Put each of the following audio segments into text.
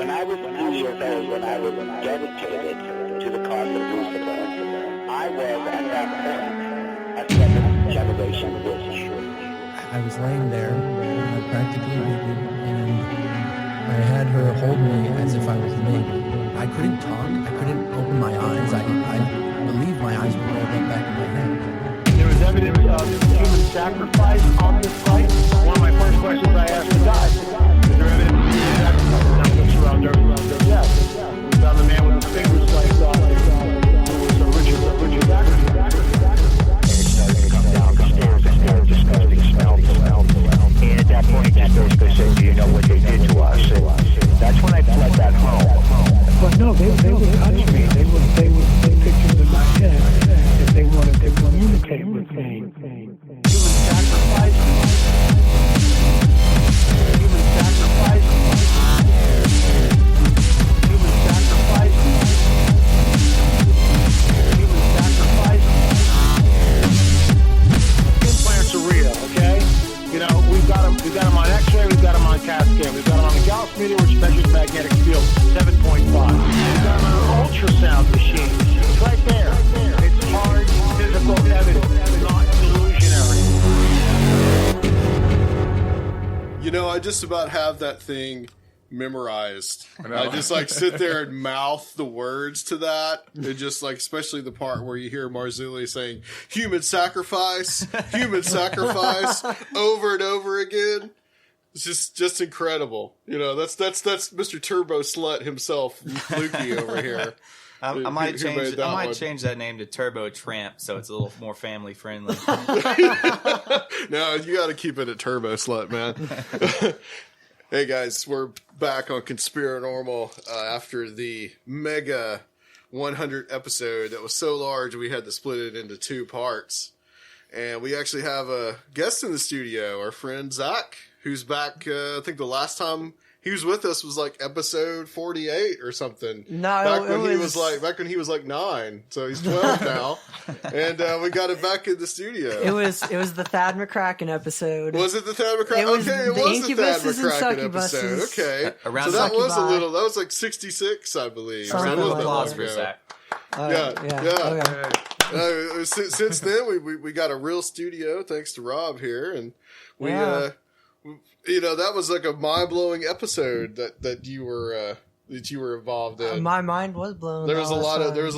When I was 2 years old, when I was dedicated to the cause of Lucifer, I was at that point a seventh generation witch. I was laying there, practically naked, and I had her hold me as if I was a baby. I couldn't talk. I couldn't open my eyes. I believe my eyes were rolled up back in my head. There was evidence of human sacrifice on this site. One of my first questions I asked the guy, is there evidence of human sacrifice? Now looks around there. Yes. We found the man with his fingers like who was a Richard Zachary. And it started to come down the stairs and there was disgusting smell. And at that point, that basically said, do you know what they did to us? And that's when I fled that home. But no, they would touch me. They would put pictures in my head if they wanted to communicate with me. Human sacrifice. Human sacrifice. Human sacrifice. Human sacrifice. Implants are real, okay? You know, we've got them on X-ray, we've got them on CAT scan, we've got them on the Gauss meter, which measures magnetic field, 7.5. We've got them on an ultrasound machine. It's right there. It's hard, physical evidence, not delusionary. You know, I just about have that thing memorized. I just like sit there and mouth the words to that. It just like, especially the part where you hear Marzulli saying human sacrifice over and over again. It's just incredible. You know, that's Mr. Turbo Slut himself, Lukey over here. I might change that name to Turbo Tramp so it's a little more family friendly. No, you got to keep it at Turbo Slut, man. Hey guys, we're back on Conspirinormal after the mega 100 episode that was so large we had to split it into 2 parts. And we actually have a guest in the studio, our friend Zach, who's back. I think the last time he was with us was like episode 48 or something. No, back when he was like 9, so he's 12 now, and we got him back in the studio. It was the Thad McCracken episode. Was it the Thad McCracken? It was okay, it the was the Thad Incubuses and McCracken episode. Succubuses. Okay, Around so that was Succubi. a little. That was like 66, I believe. Something So it wasn't like that long Applause for ago. Zach. Yeah. Okay. Since then, we got a real studio thanks to Rob here, and we you know, that was like a mind-blowing episode that you were involved in. My mind was blown. There was a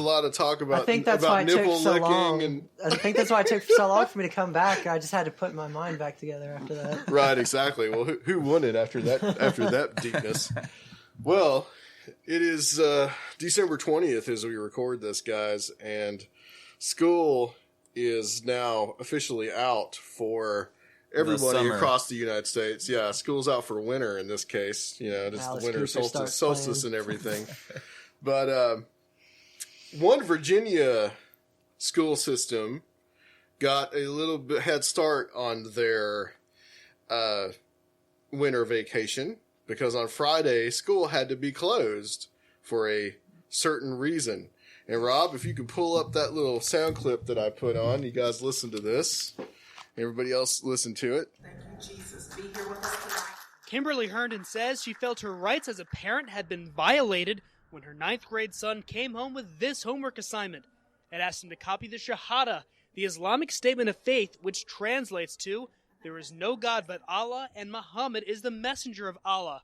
lot of talk about. I think that's why it nipple took so licking long. and I think that's why it took so long for me to come back. I just had to put my mind back together after that. right, exactly. Well, who wouldn't after that deepness? Well, it is December 20th as we record this, guys, and school is now officially out for everybody across the United States. Yeah, school's out for winter in this case. You know, just the winter solstice and everything. But one Virginia school system got a little bit head start on their winter vacation because on Friday school had to be closed for a certain reason. And Rob, if you can pull up that little sound clip that I put on, you guys listen to this. Everybody else listen to it. Thank you, Jesus. Be here with us tonight. Kimberly Herndon says she felt her rights as a parent had been violated when her 9th grade son came home with this homework assignment. It asked him to copy the Shahada, the Islamic statement of faith, which translates to, "There is no God but Allah, and Muhammad is the messenger of Allah."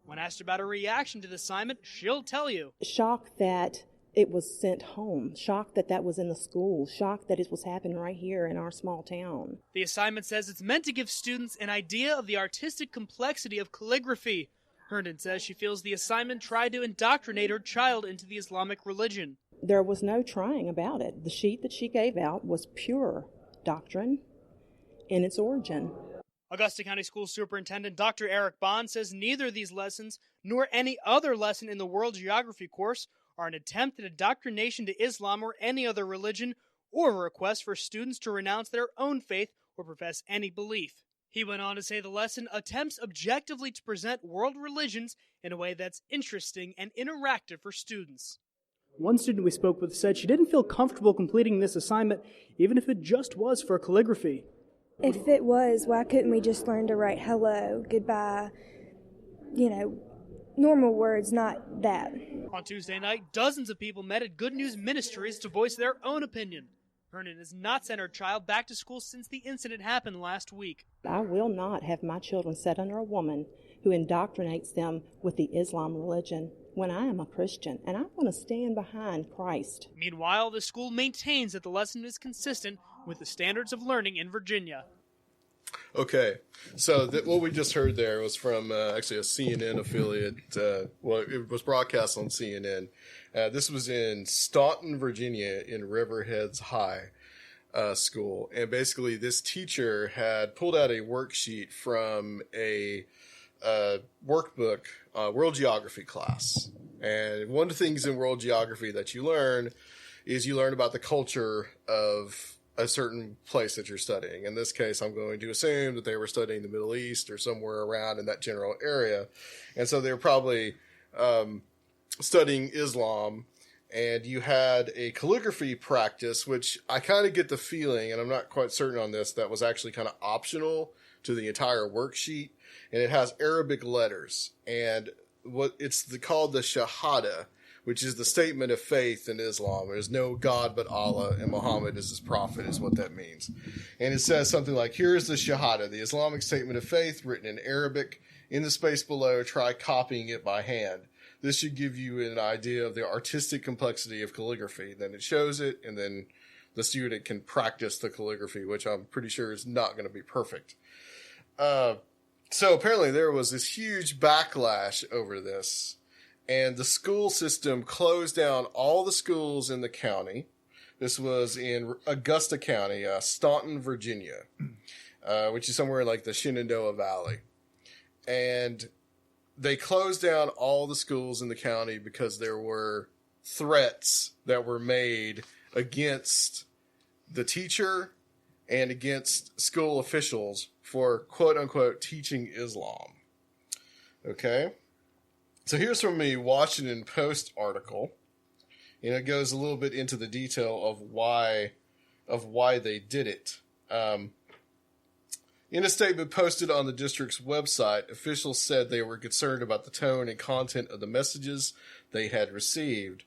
When asked about her reaction to the assignment, she'll tell you. Shocked that it was sent home, shocked that that was in the school, shocked that it was happening right here in our small town. The assignment says it's meant to give students an idea of the artistic complexity of calligraphy. Herndon says she feels the assignment tried to indoctrinate her child into the Islamic religion. There was no trying about it. The sheet that she gave out was pure doctrine in its origin. Augusta County School Superintendent Dr. Eric Bond says neither of these lessons, nor any other lesson in the world geography course, are an attempt at indoctrination to Islam or any other religion, or a request for students to renounce their own faith or profess any belief. He went on to say the lesson attempts objectively to present world religions in a way that's interesting and interactive for students. One student we spoke with said she didn't feel comfortable completing this assignment, even if it just was for calligraphy. If it was, why couldn't we just learn to write hello, goodbye, normal words, not that. On Tuesday night, dozens of people met at Good News Ministries to voice their own opinion. Hernan has not sent her child back to school since the incident happened last week. I will not have my children set under a woman who indoctrinates them with the Islam religion when I am a Christian, and I want to stand behind Christ. Meanwhile, the school maintains that the lesson is consistent with the standards of learning in Virginia. Okay, so what we just heard there was from actually a CNN affiliate. Well, it was broadcast on CNN. This was in Staunton, Virginia, in Riverheads High School. And basically, this teacher had pulled out a worksheet from a workbook, world geography class. And one of the things in world geography that you learn is you learn about the culture of a certain place that you're studying. In this case, I'm going to assume that they were studying the Middle East or somewhere around in that general area. And so they were probably studying Islam, and you had a calligraphy practice, which I kind of get the feeling, and I'm not quite certain on this, that was actually kind of optional to the entire worksheet. And it has Arabic letters, and called the Shahada, which is the statement of faith in Islam. There's no God but Allah, and Muhammad is his prophet, is what that means. And it says something like, here is the Shahada, the Islamic statement of faith, written in Arabic. In the space below, try copying it by hand. This should give you an idea of the artistic complexity of calligraphy. Then it shows it, and then the student can practice the calligraphy, which I'm pretty sure is not going to be perfect. So apparently there was this huge backlash over this. And the school system closed down all the schools in the county. This was in Augusta County, Staunton, Virginia, which is somewhere like the Shenandoah Valley. And they closed down all the schools in the county because there were threats that were made against the teacher and against school officials for quote-unquote teaching Islam. Okay? So here's from a Washington Post article, and it goes a little bit into the detail of why they did it. In a statement posted on the district's website, officials said they were concerned about the tone and content of the messages they had received.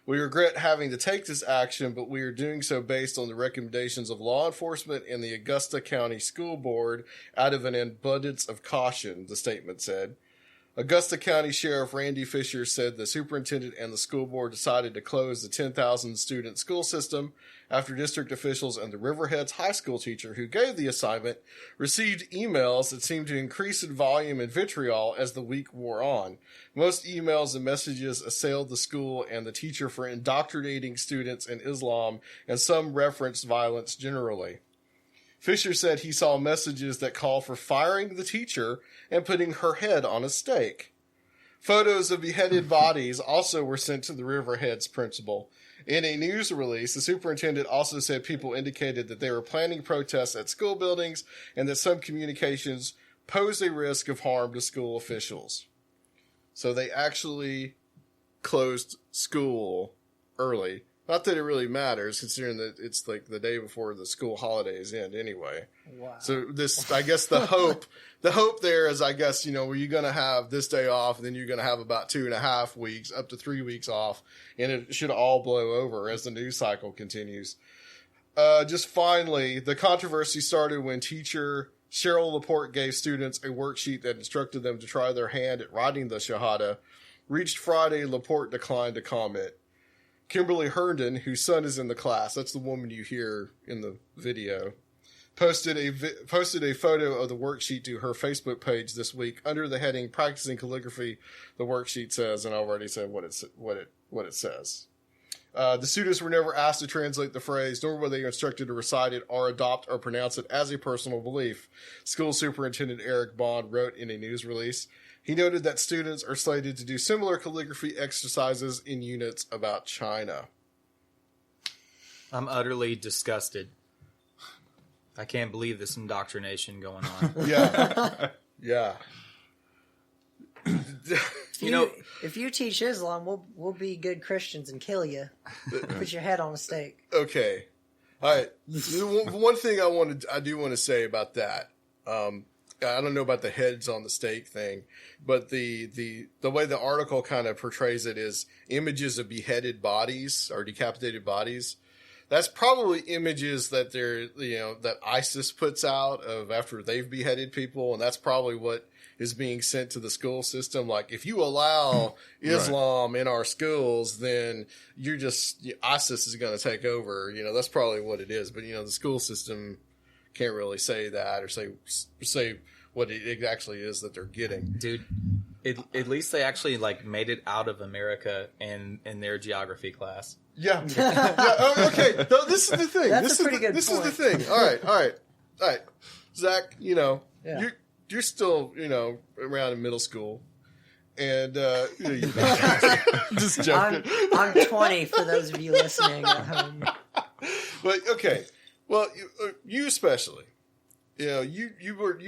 We regret having to take this action, but we are doing so based on the recommendations of law enforcement and the Augusta County School Board out of an abundance of caution, the statement said. Augusta County Sheriff Randy Fisher said the superintendent and the school board decided to close the 10,000-student school system after district officials and the Riverheads High School teacher who gave the assignment received emails that seemed to increase in volume and vitriol as the week wore on. Most emails and messages assailed the school and the teacher for indoctrinating students in Islam, and some referenced violence generally. Fisher said he saw messages that call for firing the teacher and putting her head on a stake. Photos of beheaded bodies also were sent to the Riverheads principal. In a news release, the superintendent also said people indicated that they were planning protests at school buildings and that some communications posed a risk of harm to school officials. So they actually closed school early. Not that it really matters, considering that it's like the day before the school holidays end anyway. Wow. So this, I guess the hope there is, I guess, where you're going to have this day off, and then you're going to have about 2.5 weeks, up to 3 weeks off, and it should all blow over as the news cycle continues. Just finally, the controversy started when teacher Cheryl Laporte gave students a worksheet that instructed them to try their hand at writing the Shahada. Reached Friday, Laporte declined to comment. Kimberly Herndon, whose son is in the class, that's the woman you hear in the video, posted a photo of the worksheet to her Facebook page this week under the heading "Practicing Calligraphy." The worksheet says, and I already said what it says. The students were never asked to translate the phrase, nor were they instructed to recite it or adopt or pronounce it as a personal belief. School Superintendent Eric Bond wrote in a news release. He noted that students are slated to do similar calligraphy exercises in units about China. I'm utterly disgusted. I can't believe this indoctrination going on. Yeah. Yeah. If you teach Islam, we'll be good Christians and kill you. Put your head on a stake. Okay. All right. One thing I do want to say about that. I don't know about the heads on the stake thing, but the way the article kind of portrays it is images of beheaded bodies or decapitated bodies. That's probably images that that ISIS puts out of after they've beheaded people, and that's probably what is being sent to the school system. Like, if you allow Islam in our schools, then ISIS is going to take over. That's probably what it is. But the school system can't really say that or say what it actually is that they're getting. Dude, at least they actually made it out of America in their geography class. Yeah. Oh, okay. No, this is the thing. That's a pretty good point. This is the thing. All right. Zach, you're still, around in middle school. And, just joking. I'm 20 for those of you listening at home. But, okay. Well, you especially, you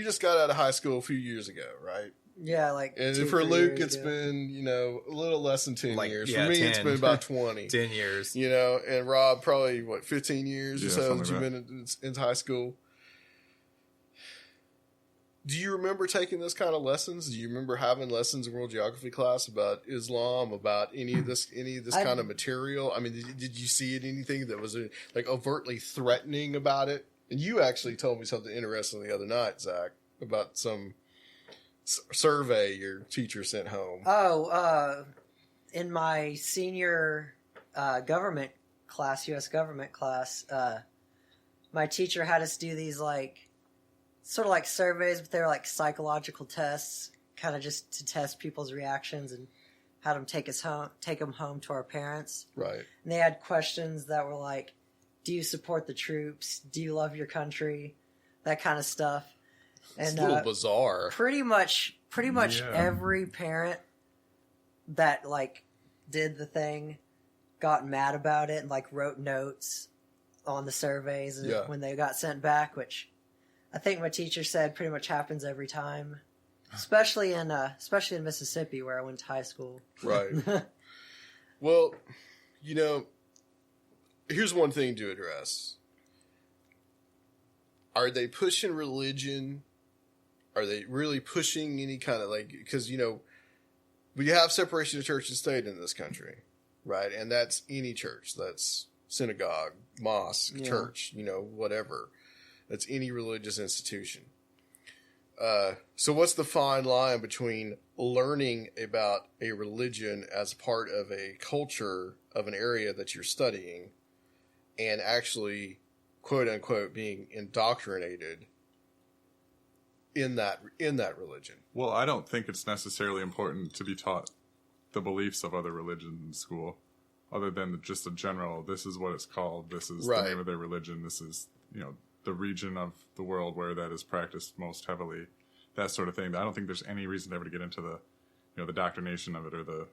just got out of high school a few years ago, right? Yeah, and for Luke, it's been, a little less than 10 years. For me, 10. It's been about 20. 10 years. And Rob, probably, 15 years or so that you've been in high school. Do you remember taking those kind of lessons? Do you remember having lessons in world geography class about Islam, about any of this kind of material? I mean, did you see anything that was overtly threatening about it? And you actually told me something interesting the other night, Zach, about some survey your teacher sent home. In my senior government class, U.S. government class, my teacher had us do these sort of like surveys, but they were psychological tests, kind of just to test people's reactions and had them take them home to our parents. Right. And they had questions that were like, do you support the troops? Do you love your country? That kind of stuff. It's a little bizarre. Pretty much every parent that did the thing got mad about it and wrote notes on the surveys when they got sent back, which I think my teacher said pretty much happens every time, especially in Mississippi where I went to high school. Right. Well, here's one thing to address. Are they pushing religion? Are they really pushing any kind of because, we have separation of church and state in this country, right? And that's any church. That's synagogue, mosque, church, whatever. That's any religious institution. So what's the fine line between learning about a religion as part of a culture of an area that you're studying and actually, quote unquote, being indoctrinated in that religion? Well, I don't think it's necessarily important to be taught the beliefs of other religions in school, other than just a general, this is what it's called, this is the name of their religion, this is, the region of the world where that is practiced most heavily, that sort of thing. I don't think there's any reason ever to get into the, the doctrination of it or the,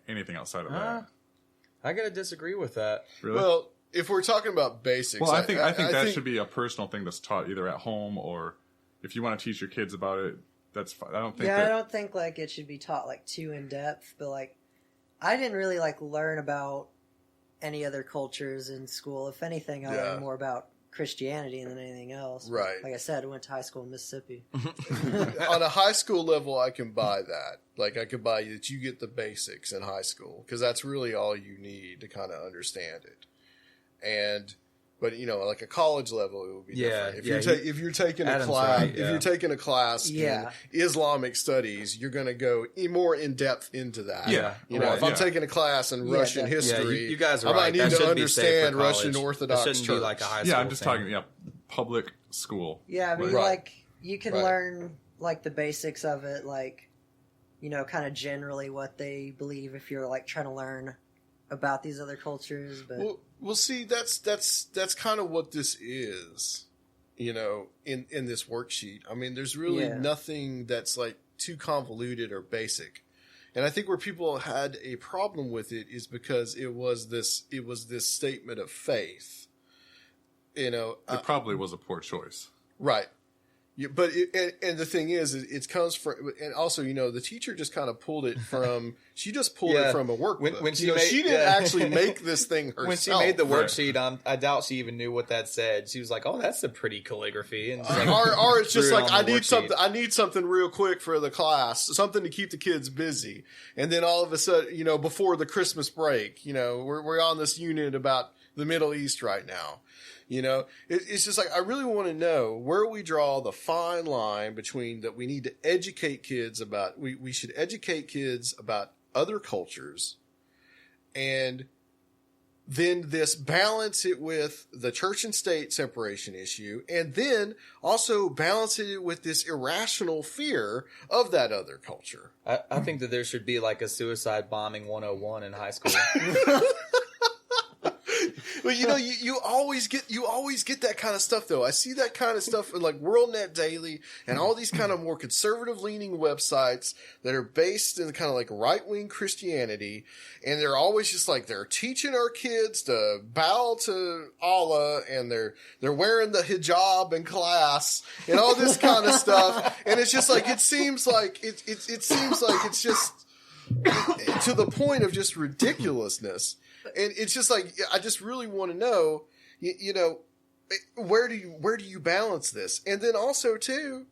anything outside of that. I gotta disagree with that. Really? Well, if we're talking about basics, well, I think that should be a personal thing that's taught either at home or if you want to teach your kids about it, that's fine. I don't think. Yeah, I don't think it should be taught too in depth, but I didn't really learn about any other cultures in school. If anything, I learned more about Christianity than anything else. Right. Like I said, I went to high school in Mississippi. On a high school level, I can buy that. I could buy that you get the basics in high school because that's really all you need to kind of understand it. But a college level, it would be different. If you're taking a class, if you're taking a class in Islamic studies, you're going to go more in depth into that. Yeah. If I'm taking a class in Russian history, you guys are I might need to understand for Russian Orthodox Church. Like a high school I'm just talking public school. Yeah, I mean, you can learn the basics of it, kind of generally what they believe if you're trying to learn about these other cultures, but well, see, that's kind of what this is, in this worksheet. I mean, there's really nothing that's too convoluted or basic, and I think where people had a problem with it is because it was this statement of faith. It probably was a poor choice, right? Yeah, but and the thing is, it comes from, and also, the teacher just kind of pulled it from. She just pulled it from a workbook. When she she didn't actually make this thing herself. When she made the worksheet, I doubt she even knew what that said. She was like, "Oh, that's a pretty calligraphy," and or it's just like, I need something real quick for the class, something to keep the kids busy. And then all of a sudden, before the Christmas break, we're on this unit about the Middle East right now. It's just like, I really want to know where we draw the fine line between that we need to educate kids about, we should educate kids about other cultures, and then this balance it with the church and state separation issue, and then also balance it with this irrational fear of that other culture. I think that there should be like a suicide bombing 101 in high school. But you always get that kind of stuff though. I see that kind of stuff in like WorldNet Daily and all these kind of more conservative leaning websites that are based in kind of like right wing Christianity, and they're always just like, they're teaching our kids to bow to Allah, and they're wearing the hijab in class and all this kind of stuff, and it's just like, it seems like it's just to the point of just ridiculousness. And it's just like, I just really want to know, where do you balance this? And then also too,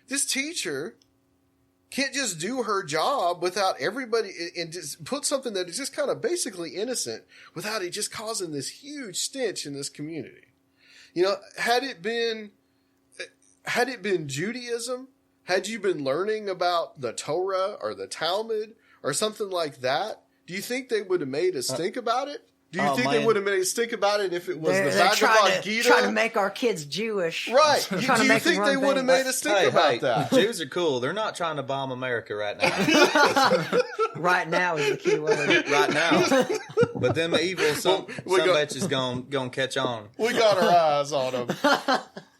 this teacher can't just do her job without everybody, and just put something that is just kind of basically innocent without it just causing this huge stench in this community. Had it been Judaism, had you been learning about the Torah or the Talmud or something like that, do you think they would have made us think about it? Do you think they would have made us think about it if it was the Bhagavad Gita? Trying to make our kids Jewish. Right. Do you think they would have made us think about that? Jews are cool. They're not trying to bomb America right now. Right now is the key word. Right now. But them evil some bitches gonna catch on. We got our eyes on them.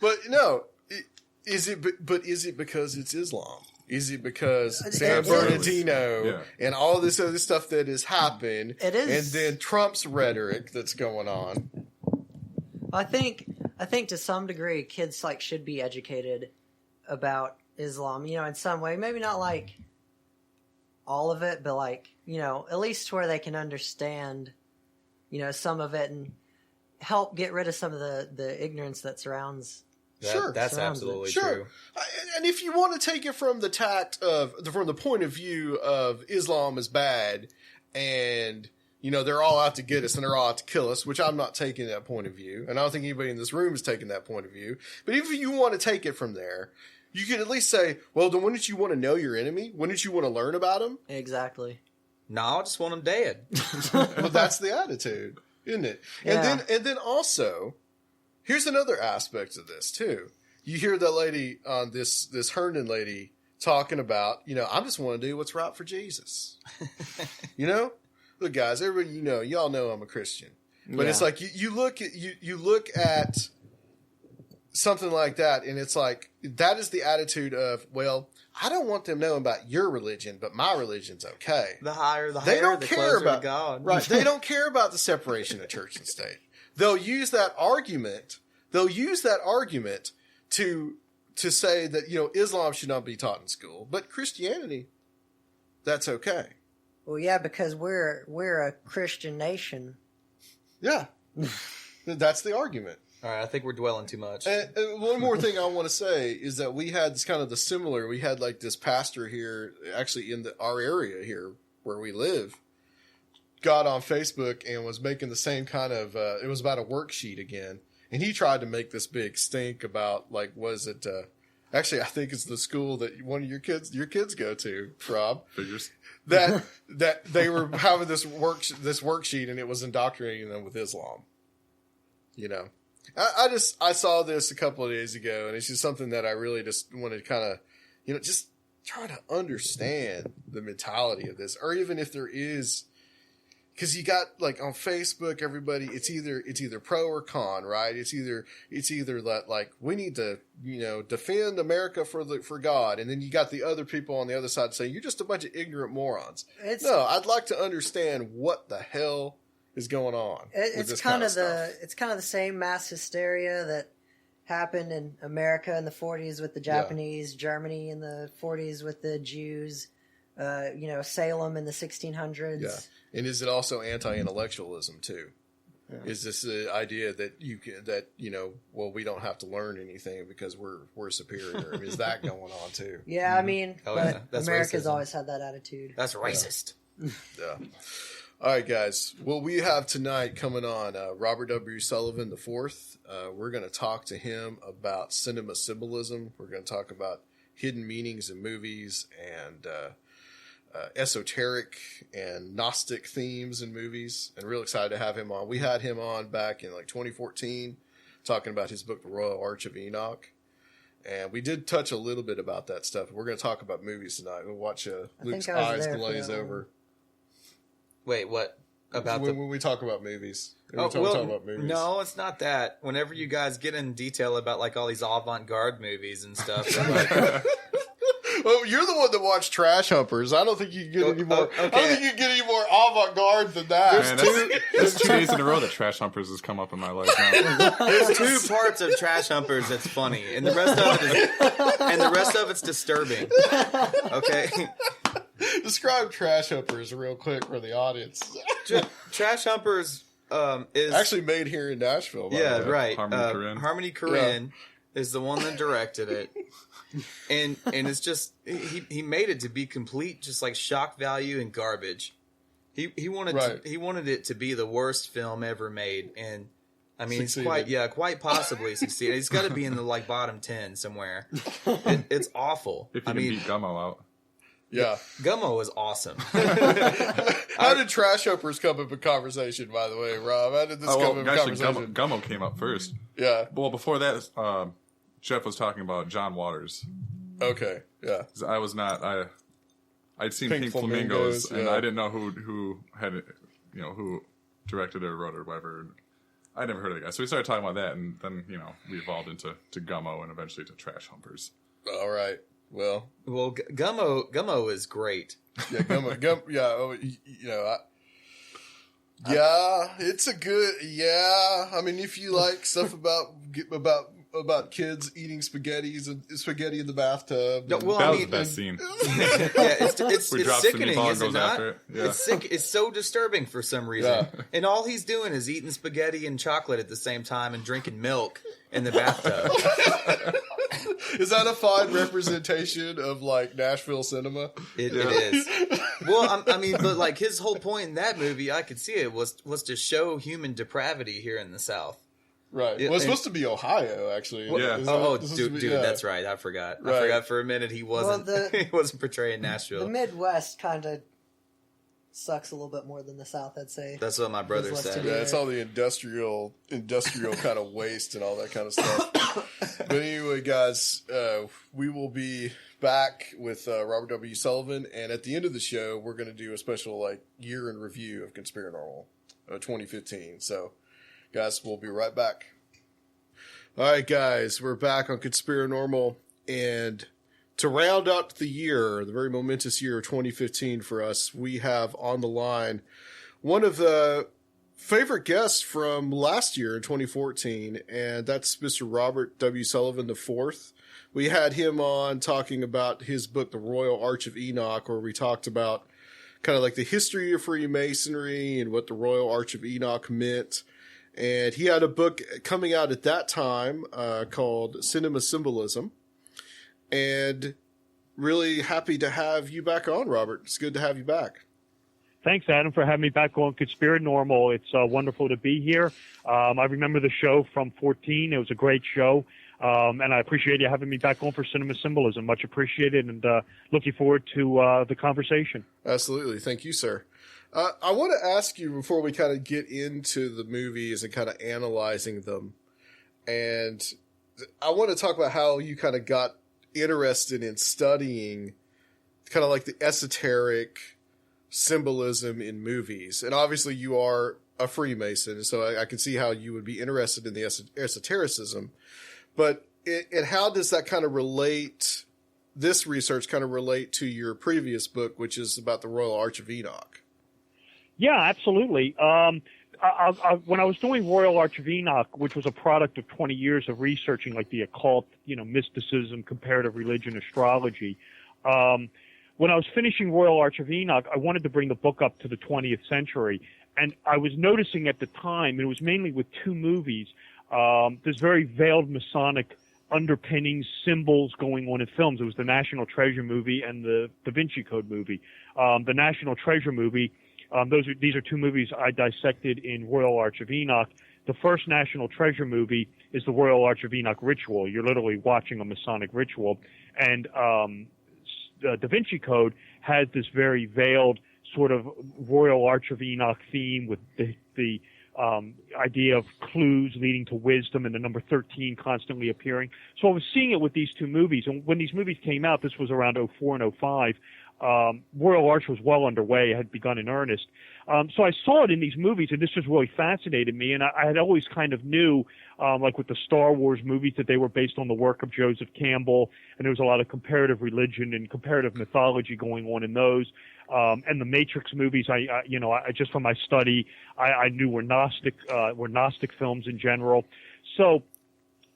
But no, is it because it's Islam? Is it because San Bernardino and all this other stuff that has happened? It is. And then Trump's rhetoric that's going on. I think to some degree kids should be educated about Islam, in some way. Maybe not like all of it, but at least to where they can understand, some of it and help get rid of some of the ignorance that surrounds. That's absolutely true. And if you want to take it from the from the point of view of Islam is bad, and they're all out to get us and they're all out to kill us, which I'm not taking that point of view, and I don't think anybody in this room is taking that point of view. But if you want to take it from there, you can at least say, well, then wouldn't you want to know your enemy? Wouldn't you want to learn about him? Exactly. No, I just want them dead. Well, that's the attitude, isn't it? Yeah. And then also, here's another aspect of this too. You hear that lady on this Herndon lady talking about, I just want to do what's right for Jesus. Look, guys, everybody, y'all know I'm a Christian, but it's like you look at something like that, and it's like, that is the attitude of, well, I don't want them knowing about your religion, but my religion's okay. The higher, they don't the care about to God. Right? They don't care about the separation of church and state. They'll use that argument. To say that, Islam should not be taught in school, but Christianity, that's okay. Well, yeah, because we're a Christian nation. Yeah. That's the argument. All right, I think we're dwelling too much. And one more thing I want to say is that we had we had this pastor here, actually in our area here where we live, got on Facebook and was making the same kind of, it was about a worksheet again. And he tried to make this big stink about, was it, actually, I think it's the school that one of your kids go to, Rob. Figures. That they were having this worksheet, and it was indoctrinating them with Islam. I saw this a couple of days ago, and it's just something that I really just want to kind of, just try to understand the mentality of this, or even if there is. Because you got on Facebook, everybody, it's either pro or con, right? It's either that we need to defend America for God, and then you got the other people on the other side saying you're just a bunch of ignorant morons. No, I'd like to understand what the hell is going on. It's kind of the same mass hysteria that happened in America in the 40s with the Japanese, Germany in the 40s with the Jews, Salem in the 1600s. Yeah. And is it also anti-intellectualism too? Yeah. Is this the idea that we don't have to learn anything because we're superior? I mean, is that going on too? Yeah, I mean, America's always had that attitude. That's racist. Yeah. All right, guys. Well, we have tonight coming on Robert W. Sullivan IV. We're going to talk to him about cinema symbolism. We're going to talk about hidden meanings in movies and esoteric and Gnostic themes in movies. And real excited to have him on. We had him on back in 2014 talking about his book, The Royal Arch of Enoch. And we did touch a little bit about that stuff. We're going to talk about movies tonight. We'll watch Luke's eyes glaze over. Wait, what? About when we talk about movies. Talk about movies. No, it's not that. Whenever you guys get in detail about all these avant-garde movies and stuff. Well, you're the one that watched Trash Humpers. I don't think you can get any more. Okay. I don't think you can get any more avant-garde than that. Man, there's 2 days in a row that Trash Humpers has come up in my life now. There's 2 parts of Trash Humpers that's funny, and the rest of it's disturbing. Okay. Describe Trash Humpers real quick for the audience. Trash Humpers is actually made here in Nashville. Yeah, right. Harmony Korine is the one that directed it. And it's just he made it to be complete, just shock value and garbage. He wanted it to be the worst film ever made, and I mean it's quite possibly succeeded. It's got to be in the bottom 10 somewhere. It's awful. If you can beat Gummo out. Yeah, Gummo was awesome. How did Trash Humpers come up in conversation? By the way, Rob, how did this come up in conversation? Gummo came up first. Yeah. Well, before that, Jeff was talking about John Waters. Okay, yeah. I was not. I'd seen Pink Flamingos, and I didn't know who had who directed it or wrote it or whatever. I never heard of the guy, so we started talking about that, and then we evolved into Gummo and eventually to Trash Humpers. All right. Well, Gummo is great. Yeah, Gummo. It's a good. Yeah, I mean, if you like stuff about kids eating spaghetti in the bathtub. No, well, that was the best scene. It's sickening, is it not? Yeah. It's sick. It's so disturbing for some reason. Yeah. And all he's doing is eating spaghetti and chocolate at the same time and drinking milk in the bathtub. Is that a fine representation of Nashville cinema? It is. Well, I mean, but his whole point in that movie, I could see it was to show human depravity here in the South. Right. Well, it's supposed to be Ohio, actually. Yeah. Dude, that's right. I forgot. Right. I forgot for a minute he wasn't. He wasn't portraying Nashville. The Midwest kind of sucks a little bit more than the South, I'd say. That's what my brother said. Yeah, it's all the industrial kind of waste and all that kind of stuff. But anyway, guys, we will be back with Robert W. Sullivan, and at the end of the show, we're going to do a special year in review of Conspirinormal 2015. So, guys, we'll be right back. All right, guys, we're back on Conspirinormal, and to round out the year, the very momentous year of 2015 for us, we have on the line one of the favorite guests from last year in 2014, and that's Mr. Robert W. Sullivan IV. We had him on talking about his book, The Royal Arch of Enoch, where we talked about kind of the history of Freemasonry and what the Royal Arch of Enoch meant. And he had a book coming out at that time called Cinema Symbolism. And really happy to have you back on, Robert. It's good to have you back. Thanks, Adam, for having me back on Conspirinormal. It's wonderful to be here. I remember the show from 14. It was a great show. And I appreciate you having me back on for Cinema Symbolism. Much appreciated, and looking forward to the conversation. Absolutely. Thank you, sir. I want to ask you, before we kind of get into the movies and kind of analyzing them, and I want to talk about how you kind of got interested in studying kind of the esoteric symbolism in movies. And obviously you are a Freemason, so I can see how you would be interested in the esotericism. But and how does that kind of relate, this research kind of relate to your previous book, which is about the Royal Arch of Enoch? Yeah, absolutely. when I was doing Royal Arch of Enoch, which was a product of 20 years of researching like the occult, mysticism, comparative religion, astrology, when I was finishing Royal Arch of Enoch, I wanted to bring the book up to the 20th century. And I was noticing at the time, and it was mainly with two movies, there's very veiled Masonic underpinnings, symbols going on in films. It was the National Treasure movie and the Da Vinci Code movie. The National Treasure movie, these are two movies I dissected in Royal Arch of Enoch. The first National Treasure movie is the Royal Arch of Enoch ritual. You're literally watching a Masonic ritual. And Da Vinci Code has this very veiled sort of Royal Arch of Enoch theme with the idea of clues leading to wisdom and the number 13 constantly appearing. So I was seeing it with these two movies. And when these movies came out, this was around 04 and 05, Royal Arch was well underway, had begun in earnest. So I saw it in these movies, and this just really fascinated me. And I had always kind of knew, like with the Star Wars movies, that they were based on the work of Joseph Campbell, and there was a lot of comparative religion and comparative mythology going on in those. And the Matrix movies, I just from my study, I knew were Gnostic films in general. So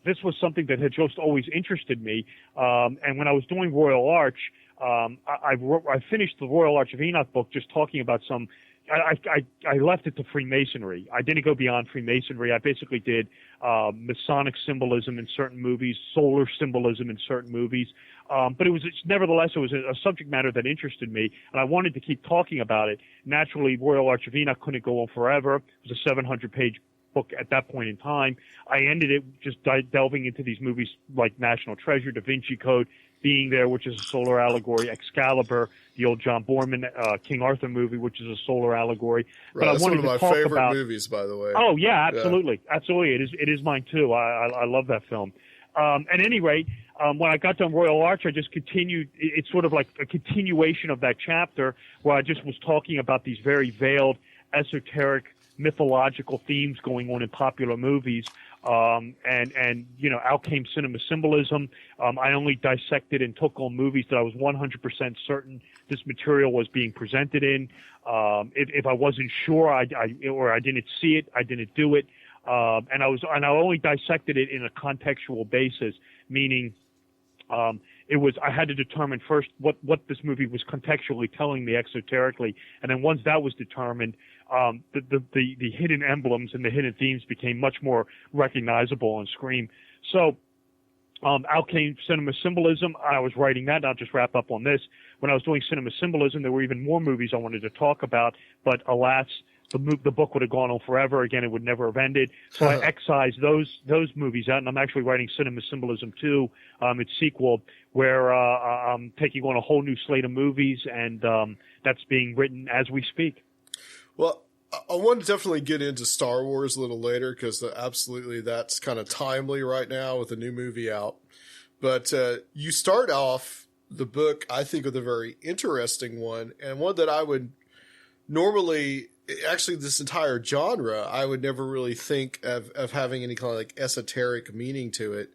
this was something that had just always interested me. And when I was doing Royal Arch, I finished the Royal Arch of Enoch book just talking about some. I left it to Freemasonry. I didn't go beyond Freemasonry. I basically did Masonic symbolism in certain movies, solar symbolism in certain movies. But nevertheless, it was a subject matter that interested me, and I wanted to keep talking about it. Naturally, Royal Arch of Enoch couldn't go on forever. It was a 700-page book at that point in time. I ended it just delving into these movies like National Treasure, Da Vinci Code, being there, which is a solar allegory, Excalibur, the old John Borman King Arthur movie, which is a solar allegory. Right, but that's one of my favorite movies, by the way. Oh yeah, absolutely, absolutely. It is mine too. I love that film. At any rate, when I got done Royal Arch, I just continued. It's sort of like a continuation of that chapter where I just was talking about these very veiled, esoteric, mythological themes going on in popular movies. And out came cinema symbolism. I only dissected and took on movies that I was 100% certain this material was being presented in. If I wasn't sure, or I didn't see it, I didn't do it. And I only dissected it in a contextual basis, meaning I had to determine first what this movie was contextually telling me exoterically, and then once that was determined, the hidden emblems and the hidden themes became much more recognizable on screen. So out came cinema symbolism. I was writing that, and I'll just wrap up on this. When I was doing cinema symbolism, there were even more movies I wanted to talk about, but alas, the book would have gone on forever. Again, it would never have ended. So I excised those movies out, and I'm actually writing Cinema Symbolism 2, its sequel, where I'm taking on a whole new slate of movies, and that's being written as we speak. Well, I want to definitely get into Star Wars a little later, because absolutely that's kind of timely right now with a new movie out. But you start off the book, I think, with a very interesting one, and one that I would normally... Actually, this entire genre, I would never really think of having any kind of like esoteric meaning to it.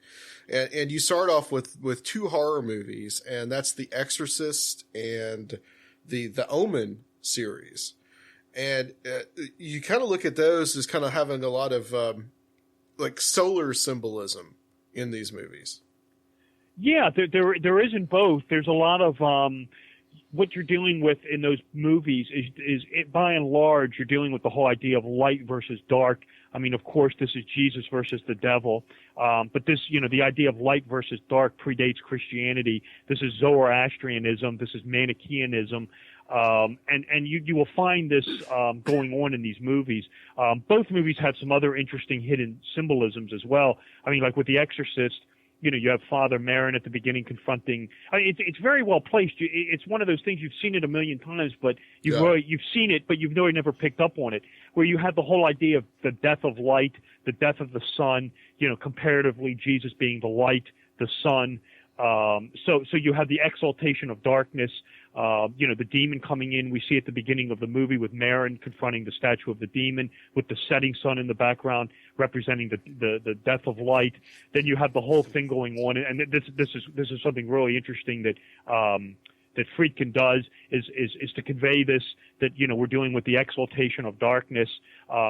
And you start off with two horror movies, and that's The Exorcist and the Omen series. And you kind of look at those as kind of having a lot of like solar symbolism in these movies. Yeah, there is in both. There's a lot of what you're dealing with in those movies is by and large, you're dealing with the whole idea of light versus dark. I mean, of course, this is Jesus versus the devil. But this, the idea of light versus dark predates Christianity. This is Zoroastrianism. This is Manichaeanism. And you will find this going on in these movies. Both movies have some other interesting hidden symbolisms as well. I mean, like with The Exorcist, you have Father Merrin at the beginning confronting. I mean, it's very well placed. It's one of those things you've seen it a million times, but you've seen it, but you've really never picked up on it. Where you have the whole idea of the death of light, the death of the sun. Comparatively, Jesus being the light, the sun. So you have the exaltation of darkness. The demon coming in. We see at the beginning of the movie with Merrin confronting the statue of the demon with the setting sun in the background representing the death of light. Then you have the whole thing going on, and this is something really interesting that Friedkin does is to convey this, that, we're dealing with the exaltation of darkness.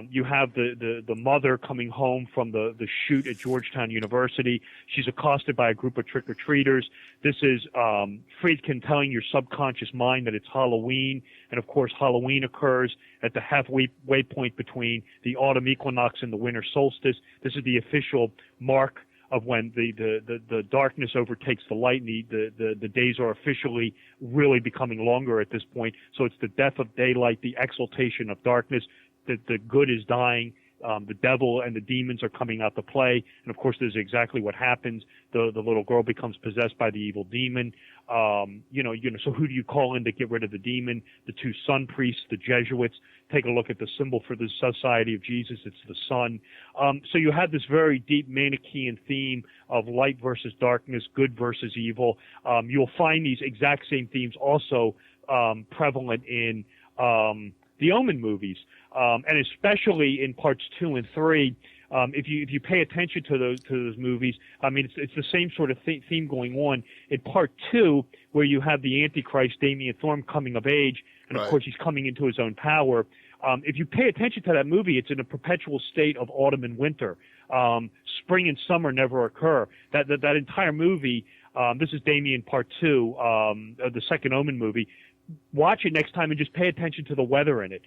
You have the mother coming home from the shoot at Georgetown University. She's accosted by a group of trick-or-treaters. This is Friedkin telling your subconscious mind that it's Halloween. And, of course, Halloween occurs at the halfway point between the autumn equinox and the winter solstice. This is the official mark of when the darkness overtakes the light, and the days are officially really becoming longer at this point. So it's the death of daylight, the exaltation of darkness. The good is dying. The devil and the demons are coming out to play, and of course, this is exactly what happens. The little girl becomes possessed by the evil demon. So who do you call in to get rid of the demon? The two sun priests, the Jesuits. Take a look at the symbol for the Society of Jesus. It's the sun. So you have this very deep Manichaean theme of light versus darkness, good versus evil. You'll find these exact same themes also prevalent in the Omen movies. And especially in parts 2 and 3, if you pay attention to those movies, I mean, it's the same sort of theme going on. In part 2, where you have the Antichrist, Damien Thorne, coming of age, and of course he's coming into his own power. If you pay attention to that movie, it's in a perpetual state of autumn and winter. Spring and summer never occur. That entire movie, this is Damien part 2, the second Omen movie. Watch it next time and just pay attention to the weather in it.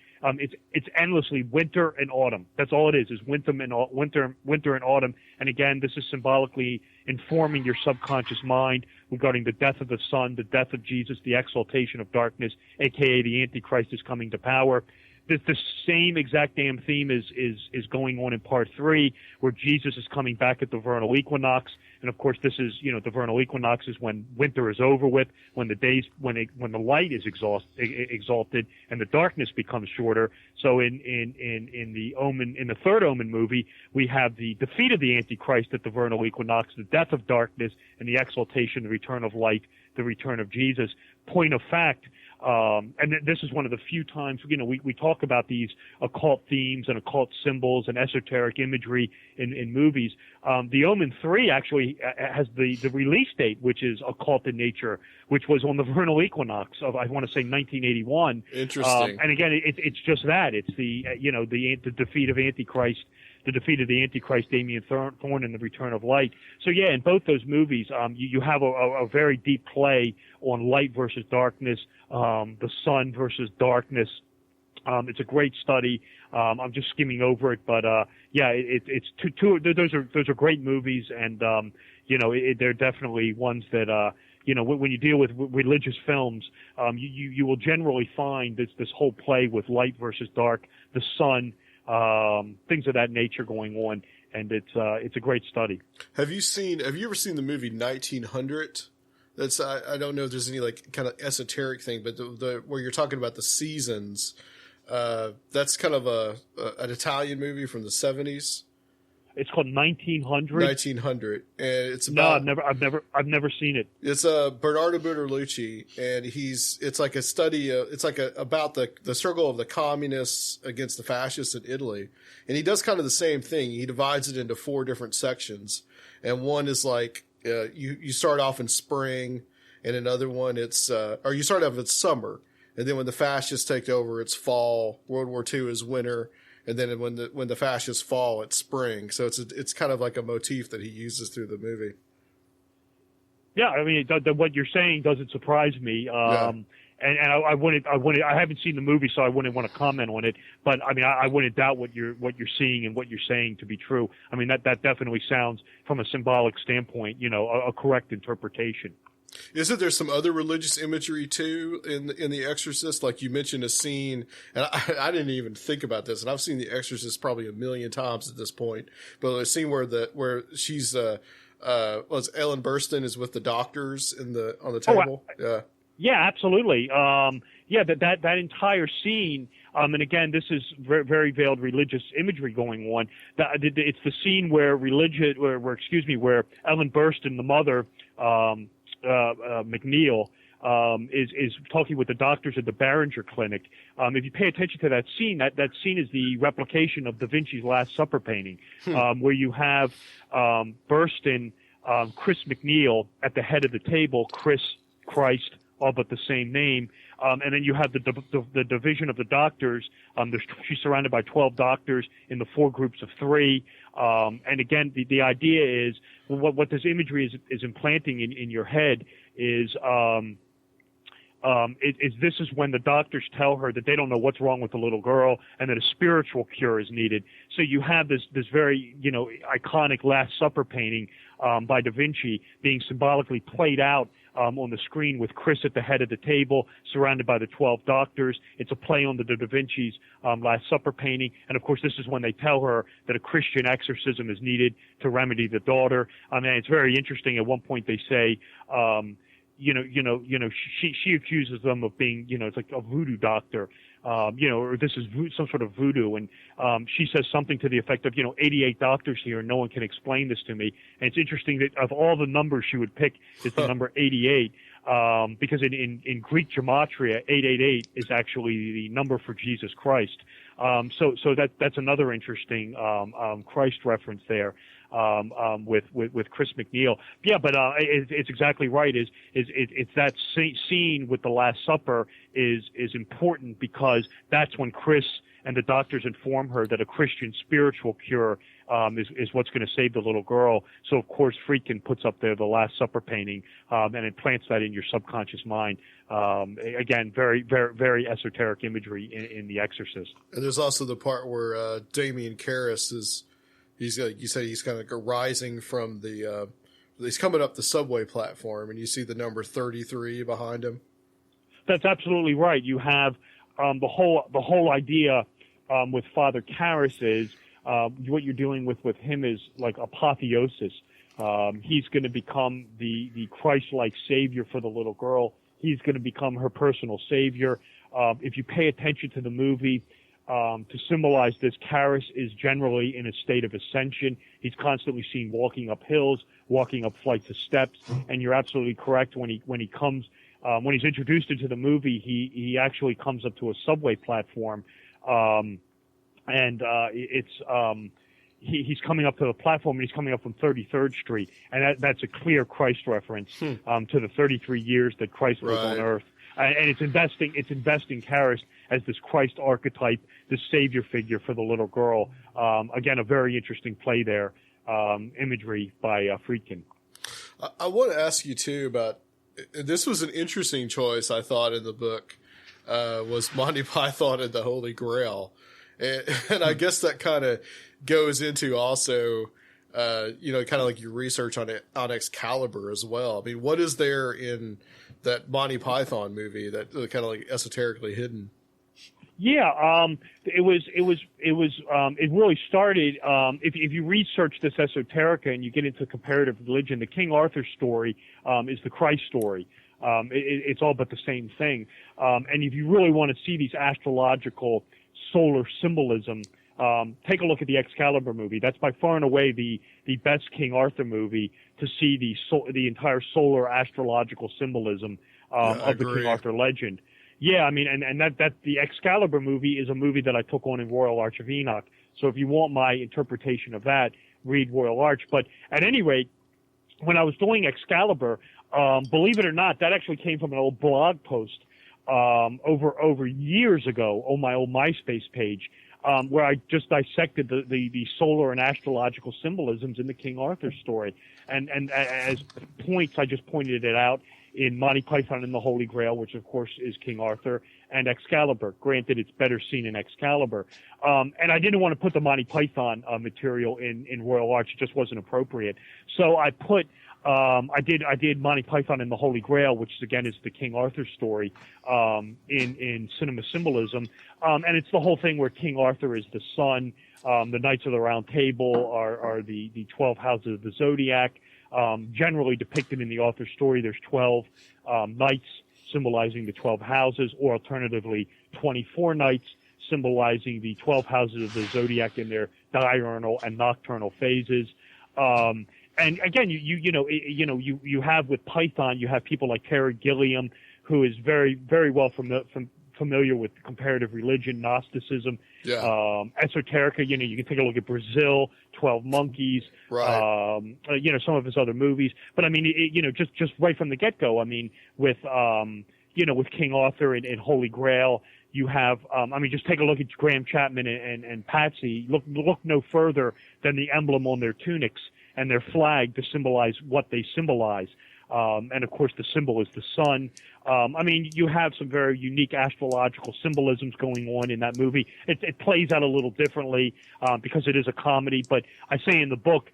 It's endlessly winter and autumn. That's all it is winter and autumn. And again, this is symbolically informing your subconscious mind regarding the death of the sun, the death of Jesus, the exaltation of darkness, aka the Antichrist is coming to power. The same exact damn theme is going on in part 3, where Jesus is coming back at the vernal equinox. And of course, this is, the vernal equinox is when winter is over with, when the light is exalted and the darkness becomes shorter. So in the third Omen movie, we have the defeat of the Antichrist at the vernal equinox, the death of darkness, and the exaltation, the return of light, the return of Jesus. Point of fact, and this is one of the few times, we talk about these occult themes and occult symbols and esoteric imagery in movies. The Omen 3 actually has the release date, which is occult in nature, which was on the vernal equinox of, I want to say, 1981. Interesting. And again, it's just that. It's the defeat of Antichrist, the defeat of the Antichrist, Damien Thorne, and the return of light. So yeah, in both those movies, you have a very deep play on light versus darkness, the sun versus darkness. It's a great study. I'm just skimming over it, but it's two. Those are great movies, and they're definitely ones that when you deal with religious films, you will generally find this whole play with light versus dark, the sun, things of that nature going on, and it's a great study. Have you ever seen the movie 1900? That's I don't know if there's any like kind of esoteric thing, but the where you're talking about the seasons, that's kind of an Italian movie from the 70s. It's called 1900. 1900, and it's about. No, I've never seen it. It's Bernardo Bertolucci, and it's like a study. It's like about the struggle of the communists against the fascists in Italy, and he does kind of the same thing. He divides it into 4 different sections, and one is like you start off in spring, and another one or you start off in summer, and then when the fascists take over, it's fall. World War II is winter. And then when the fascists fall, it's spring. So it's kind of like a motif that he uses through the movie. Yeah, I mean, what you're saying doesn't surprise me. And I haven't seen the movie, so I wouldn't want to comment on it. But I mean, I wouldn't doubt what you're seeing and what you're saying to be true. I mean, that definitely sounds, from a symbolic standpoint, a correct interpretation. Isn't there some other religious imagery too in The Exorcist? Like you mentioned a scene, and I didn't even think about this, and I've seen The Exorcist probably 1 million times at this point. But a scene where she's Ellen Burstyn is with the doctors on the table. Yeah, absolutely. That entire scene. And again, this is very, very veiled religious imagery going on. It's the scene where where Ellen Burstyn, the mother, McNeil, is talking with the doctors at the Barringer Clinic. If you pay attention to that scene, that scene is the replication of Da Vinci's Last Supper painting, where you have Burstyn, Chris McNeil at the head of the table, Christ all but the same name. And then you have the division of the doctors. She's surrounded by 12 doctors in the 4 groups of 3. And again, the idea is what this imagery is implanting in your head is this is when the doctors tell her that they don't know what's wrong with the little girl and that a spiritual cure is needed. So you have this very, iconic Last Supper painting by Da Vinci being symbolically played out on the screen with Chris at the head of the table, surrounded by the 12 doctors. It's a play on the Da Vinci's Last Supper painting. And of course, this is when they tell her that a Christian exorcism is needed to remedy the daughter. And it's very interesting. At one point they say, she accuses them of being, it's like a voodoo doctor, or this is some sort of voodoo. And she says something to the effect of, 88 doctors here, and no one can explain this to me. And it's interesting that of all the numbers she would pick is the number 88, because in Greek gematria, 888 is actually the number for Jesus Christ. So that's another interesting Christ reference there. With Chris McNeil. Yeah, but it's exactly right. It's that scene with the Last Supper is important because that's when Chris and the doctors inform her that a Christian spiritual cure is what's going to save the little girl. So of course Friedkin puts up there the Last Supper painting and implants that in your subconscious mind. Again, very, very, very esoteric imagery in The Exorcist. And there's also the part where Damien Karras is. He's like you said, he's kind of rising from he's coming up the subway platform, and you see the number 33 behind him. That's absolutely right. You have the whole idea with Father Karras is what you're dealing with him is like apotheosis. He's going to become the Christ-like savior for the little girl. He's going to become her personal savior. If you pay attention to the movie, to symbolize this, Karras is generally in a state of ascension. He's constantly seen walking up hills, walking up flights of steps, and you're absolutely correct. When he's introduced into the movie, he actually comes up to a subway platform, he's coming up to the platform, and he's coming up from 33rd Street, and that's a clear Christ reference to the 33 years that Christ was on earth. And it's investing Karras as this Christ archetype, this savior figure for the little girl. Again, a very interesting play there, imagery by Friedkin. I want to ask you too about, this was an interesting choice I thought in the book, was Monty Python and the Holy Grail. And I guess that kind of goes into also, kind of like your research on Excalibur as well. I mean, what is there in that Monty Python movie that kind of like esoterically hidden? Yeah, it really started, if you research this esoterica and you get into comparative religion, the King Arthur story, is the Christ story. It's all but the same thing. And if you really want to see these astrological solar symbolism, take a look at the Excalibur movie. That's by far and away the best King Arthur movie to see the entire solar astrological symbolism of the King Arthur legend. Yeah, I mean, and that the Excalibur movie is a movie that I took on in Royal Arch of Enoch. So if you want my interpretation of that, read Royal Arch. But at any rate, when I was doing Excalibur, believe it or not, that actually came from an old blog post over years ago on my old MySpace page. Where I just dissected the solar and astrological symbolisms in the King Arthur story. And as points, I just pointed it out in Monty Python and the Holy Grail, which of course is King Arthur, and Excalibur. Granted, it's better seen in Excalibur. And I didn't want to put the Monty Python material in Royal Arch. It just wasn't appropriate. So I put I did Monty Python and the Holy Grail, which again is the King Arthur story, in Cinema Symbolism. And it's the whole thing where King Arthur is the sun. The Knights of the Round Table are the 12 houses of the Zodiac. Generally depicted in the author story, there's 12 knights symbolizing the 12 houses, or alternatively 24 knights symbolizing the 12 houses of the Zodiac in their diurnal and nocturnal phases. And again, you have with Python, you have people like Terry Gilliam, who is very, very well familiar with comparative religion, Gnosticism, esoterica, you can take a look at Brazil, 12 Monkeys, right. Some of his other movies. But I mean, just right from the get-go, I mean, with King Arthur and Holy Grail, you have, just take a look at Graham Chapman and Patsy. Look no further than the emblem on their tunics and their flag to symbolize what they symbolize. And of course, the symbol is the sun. You have some very unique astrological symbolisms going on in that movie. It plays out a little differently because it is a comedy. But I say in the book,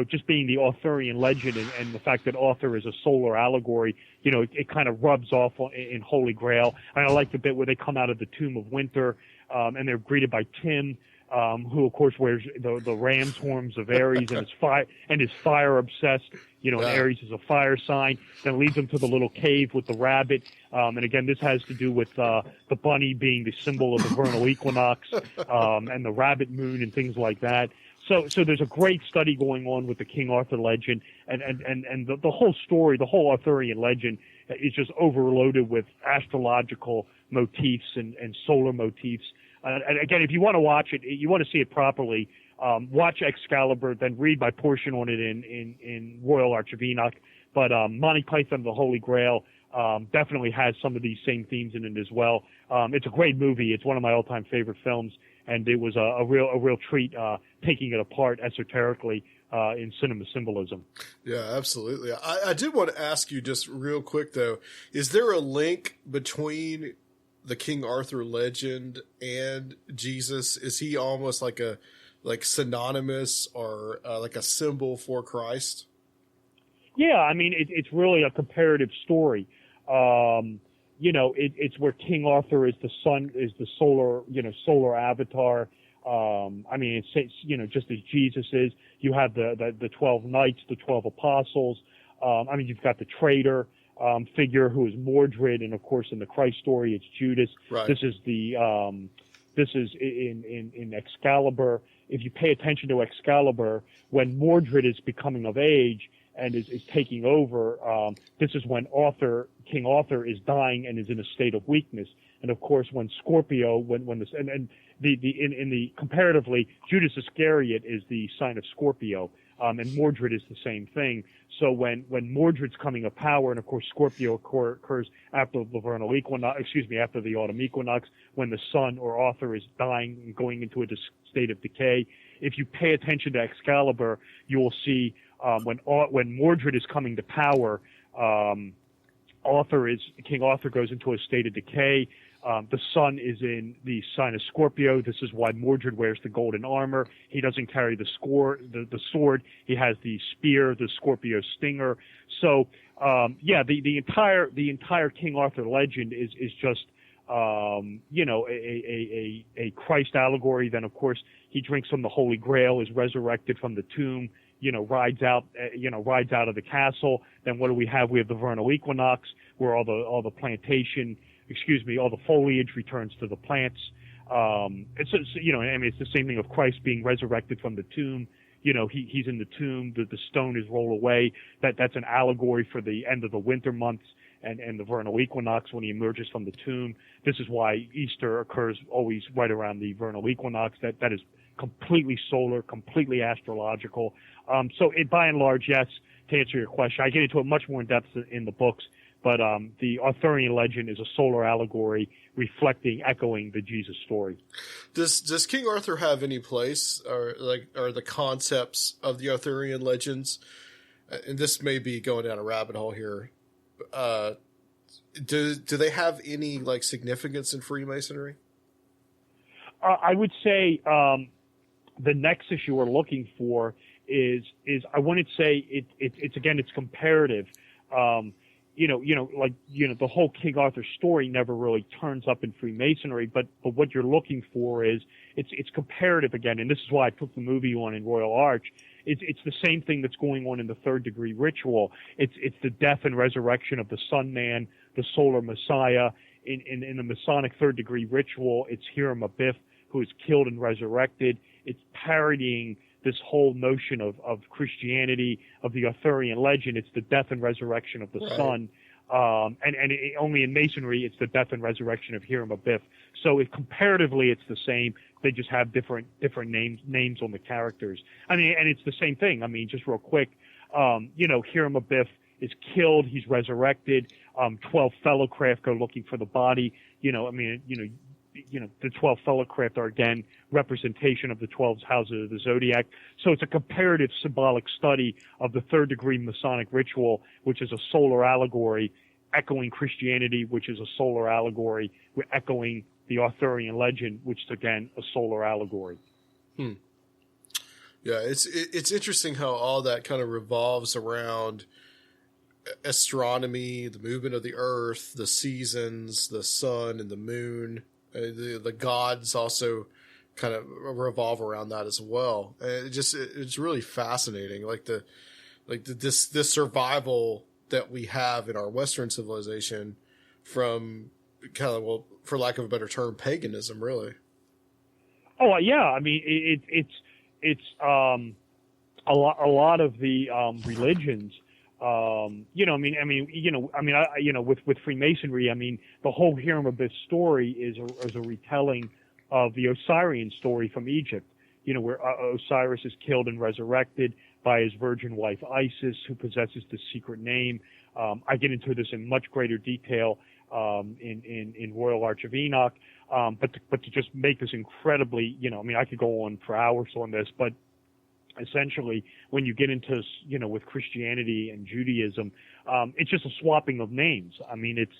just being the Arthurian legend and the fact that Arthur is a solar allegory, it kind of rubs off in Holy Grail. And I like the bit where they come out of the Tomb of Winter and they're greeted by Tim, who of course wears the ram's horns of Aries and is fire obsessed. And Aries is a fire sign. Then leads them to the little cave with the rabbit. And again, this has to do with the bunny being the symbol of the vernal equinox and the rabbit moon and things like that. So there's a great study going on with the King Arthur legend, and the whole story, the whole Arthurian legend is just overloaded with astrological motifs and solar motifs. And again, if you want to watch it, you want to see it properly, watch Excalibur, then read my portion on it in Royal Arch of Enoch. But Monty Python and the Holy Grail definitely has some of these same themes in it as well. It's a great movie. It's one of my all-time favorite films, and it was a real treat taking it apart esoterically in cinema symbolism. Yeah, absolutely. I did want to ask you just real quick though: is there a link between the King Arthur legend and Jesus? Is he almost like synonymous or like a symbol for Christ? Yeah, it's really a comparative story. It's where King Arthur is the sun, is the solar avatar. It's just as Jesus is. You have the 12 knights, the 12 apostles. You've got the traitor figure who is Mordred, and of course in the Christ story it's Judas. Right. This is in Excalibur. If you pay attention to Excalibur, when Mordred is becoming of age and is taking over, this is when King Arthur is dying and is in a state of weakness. And of course, when Scorpio, comparatively, Judas Iscariot is the sign of Scorpio, and Mordred is the same thing. So when Mordred's coming of power, and of course Scorpio occurs after the vernal equinox, after the autumn equinox, when the sun or Arthur is dying and going into a state of decay. If you pay attention to Excalibur, you will see when Mordred is coming to power, King Arthur goes into a state of decay. The sun is in the sign of Scorpio. This is why Mordred wears the golden armor. He doesn't carry the sword. He has the spear, the Scorpio stinger. So, the entire King Arthur legend is just, a Christ allegory. Then, of course, he drinks from the Holy Grail, is resurrected from the tomb, rides out of the castle. Then what do we have? We have the vernal equinox, where all the foliage returns to the plants. It's the same thing of Christ being resurrected from the tomb. He's in the tomb. The stone is rolled away. That's an allegory for the end of the winter months and the vernal equinox when he emerges from the tomb. This is why Easter occurs always right around the vernal equinox. That is completely solar, completely astrological. By and large, yes, to answer your question, I get into it much more in depth in the books, but the Arthurian legend is a solar allegory echoing the Jesus story. Does King Arthur have any place, or the concepts of the Arthurian legends? And this may be going down a rabbit hole here. Do they have any significance in Freemasonry? I would say the nexus you are looking for is I wouldn't say it's comparative. The whole King Arthur story never really turns up in Freemasonry, but what you're looking for is it's comparative again, and this is why I put the movie on in Royal Arch. It's the same thing that's going on in the Third Degree Ritual. It's the death and resurrection of the Sun Man, the Solar Messiah. In the Masonic Third Degree Ritual, it's Hiram Abiff who is killed and resurrected. It's parodying this whole notion of Christianity, of the Arthurian legend. It's the death and resurrection of the sun. Only in Masonry, it's the death and resurrection of Hiram Abiff. So comparatively, it's the same. They just have different names on the characters. I mean, and it's the same thing. I mean, just real quick, Hiram Abiff is killed. He's resurrected. 12 Fellowcraft go looking for the body. The 12 Fellowcraft are again representation of the 12 houses of the zodiac. So it's a comparative symbolic study of the third degree Masonic ritual, which is a solar allegory, echoing Christianity, which is a solar allegory. We're echoing the Arthurian legend, which is again a solar allegory. Yeah, it's interesting how all that kind of revolves around astronomy, the movement of the earth, the seasons, the sun and the moon. The gods also kind of revolve around that as well. It's really fascinating. This survival that we have in our Western civilization from kind of, well, for lack of a better term, paganism, really. Oh yeah, I mean it's a lot of the religions. With Freemasonry, I mean, the whole Hiram Abiff story is a retelling of the Osirian story from Egypt, where Osiris is killed and resurrected by his virgin wife Isis, who possesses the secret name. I get into this in much greater detail in Royal Arch of Enoch, but to just make this incredibly, I could go on for hours on this, but essentially, when you get into, with Christianity and Judaism, it's just a swapping of names. I mean, it's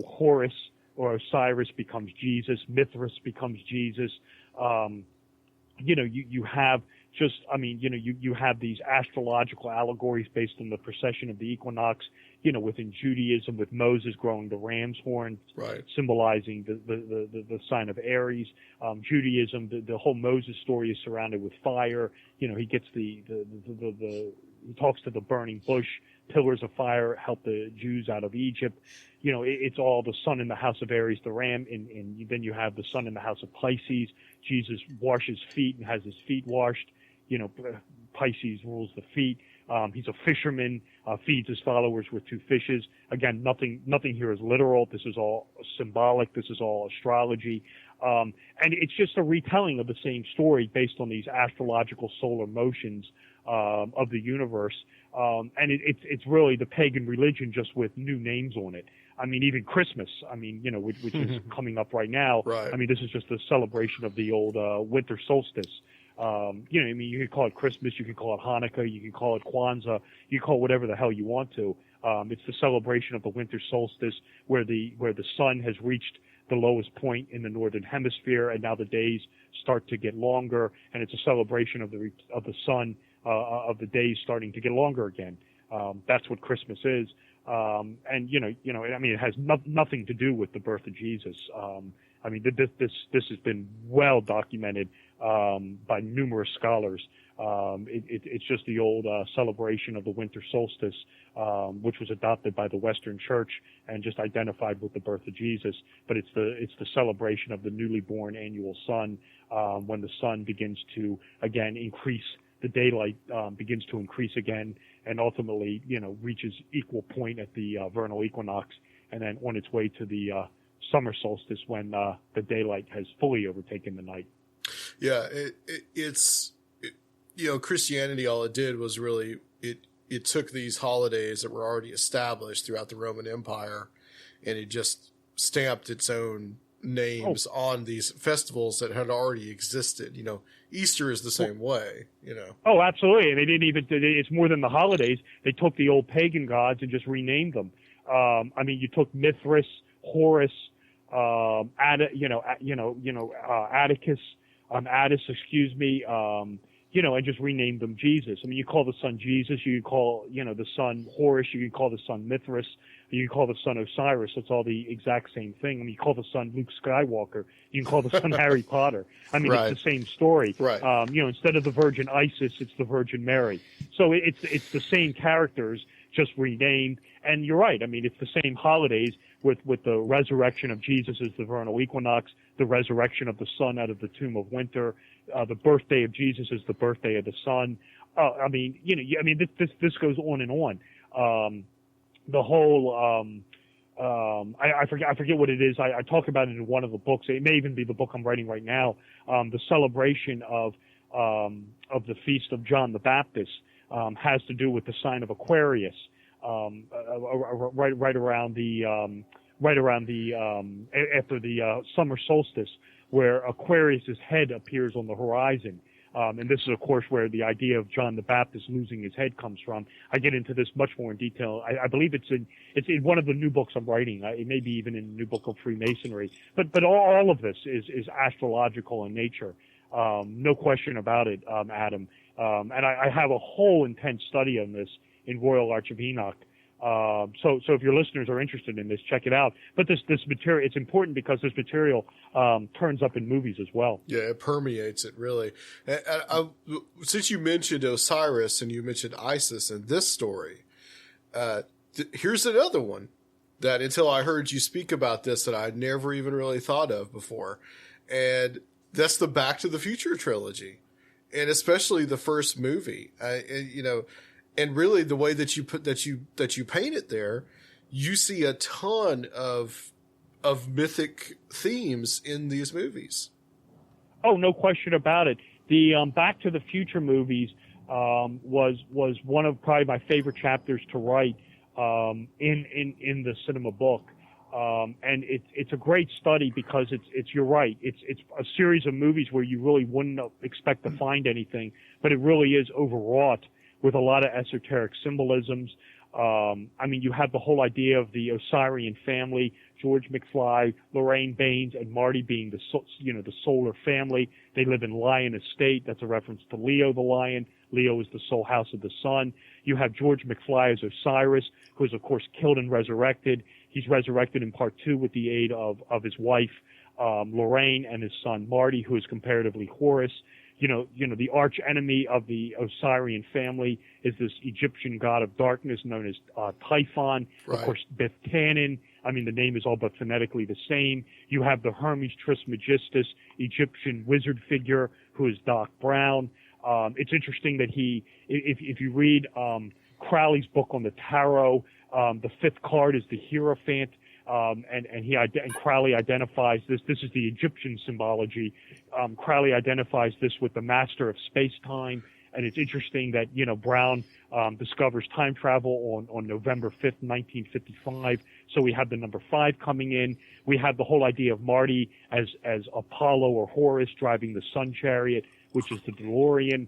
Horus or Osiris becomes Jesus, Mithras becomes Jesus. You have just, you have these astrological allegories based on the precession of the equinox, within Judaism, with Moses growing the ram's horn, right, symbolizing the sign of Aries. Judaism, the whole Moses story is surrounded with fire. He gets he talks to the burning bush, pillars of fire help the Jews out of Egypt. It's all the sun in the house of Aries, the ram, and then you have the sun in the house of Pisces. Jesus washes feet and has his feet washed. Pisces rules the feet. He's a fisherman, feeds his followers with 2 fishes. Again, nothing here is literal. This is all symbolic. This is all astrology. And it's just a retelling of the same story based on these astrological solar motions of the universe. And it's really the pagan religion just with new names on it. I mean, even Christmas, which is coming up right now. Right. I mean, this is just a celebration of the old winter solstice. You could call it Christmas, you could call it Hanukkah, you can call it Kwanzaa, you can call it whatever the hell you want to. It's the celebration of the winter solstice where the sun has reached the lowest point in the northern hemisphere, and now the days start to get longer, and it's a celebration of the sun, of the days starting to get longer again. That's what Christmas is. It has nothing to do with the birth of Jesus. This has been well documented by numerous scholars. It's just the old celebration of the winter solstice, which was adopted by the Western Church and just identified with the birth of Jesus. But it's the celebration of the newly born annual sun, when the sun begins to again increase. The daylight begins to increase again, and ultimately, reaches equal point at the vernal equinox, and then on its way to the summer solstice when the daylight has fully overtaken the night. Yeah, it's Christianity, all it did was really, it took these holidays that were already established throughout the Roman Empire, and it just stamped its own names on these festivals that had already existed. Easter is the same way, Oh, absolutely. And they didn't even, it's more than the holidays. They took the old pagan gods and just renamed them. You took Mithras, Horus, Atticus, Attis, and just renamed them Jesus. You call the sun Jesus, you call, the sun Horus, you can call the sun Mithras, you can call the sun Osiris. It's all the exact same thing. You call the sun Luke Skywalker, you can call the sun Harry Potter. Right. It's the same story. Right. Instead of the Virgin Isis, it's the Virgin Mary. So it's the same characters, just renamed. And you're right. It's the same holidays with the resurrection of Jesus as the vernal equinox, the resurrection of the sun out of the tomb of winter, the birthday of Jesus is the birthday of the sun. This goes on and on. the whole I forget what it is. I talk about it in one of the books. It may even be the book I'm writing right now. The celebration of the feast of John the Baptist has to do with the sign of Aquarius, right around the after the summer solstice, where Aquarius's head appears on the horizon. And this is, of course, where the idea of John the Baptist losing his head comes from. I get into this much more in detail. I believe it's in one of the new books I'm writing. It may be even in the new book of Freemasonry. But all of this is astrological in nature. No question about it, Adam. And I have a whole intense study on this in Royal Arch of Enoch. So if your listeners are interested in this, check it out. But this material, it's important because this material turns up in movies as well. Yeah, it permeates it, really. Since you mentioned Osiris and you mentioned Isis in this story, here's another one that until I heard you speak about this that I'd never even really thought of before. And that's the Back to the Future trilogy. And especially the first movie. And really, the way that you paint it there, you see a ton of mythic themes in these movies. Oh, no question about it. The Back to the Future movies was one of probably my favorite chapters to write in the cinema book. And it's a great study because you're right. It's a series of movies where you really wouldn't expect to find anything, but it really is overwrought with a lot of esoteric symbolisms. You have the whole idea of the Osirian family, George McFly, Lorraine Baines, and Marty being the solar family. They live in Lion Estate. That's a reference to Leo the lion. Leo is the soul house of the sun. You have George McFly as Osiris, who is, of course, killed and resurrected. He's resurrected in part 2 with the aid of his wife, Lorraine, and his son, Marty, who is comparatively Horus. The arch enemy of the Osirian family is this Egyptian god of darkness known as Typhon. Right. Of course, Beth Tannen. The name is all but phonetically the same. You have the Hermes Trismegistus, Egyptian wizard figure, who is Doc Brown. It's interesting that if you read Crowley's book on the tarot, the 5th card is the Hierophant. And Crowley identifies this. This is the Egyptian symbology. Crowley identifies this with the master of space-time. And it's interesting that, Brown discovers time travel on November 5th, 1955. So we have the number 5 coming in. We have the whole idea of Marty as Apollo or Horus driving the sun chariot, which is the DeLorean.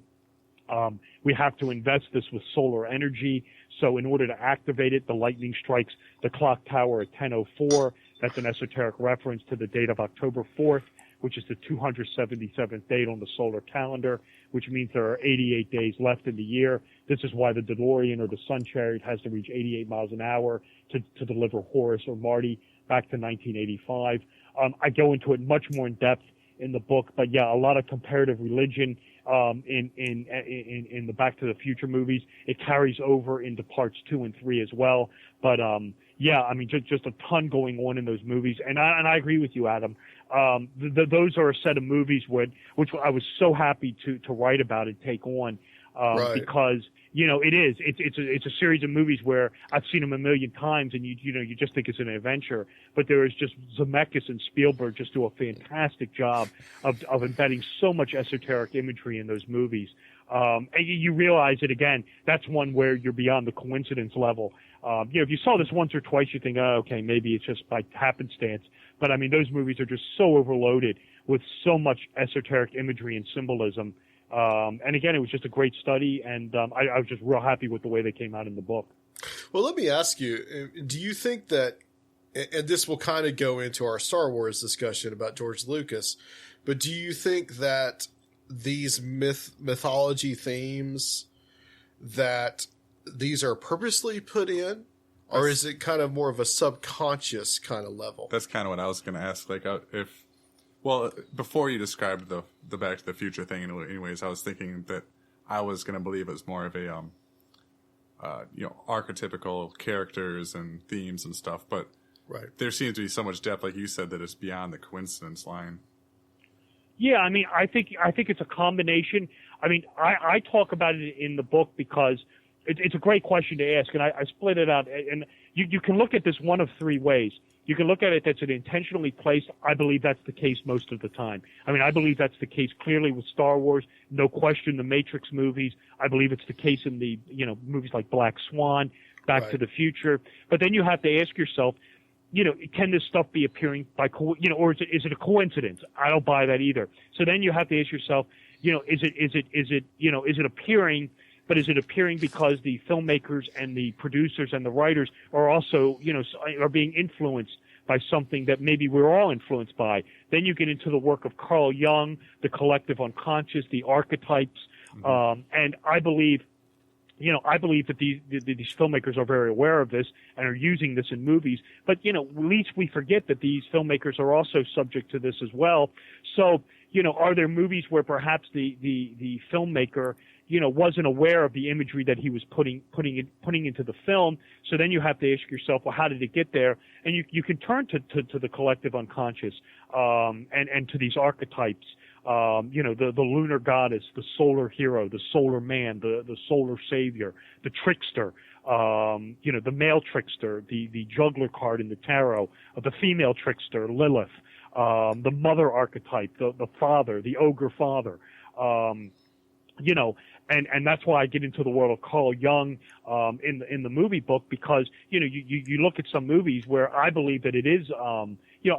We have to invest this with solar energy. So in order to activate it, the lightning strikes the clock tower at 10:04. That's an esoteric reference to the date of October 4th, which is the 277th date on the solar calendar, which means there are 88 days left in the year. This is why the DeLorean or the sun chariot has to reach 88 miles an hour to deliver Horus or Marty back to 1985. I go into it much more in depth in the book, but yeah, a lot of comparative religion in the Back to the Future movies. It carries over into parts 2 and 3 as well. But just a ton going on in those movies. And I agree with you, Adam. Those are a set of movies which I was so happy to write about and take on because it's a series of movies where I've seen them a million times, and you just think it's an adventure. But there is just Zemeckis and Spielberg just do a fantastic job of embedding so much esoteric imagery in those movies. And you realize it again. That's one where you're beyond the coincidence level. If you saw this once or twice, you think, oh, okay, maybe it's just by happenstance. But those movies are just so overloaded with so much esoteric imagery and symbolism. And again, it was just a great study, and I was just real happy with the way they came out in the book. Well, let me ask you, do you think that, and this will kind of go into our Star Wars discussion about George Lucas, but do you think that these mythology themes, that these are purposely put in, or is it kind of more of a subconscious kind of level? That's kind of what I was going to ask. Before you described the Back to the Future thing, anyways, I was thinking that I was going to believe it was more of a, archetypical characters and themes and stuff. But there seems to be so much depth, like you said, that it's beyond the coincidence line. Yeah, I think it's a combination. I talk about it in the book because, it's a great question to ask, and I split it out. And you can look at this one of three ways. You can look at it that's an intentionally placed. I believe that's the case most of the time. I mean, I believe that's the case clearly with Star Wars. No question, the Matrix movies. I believe it's the case in the movies like Black Swan, Back to the Future. But then you have to ask yourself, can this stuff be appearing by or is it a coincidence? I don't buy that either. So then you have to ask yourself, is it appearing? But is it appearing because the filmmakers and the producers and the writers are also, are being influenced by something that maybe we're all influenced by? Then you get into the work of Carl Jung, the collective unconscious, the archetypes, and I believe that these filmmakers are very aware of this and are using this in movies. But, at least we forget that these filmmakers are also subject to this as well. So, are there movies where perhaps the filmmaker, wasn't aware of the imagery that he was putting into the film? So then you have to ask yourself, well, how did it get there? And you can turn to the collective unconscious, and to these archetypes. The lunar goddess, the solar hero, the solar man, the solar savior, the trickster, the male trickster, the juggler card in the tarot, the female trickster, Lilith, the mother archetype, the father, the ogre father, and that's why I get into the world of Carl Jung in the movie book, because you look at some movies where I believe that it is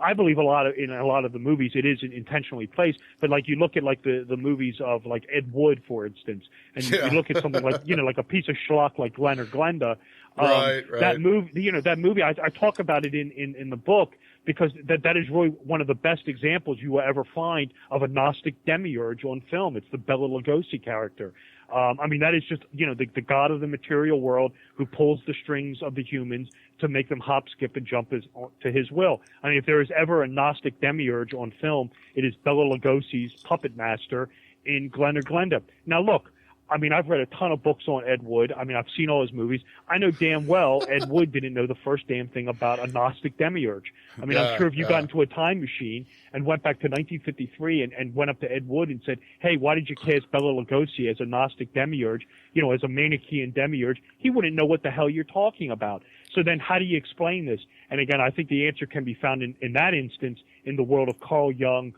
I believe in a lot of the movies it is intentionally placed, but like you look at like the movies of like Ed Wood, for instance, and you look at something like like a piece of schlock like Glenn or Glenda. Right. That movie I talk about it in the book, because that is really one of the best examples you will ever find of a Gnostic demiurge on film. It's the Bela Lugosi character. That is just, the god of the material world who pulls the strings of the humans to make them hop, skip, and jump to his will. I mean, if there is ever a Gnostic demiurge on film, it is Bela Lugosi's puppet master in Glenn or Glenda. Now, look, I've read a ton of books on Ed Wood. I've seen all his movies. I know damn well Ed Wood didn't know the first damn thing about a Gnostic demiurge. I'm sure if you got into a time machine and went back to 1953 and went up to Ed Wood and said, hey, why did you cast Bela Lugosi as a Gnostic demiurge, as a Manichaean demiurge, he wouldn't know what the hell you're talking about. So then how do you explain this? And again, I think the answer can be found in that instance in the world of Carl Jung,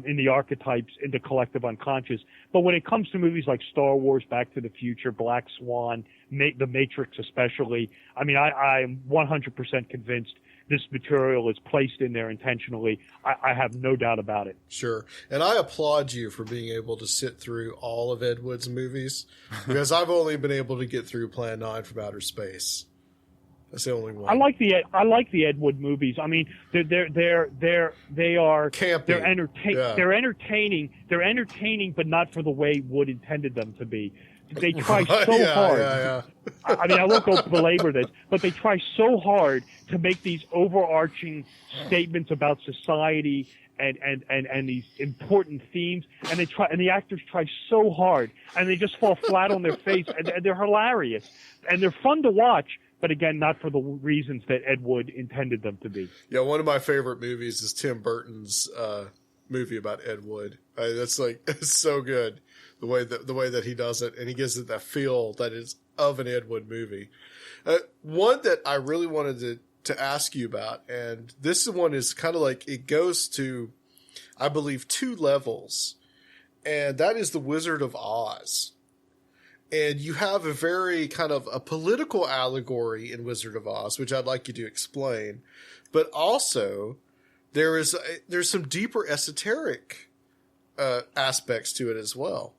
in the archetypes, in the collective unconscious. But when it comes to movies like Star Wars, Back to the Future, Black Swan, The Matrix especially, I am 100% convinced this material is placed in there intentionally. I have no doubt about it. Sure. And I applaud you for being able to sit through all of Ed Wood's movies, because I've only been able to get through Plan 9 from Outer Space. That's the only one. I like the Ed Wood movies. They are campy. They're entertaining. They're entertaining, but not for the way Wood intended them to be. They try so hard. Yeah. I won't go belabor this, but they try so hard to make these overarching statements about society and these important themes, and the actors try so hard, and they just fall flat on their face, and they're hilarious, and they're fun to watch. But again, not for the reasons that Ed Wood intended them to be. Yeah, one of my favorite movies is Tim Burton's movie about Ed Wood. It's so good, the way that he does it, and he gives it that feel that is of an Ed Wood movie. One that I really wanted to ask you about, and this one is kind of like, it goes to, I believe, 2 levels, and that is The Wizard of Oz. And you have a very kind of a political allegory in Wizard of Oz, which I'd like you to explain. But also, there's some deeper esoteric aspects to it as well.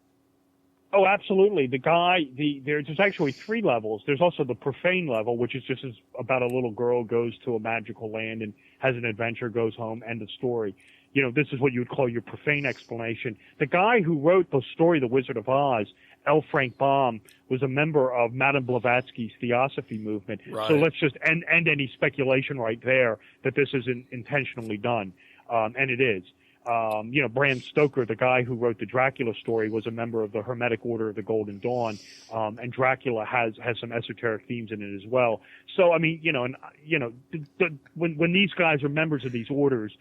Oh, absolutely. There's actually 3 levels. There's also the profane level, which is just about a little girl goes to a magical land and has an adventure, goes home, end of story. This is what you would call your profane explanation. The guy who wrote the story, The Wizard of Oz, L. Frank Baum, was a member of Madame Blavatsky's Theosophy movement. Right. So let's just end any speculation right there that this isn't intentionally done. And it is. Bram Stoker, the guy who wrote the Dracula story, was a member of the Hermetic Order of the Golden Dawn. And Dracula has some esoteric themes in it as well. So, when these guys are members of these orders,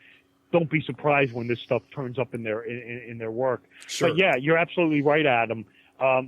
don't be surprised when this stuff turns up in their work. Sure. But yeah, you're absolutely right, Adam.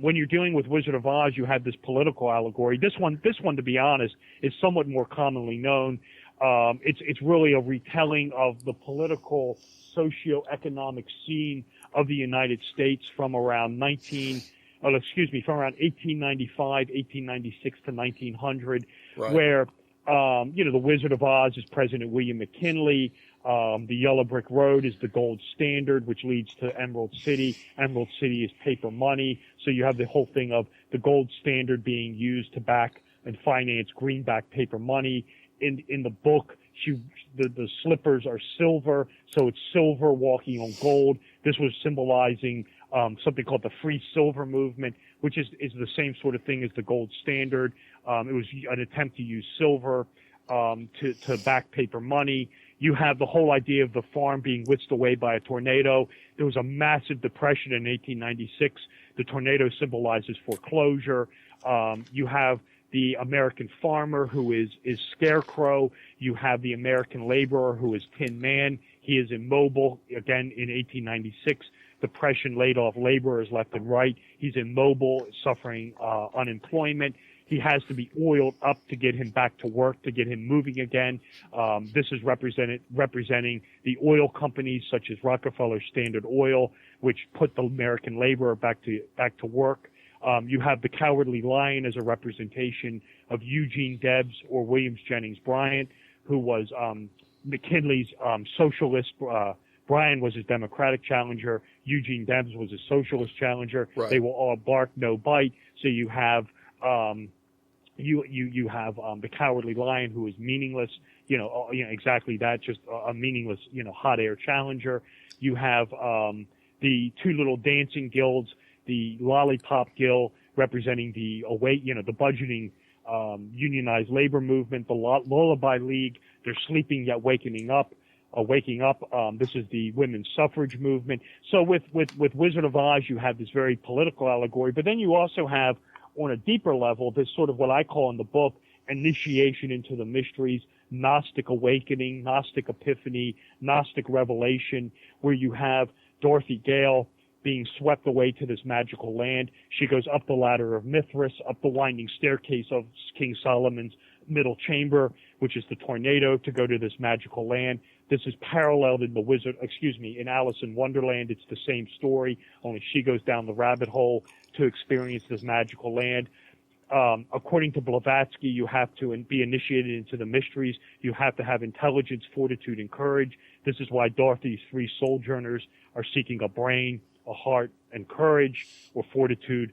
When you're dealing with Wizard of Oz, you have this political allegory. This one, to be honest, is somewhat more commonly known. It's really a retelling of the political, socio-economic scene of the United States from around 1895, 1896 to 1900, Right. where the Wizard of Oz is President William McKinley. The Yellow Brick Road is the gold standard, which leads to Emerald City. Emerald City is paper money. So you have the whole thing of the gold standard being used to back and finance greenback paper money. In the book, the slippers are silver, so it's silver walking on gold. This was symbolizing something called the Free Silver Movement, which is the same sort of thing as the gold standard. It was an attempt to use silver to back paper money. You have the whole idea of the farm being whisked away by a tornado. There was a massive depression in 1896. The tornado symbolizes foreclosure. You have the American farmer who is Scarecrow. You have the American laborer who is Tin Man. He is immobile. Again, in 1896, depression laid off laborers left and right. He's immobile, suffering unemployment. He has to be oiled up to get him back to work, to get him moving again. This is representing the oil companies such as Rockefeller Standard Oil, which put the American laborer back to work. You have the Cowardly Lion as a representation of Eugene Debs or Williams Jennings Bryan, who was McKinley's socialist. Bryan was his Democratic challenger. Eugene Debs was his socialist challenger. Right. They will all bark, no bite. So you have you have the Cowardly Lion, who is meaningless. Exactly that, just a meaningless, hot air challenger. You have the two little dancing guilds, the Lollipop Guild representing the budgeting unionized labor movement, the Lullaby League. They're sleeping yet waking up. This is the women's suffrage movement. So with Wizard of Oz, you have this very political allegory, but then you also have, on a deeper level, this sort of what I call in the book, initiation into the mysteries, Gnostic awakening, Gnostic epiphany, Gnostic revelation, where you have Dorothy Gale being swept away to this magical land. She goes up the ladder of Mithras, up the winding staircase of King Solomon's middle chamber, which is the tornado, to go to this magical land. This is paralleled in in Alice in Wonderland. It's the same story, only she goes down the rabbit hole to experience this magical land. According to Blavatsky, you have to be initiated into the mysteries. You have to have intelligence, fortitude, and courage. This is why Dorothy's three sojourners are seeking a brain, a heart, and courage, or fortitude.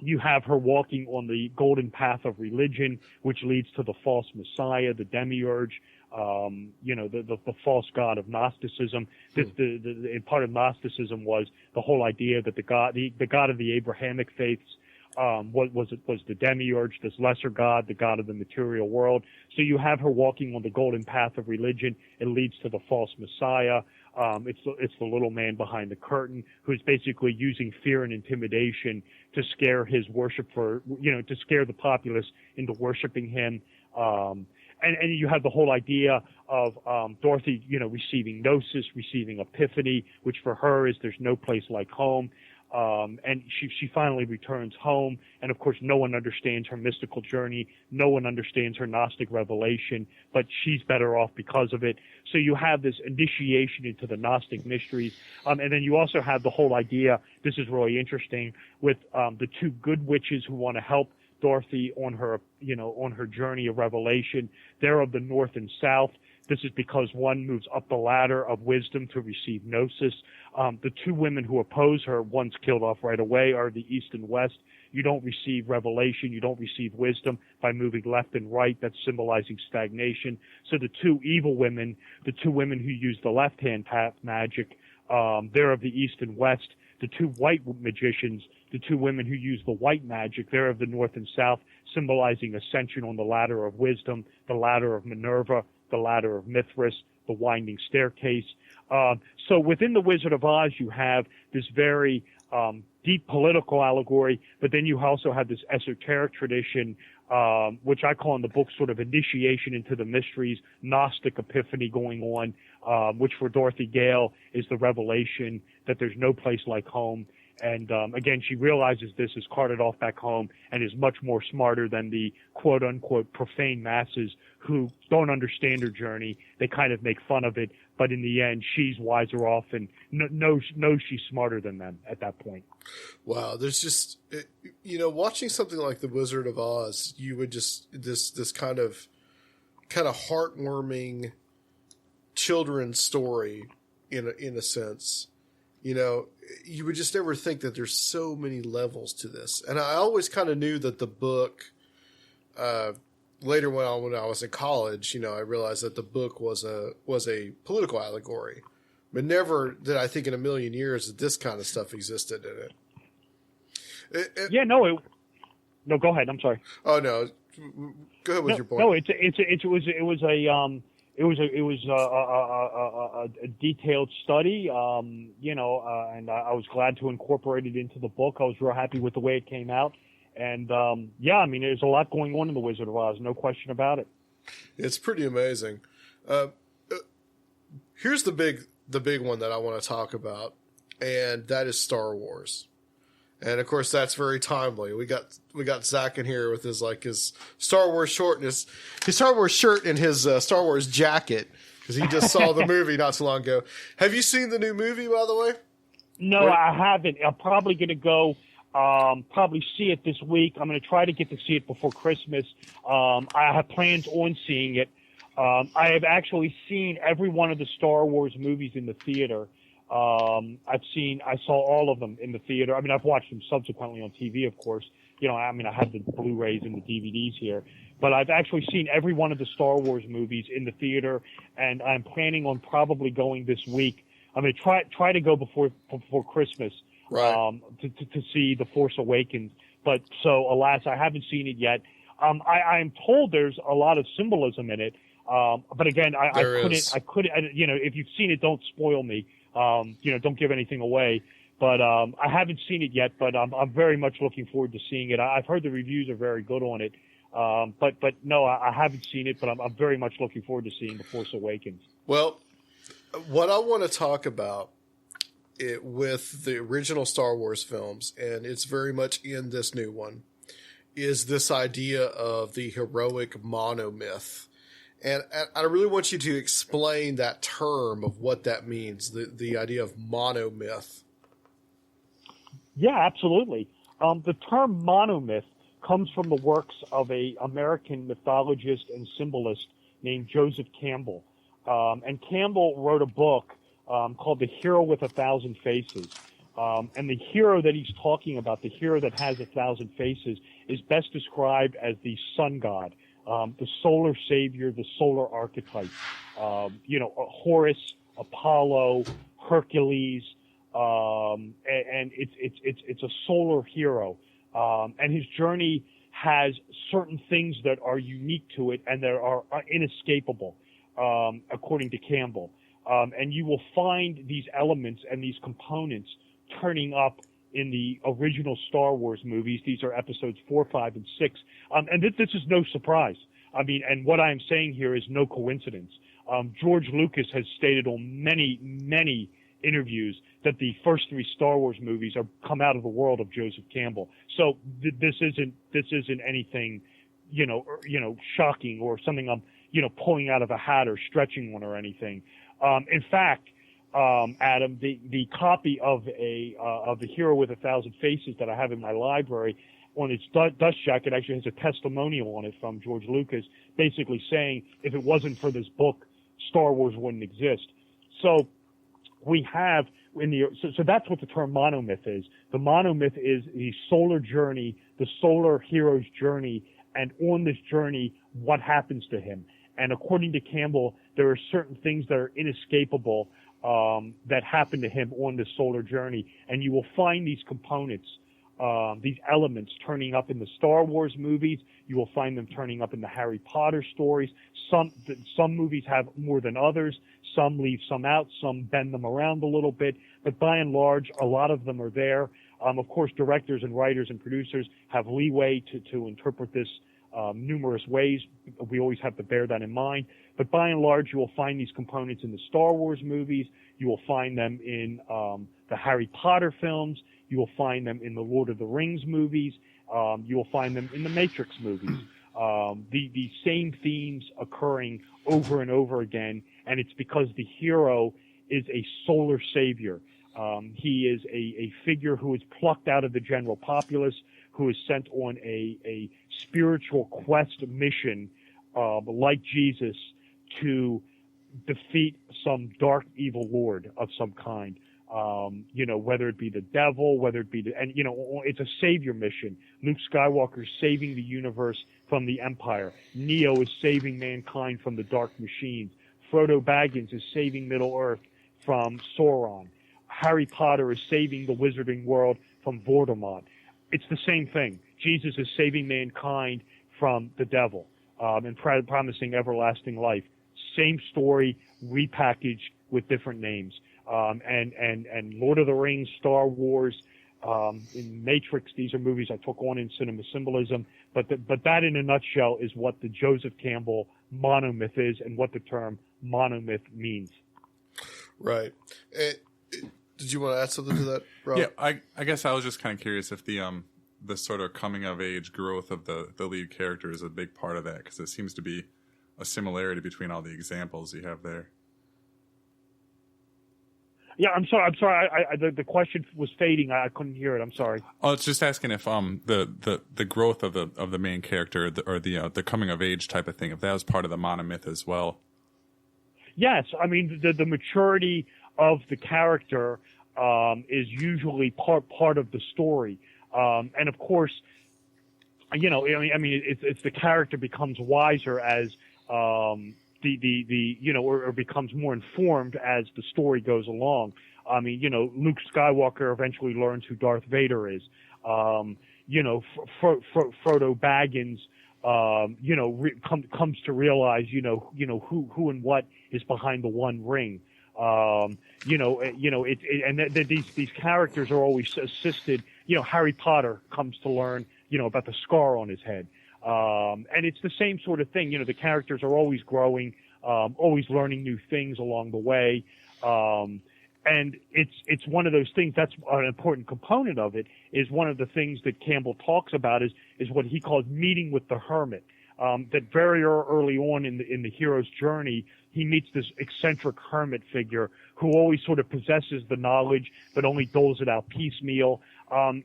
You have her walking on the golden path of religion, which leads to the false messiah, the demiurge, the false god of Gnosticism. And part of Gnosticism was the whole idea that the god of the Abrahamic faiths was the demiurge, this lesser god, the god of the material world. So you have her walking on the golden path of religion. It leads to the false messiah. It's the little man behind the curtain who's basically using fear and intimidation to scare his worshipper, to scare the populace into worshiping him. And you have the whole idea of Dorothy, receiving gnosis, receiving epiphany, which for her is there's no place like home. And she finally returns home, and of course no one understands her mystical journey, no one understands her Gnostic revelation, but she's better off because of it. So you have this initiation into the Gnostic mysteries, and then you also have the whole idea, this is really interesting, with the two good witches who want to help Dorothy on her journey of revelation. They're of the north and south. This is because one moves up the ladder of wisdom to receive gnosis. The two women who oppose her, one's killed off right away, are the east and west. You don't receive revelation, you don't receive wisdom by moving left and right. That's symbolizing stagnation. So the two evil women, the two women who use the left-hand path magic, they're of the east and west. The two white magicians, the two women who use the white magic, they're of the north and south, symbolizing ascension on the ladder of wisdom, the ladder of Minerva, the ladder of Mithras, the winding staircase. So within the Wizard of Oz, you have this very deep political allegory, but then you also have this esoteric tradition, which I call in the book sort of initiation into the mysteries, Gnostic epiphany going on, which for Dorothy Gale is the revelation that there's no place like home. And again, she realizes this, is carted off back home, and is much more smarter than the quote-unquote profane masses who don't understand her journey. They kind of make fun of it, but in the end, she's wiser off and knows she's smarter than them at that point. Wow, there's just, watching something like The Wizard of Oz, you would just, this kind of heartwarming children's story in a sense. You would just never think that there's so many levels to this. And I always kind of knew that the book, later when I was in college, I realized that the book was a political allegory. But never did I think in a million years that this kind of stuff existed in it. No, go ahead. I'm sorry. Oh no, go ahead with your point. No, it was a detailed study, and I was glad to incorporate it into the book. I was real happy with the way it came out, and there's a lot going on in The Wizard of Oz, no question about it. It's pretty amazing. Here's the big one that I want to talk about, and that is Star Wars. And of course, that's very timely. We got Zach in here with his Star Wars short and his Star Wars shirt and his Star Wars jacket, because he just saw the movie not too long ago. Have you seen the new movie, by the way? No, I haven't. I'm probably going to go probably see it this week. I'm going to try to get to see it before Christmas. I have plans on seeing it. I have actually seen every one of the Star Wars movies in the theater. I saw all of them in the theater. I've watched them subsequently on TV, of course. I have the Blu-rays and the DVDs here, but I've actually seen every one of the Star Wars movies in the theater, and I'm planning on probably going this week. I'm going to try to go before Christmas, right. To see The Force Awakens. But so, alas, I haven't seen it yet. I'm told there's a lot of symbolism in it. But again, I couldn't, if you've seen it, don't spoil me. Don't give anything away, but I haven't seen it yet, but I'm very much looking forward to seeing it. I've heard the reviews are very good on it, but no, I haven't seen it, but I'm very much looking forward to seeing The Force Awakens. Well, what I want to talk about with the original Star Wars films, and it's very much in this new one, is this idea of the heroic monomyth. And I really want you to explain that term of what that means, the idea of monomyth. Yeah, absolutely. The term monomyth comes from the works of an American mythologist and symbolist named Joseph Campbell. And Campbell wrote a book called The Hero with 1,000 Faces. And the hero that he's talking about, the hero that has 1,000 faces, is best described as the sun god. The solar savior, the solar archetype, Horus, Apollo, Hercules, and it's a solar hero. And his journey has certain things that are unique to it and that are inescapable, according to Campbell. And you will find these elements and these components turning up in the original Star Wars movies. These are episodes 4, 5, and 6. And this is no surprise. And what I'm saying here is no coincidence. George Lucas has stated on many, many interviews that the first 3 Star Wars movies are come out of the world of Joseph Campbell. So this isn't anything, shocking or something I'm, pulling out of a hat or stretching one or anything. In fact, Adam, the copy of the Hero with 1,000 Faces that I have in my library, on its dust jacket, actually has a testimonial on it from George Lucas, basically saying if it wasn't for this book, Star Wars wouldn't exist. So we have so that's what the term monomyth is. The monomyth is the solar journey, the solar hero's journey, and on this journey, what happens to him. And according to Campbell, there are certain things that are inescapable that happen to him on this solar journey. And you will find these components, these elements turning up in the Star Wars movies. You will find them turning up in the Harry Potter stories. Some movies have more than others. Some leave some out. Some bend them around a little bit. But by and large, a lot of them are there. Of course, directors and writers and producers have leeway to interpret this numerous ways. We always have to bear that in mind. But by and large, you will find these components in the Star Wars movies. You will find them in the Harry Potter films. You will find them in the Lord of the Rings movies. You will find them in the Matrix movies. The same themes occurring over and over again, and it's because the hero is a solar savior. He is a figure who is plucked out of the general populace, who is sent on a spiritual quest mission, like Jesus, to defeat some dark evil lord of some kind. Whether it be the devil, whether it be it's a savior mission. Luke Skywalker is saving the universe from the Empire. Neo is saving mankind from the dark machines. Frodo Baggins is saving Middle-earth from Sauron. Harry Potter is saving the wizarding world from Voldemort. It's the same thing. Jesus is saving mankind from the devil, and promising everlasting life. Same story, repackaged with different names. And Lord of the Rings, Star Wars, in Matrix, these are movies I took on in Cinema Symbolism. But that in a nutshell is what the Joseph Campbell monomyth is and what the term monomyth means. Right. Did you want to add something to that, Rob? Yeah, I guess I was just kind of curious if the sort of coming of age growth of the lead character is a big part of that, because there seems to be a similarity between all the examples you have there. Yeah, I'm sorry. The question was fading. I couldn't hear it. I'm sorry. Oh, it's just asking if the growth of the main character or the coming of age type of thing, if that was part of the monomyth as well. Yes, I mean the maturity of the character is usually part of the story, and of course, it's the character becomes wiser as or becomes more informed as the story goes along. I mean, Luke Skywalker eventually learns who Darth Vader is. Frodo Baggins, comes to realize, who and what is behind the One Ring. These characters are always assisted. Harry Potter comes to learn, about the scar on his head. And it's the same sort of thing. The characters are always growing, always learning new things along the way. And it's one of those things that's an important component of it, is one of the things that Campbell talks about is what he calls meeting with the hermit. That very early on in the hero's journey, he meets this eccentric hermit figure who always sort of possesses the knowledge, but only doles it out piecemeal. And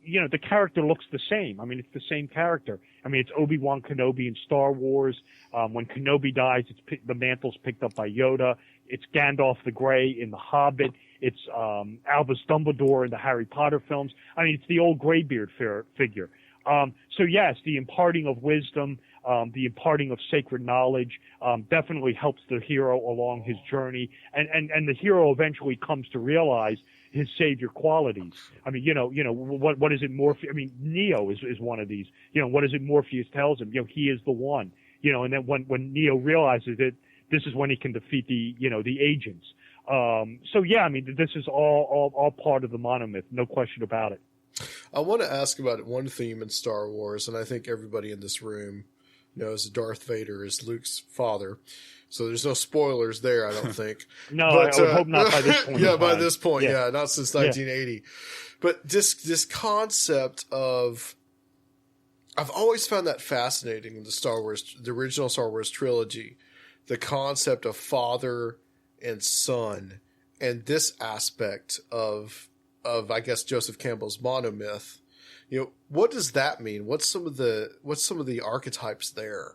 the character looks the same. I mean, it's the same character. I mean, it's Obi-Wan Kenobi in Star Wars. When Kenobi dies, the mantle's picked up by Yoda. It's Gandalf the Grey in The Hobbit. It's Albus Dumbledore in the Harry Potter films. I mean, it's the old Greybeard figure. So yes, the imparting of wisdom, the imparting of sacred knowledge, definitely helps the hero along his journey, and the hero eventually comes to realize his savior qualities. I mean, what is it Morpheus? I mean, Neo is one of these. What is it Morpheus tells him? He is the one. And then when Neo realizes it, this is when he can defeat the agents. So yeah, I mean, this is all part of the monomyth, no question about it. I want to ask about one theme in Star Wars, and I think everybody in this room knows Darth Vader is Luke's father. So there's no spoilers there, I don't think. No, but, I would hope not by this point. Yeah, by this point, yeah, not since 1980. Yeah. But this concept of, I've always found that fascinating in the original Star Wars trilogy, the concept of father and son, and this aspect of I guess Joseph Campbell's monomyth. What does that mean? What's some of the archetypes there?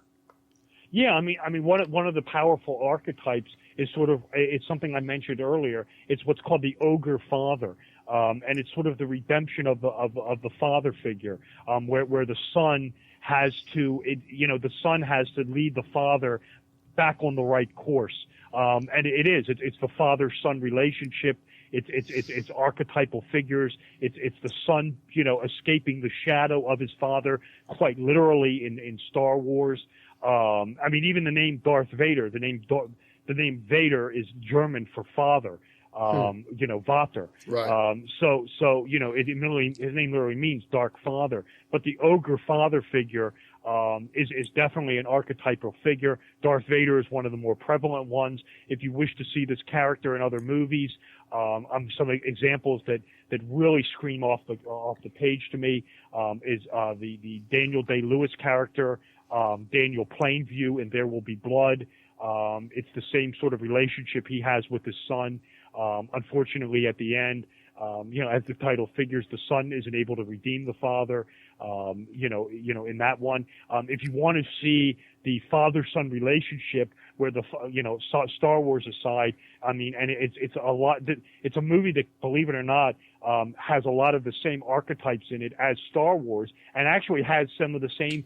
Yeah, I mean, one of the powerful archetypes is it's something I mentioned earlier. It's what's called the ogre father, and it's sort of the redemption of the father figure, where the son has to lead the father back on the right course, and it's the father-son relationship. It's archetypal figures. It's the son, escaping the shadow of his father, quite literally in Star Wars. I mean, even the name Darth Vader, the name Vader is German for father. Vater. Right. So his name literally means dark father. But the ogre father figure is definitely an archetypal figure. Darth Vader is one of the more prevalent ones. If you wish to see this character in other movies, some examples that really scream off the page to me is the Daniel Day-Lewis character, Daniel Plainview in There Will Be Blood. It's the same sort of relationship he has with his son. Unfortunately, at the end, as the title figures, the son isn't able to redeem the father. In that one, if you want to see the father-son relationship, where Star Wars aside, and it's a lot. It's a movie that, believe it or not, has a lot of the same archetypes in it as Star Wars, and actually has some of the same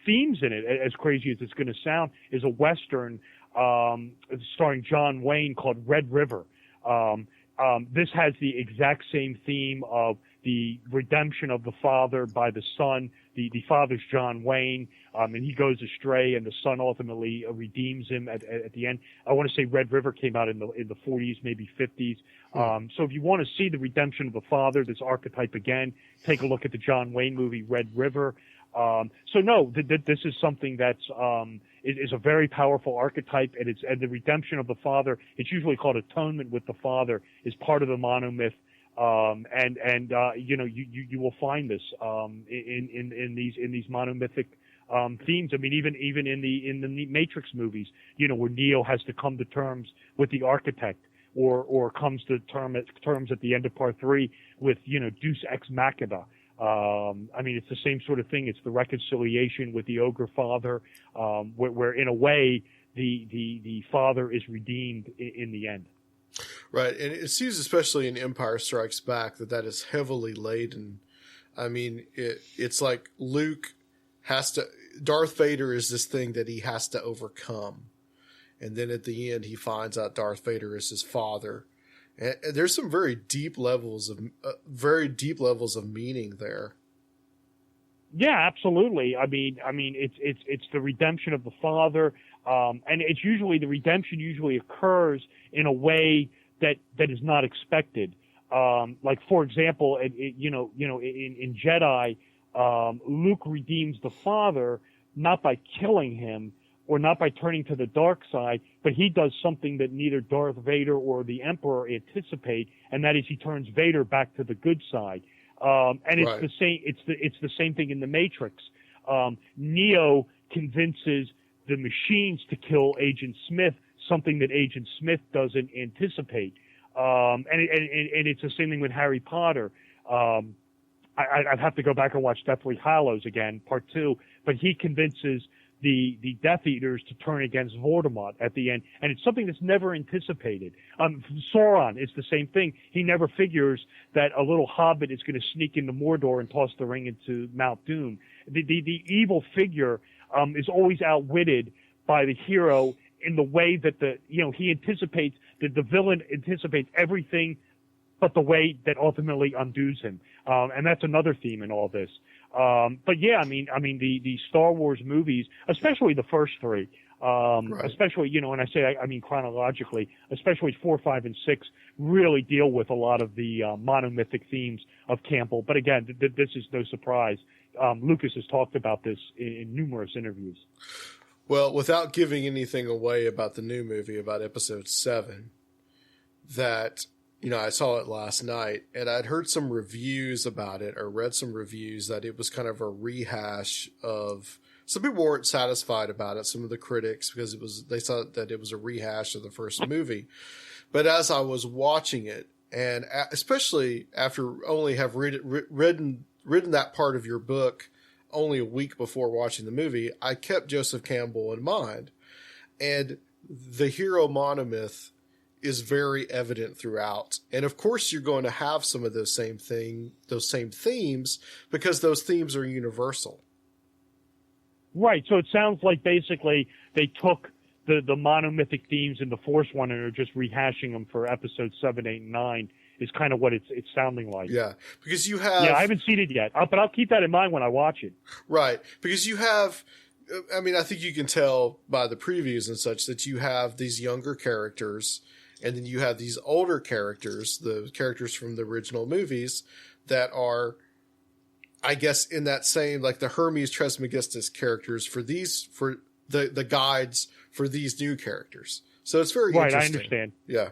themes in it. As crazy as it's going to sound, is a Western starring John Wayne called Red River. This has the exact same theme of the redemption of the father by the son. The father's John Wayne, and he goes astray, and the son ultimately redeems him at the end. I want to say Red River came out in the 40s, maybe 50s. So if you want to see the redemption of the father, this archetype again, take a look at the John Wayne movie Red River. This is something that's is a very powerful archetype, and the redemption of the father. It's usually called atonement with the father, is part of the monomyth. You will find this in these monomythic themes. I mean, even in the Matrix movies, where Neo has to come to terms with the architect, or comes to terms at the end of part 3 with Deus Ex Machina. It's the same sort of thing. It's the reconciliation with the ogre father, where in a way the father is redeemed in the end. Right, and it seems especially in Empire Strikes Back that is heavily laden. I mean, it's like Darth Vader is this thing that he has to overcome. And then at the end, he finds out Darth Vader is his father. And there's some very deep levels of meaning there. Yeah, absolutely. I mean, it's the redemption of the father, and it's usually the redemption usually occurs in a way that is not expected. Like for example, in Jedi, Luke redeems the father not by killing him or not by turning to the dark side, but he does something that neither Darth Vader or the Emperor anticipate, and that is he turns Vader back to the good side. And it's right. It's the same thing in the Matrix. Neo convinces the machines to kill Agent Smith, something that Agent Smith doesn't anticipate. And it's the same thing with Harry Potter. I'd have to go back and watch Deathly Hallows again, part 2, but he convinces the Death Eaters to turn against Voldemort at the end, and it's something that's never anticipated. Sauron is the same thing. He never figures that a little hobbit is going to sneak into Mordor and toss the ring into Mount Doom. The evil figure is always outwitted by the hero in the way that he anticipates, that the villain anticipates everything but the way that ultimately undoes him. And that's another theme in all this. But yeah, the Star Wars movies, especially the first 3, right. Especially, when I say, I mean chronologically, especially 4, 5, and 6 really deal with a lot of the monomythic themes of Campbell. But again, this is no surprise. Lucas has talked about this in numerous interviews. Well, without giving anything away about the new movie, about episode 7, that, I saw it last night, and I'd heard some reviews about it, or read some reviews that it was kind of a rehash of. Some people weren't satisfied about it. Some of the critics, because they thought that it was a rehash of the first movie. But as I was watching it, and especially after only have written that part of your book only a week before watching the movie, I kept Joseph Campbell in mind, and the hero monomyth is very evident throughout. And of course you're going to have some of those same themes, because those themes are universal. Right. So it sounds like basically they took the monomythic themes in the Force one and are just rehashing them for episodes 7, 8, and 9 is kind of what it's sounding like. Yeah. Because you have... Yeah, I haven't seen it yet, but I'll keep that in mind when I watch it. Right. Because you have... I think you can tell by the previews and such that you have these younger characters, and then you have these older characters, the characters from the original movies, that are, I guess in that same, like the Hermes Trismegistus characters for the guides for these new characters. So it's very interesting. I understand. Yeah.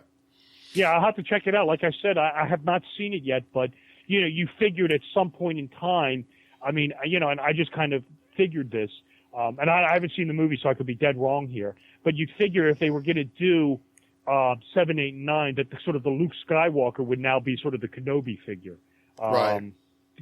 Yeah, I'll have to check it out. Like I said, I have not seen it yet, but, you figured at some point in time, I mean, and I just kind of figured this, and I haven't seen the movie, so I could be dead wrong here, but you'd figure if they were going to do 7, 8, and 9, that the Luke Skywalker would now be sort of the Kenobi figure. Right.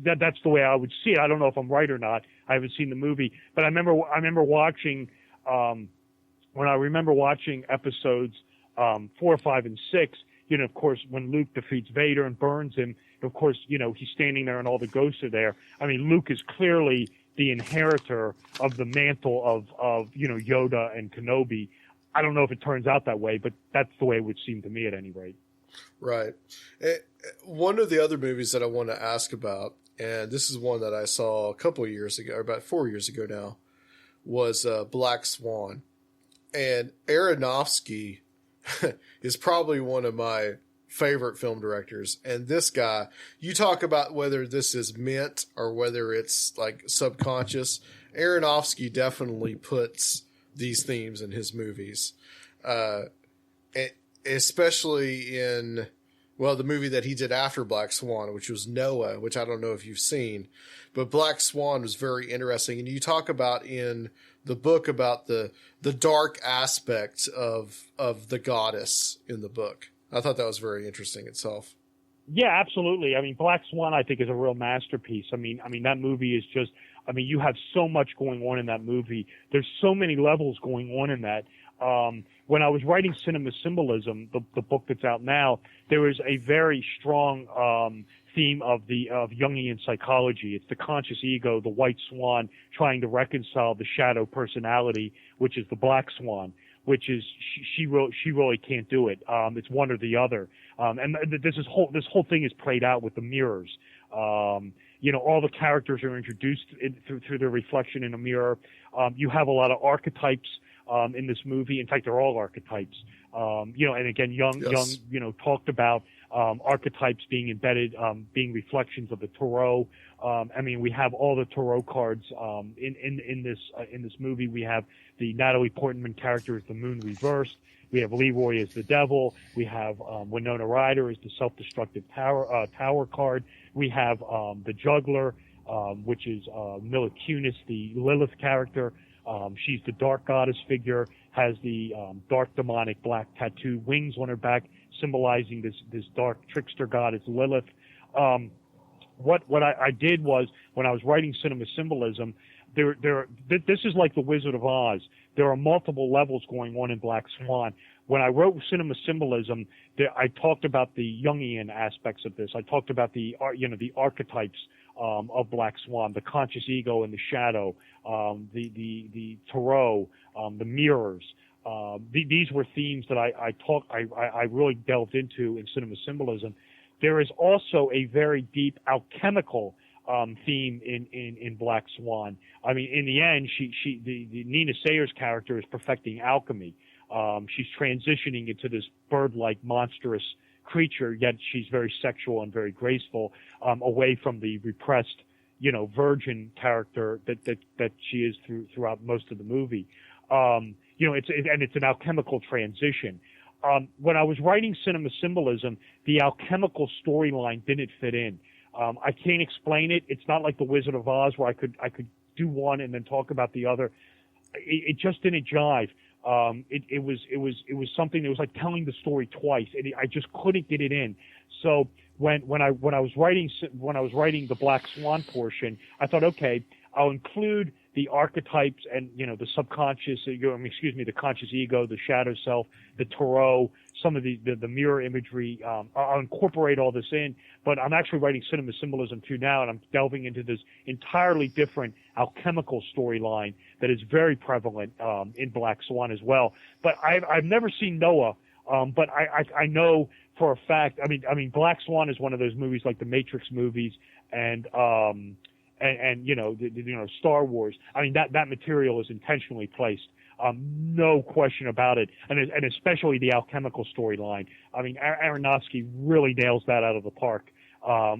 That's the way I would see it. I don't know if I'm right or not. I haven't seen the movie, but I remember watching, when I remember watching episodes 4, 5, and 6, of course, when Luke defeats Vader and burns him, of course, he's standing there and all the ghosts are there. I mean, Luke is clearly the inheritor of the mantle of Yoda and Kenobi. I don't know if it turns out that way, but that's the way it would seem to me at any rate. Right. One of the other movies that I want to ask about, and this is one that I saw a couple of years ago, or about 4 years ago now, was Black Swan. And Aronofsky is probably one of my favorite film directors. And this guy, you talk about whether this is meant or whether it's like subconscious. Aronofsky definitely puts these themes in his movies. Especially in, the movie that he did after Black Swan, which was Noah, which I don't know if you've seen, but Black Swan was very interesting. And you talk about in the book about the dark aspects of the goddess in the book. I thought that was very interesting itself. Yeah, absolutely. I mean, Black Swan, I think, is a real masterpiece. I mean, that movie is just, you have so much going on in that movie. There's so many levels going on in that. When I was writing Cinema Symbolism, the book that's out now, there was a very strong theme of Jungian psychology. It's the conscious ego, the white swan, trying to reconcile the shadow personality, which is the black swan, which is she really can't do it. It's one or the other. And this whole thing is played out with the mirrors. All the characters are introduced through their reflection in a mirror. You have a lot of archetypes in this movie. In fact, they're all archetypes. And again, Jung, talked about archetypes being embedded, being reflections of the Tarot. We have all the Tarot cards in this movie. We have the Natalie Portman character as the Moon reversed. We have Leroy as the devil. We have Winona Ryder as the self-destructive tower card. We have the juggler, which is Mila Kunis, the Lilith character. She's the dark goddess figure, has the dark demonic black tattoo wings on her back, symbolizing this dark trickster goddess Lilith. What I did was, when I was writing Cinema Symbolism, this is like the Wizard of Oz. There are multiple levels going on in Black Swan. When I wrote Cinema Symbolism, I talked about the Jungian aspects of this. I talked about the archetypes of Black Swan, the conscious ego and the shadow, the Tarot, the mirrors. These were themes that I really delved into in Cinema Symbolism. There is also a very deep alchemical theme in Black Swan. In the end, the Nina Sayers character is perfecting alchemy. She's transitioning into this bird-like monstrous creature, yet she's very sexual and very graceful, away from the repressed, virgin character that she is throughout most of the movie. It's an alchemical transition. When I was writing Cinema Symbolism, the alchemical storyline didn't fit in. I can't explain it. It's not like the Wizard of Oz where I could do one and then talk about the other. It just didn't jive. It was something that was like telling the story twice. I just couldn't get it in. So when I was writing the Black Swan portion, I thought, okay, I'll include the archetypes and the subconscious, the conscious ego, the shadow self, the Tarot, some of the mirror imagery. I'll incorporate all this in, but I'm actually writing Cinema Symbolism 2 now, and I'm delving into this entirely different alchemical storyline that is very prevalent in Black Swan as well. But I've never seen Noah, but I know for a fact. Black Swan is one of those movies like the Matrix movies and Star Wars. That material is intentionally placed. No question about it. And especially the alchemical storyline. Aronofsky really nails that out of the park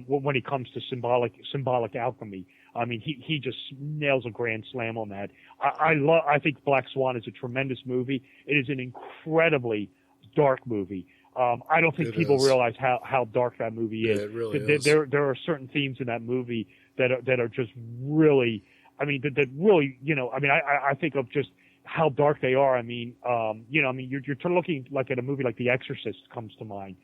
when it comes to symbolic alchemy. I mean, he just nails a grand slam on that. I think Black Swan is a tremendous movie. It is an incredibly dark movie. I don't think people realize how dark that movie is. Yeah, it really is. There are certain themes in that movie that are just really, I mean, that really, you know, I mean, I think of just how dark they are. I mean, you know, I mean, you're looking like at a movie like The Exorcist comes to mind.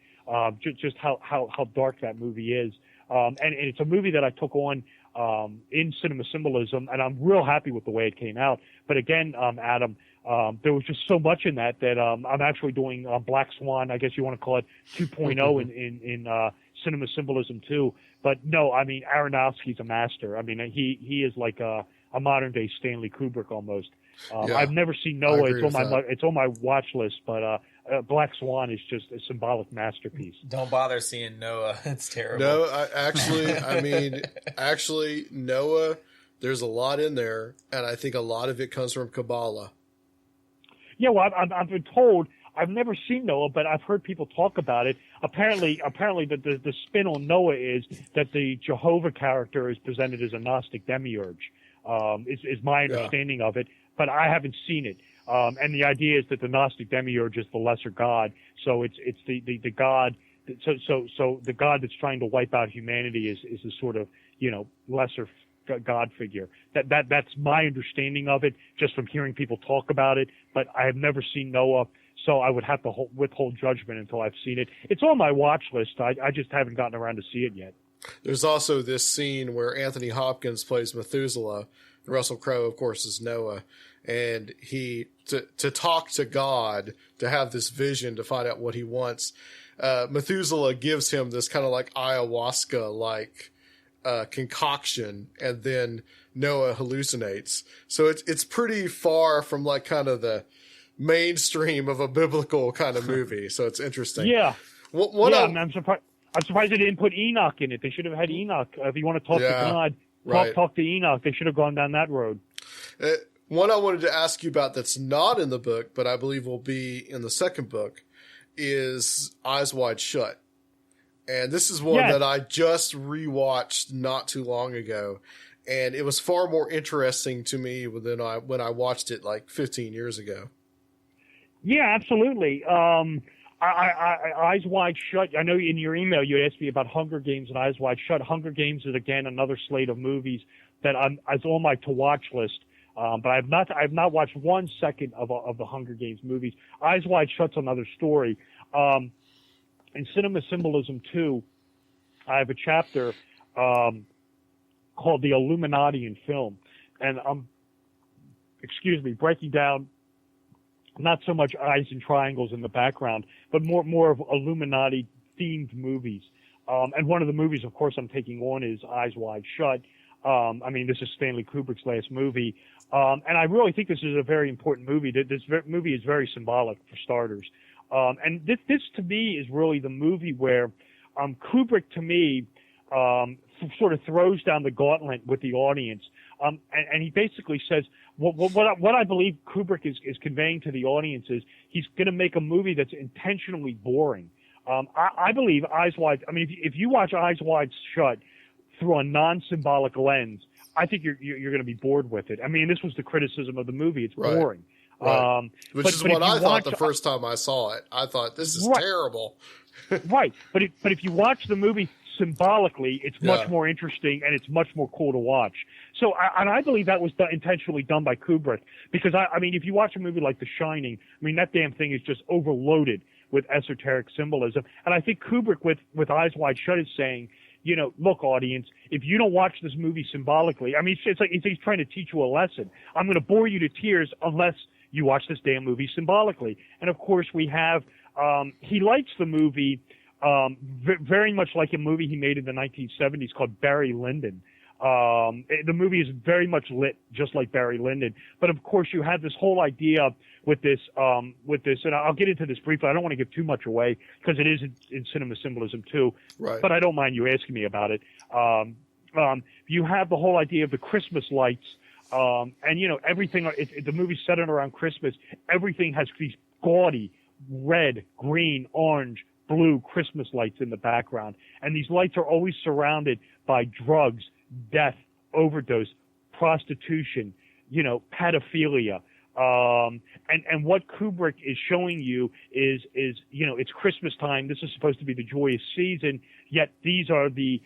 Just how dark that movie is. And it's a movie that I took on in Cinema Symbolism, and I'm real happy with the way it came out. But again, Adam, there was just so much in that I'm actually doing Black Swan, I guess you want to call it 2.0 in Cinema Symbolism too. But no, I mean, Aronofsky's a master. I mean, he is like a modern day Stanley Kubrick almost. I've never seen Noah. It's on my watch list, but Black Swan is just a symbolic masterpiece. Don't bother seeing Noah. It's terrible. No, actually, Noah, there's a lot in there, and I think a lot of it comes from Kabbalah. Yeah, well, I've been told. I've never seen Noah, but I've heard people talk about it. Apparently, the spin on Noah is that the Jehovah character is presented as a Gnostic demiurge. Is my understanding of it, but I haven't seen it. And the idea is that the Gnostic demiurge is the lesser god, so it's the god. So the god that's trying to wipe out humanity is a sort of, you know, lesser god figure. That's my understanding of it, just from hearing people talk about it. But I have never seen Noah, so I would have to withhold judgment until I've seen it. It's on my watch list. I just haven't gotten around to see it yet. There's also this scene where Anthony Hopkins plays Methuselah, and Russell Crowe, of course, is Noah. And he, to talk to God, to have this vision, to find out what he wants, Methuselah gives him this kind of like ayahuasca-like concoction, and then Noah hallucinates. So it's pretty far from like kind of the mainstream of a biblical kind of movie. So it's interesting. Yeah. I'm surprised they didn't put Enoch in it. They should have had Enoch. If you want to talk to God, talk to Enoch. They should have gone down that road. One I wanted to ask you about that's not in the book, but I believe will be in the second book, is Eyes Wide Shut. And this is one that I just rewatched not too long ago. And it was far more interesting to me than when I watched it like 15 years ago. Yeah, absolutely. Eyes Wide Shut. I know in your email you asked me about Hunger Games and Eyes Wide Shut. Hunger Games is again another slate of movies that is on my to watch list. But I've not watched 1 second of the Hunger Games movies. Eyes Wide Shut's another story. In Cinema Symbolism 2, I have a chapter called The Illuminati in Film, and I'm breaking down not so much eyes and triangles in the background, but more of Illuminati themed movies. And one of the movies, of course, I'm taking on is Eyes Wide Shut. I mean, this is Stanley Kubrick's last movie. And I really think this is a very important movie. This movie is very symbolic, for starters. And this to me is really the movie where Kubrick, to me, sort of throws down the gauntlet with the audience. And he basically says, what I believe Kubrick is conveying to the audience is he's going to make a movie that's intentionally boring. I believe Eyes Wide, I mean, if you watch Eyes Wide Shut through a non-symbolic lens, I think you're going to be bored with it. I mean, this was the criticism of the movie. It's boring. Right. Which is what I thought the first time I saw it. I thought, this is terrible. Right. But if you watch the movie symbolically, it's much more interesting and it's much more cool to watch. So, I believe that was intentionally done by Kubrick, because I mean, if you watch a movie like The Shining, I mean, that damn thing is just overloaded with esoteric symbolism. And I think Kubrick with Eyes Wide Shut is saying, you know, look, audience, if you don't watch this movie symbolically, I mean, it's like he's trying to teach you a lesson. I'm going to bore you to tears unless you watch this damn movie symbolically. And of course, we have, he likes the movie very much like a movie he made in the 1970s called Barry Lyndon. The movie is very much lit just like Barry Lyndon. But of course, you have this whole idea with this, and I'll get into this briefly. I don't want to give too much away because it is in Cinema Symbolism too. Right. But I don't mind you asking me about it. You have the whole idea of the Christmas lights, and you know everything. The movie's centered around Christmas. Everything has these gaudy red, green, orange, blue Christmas lights in the background, and these lights are always surrounded by drugs, death, overdose, prostitution, pedophilia. And what Kubrick is showing you is it's Christmas time. This is supposed to be the joyous season, yet these are the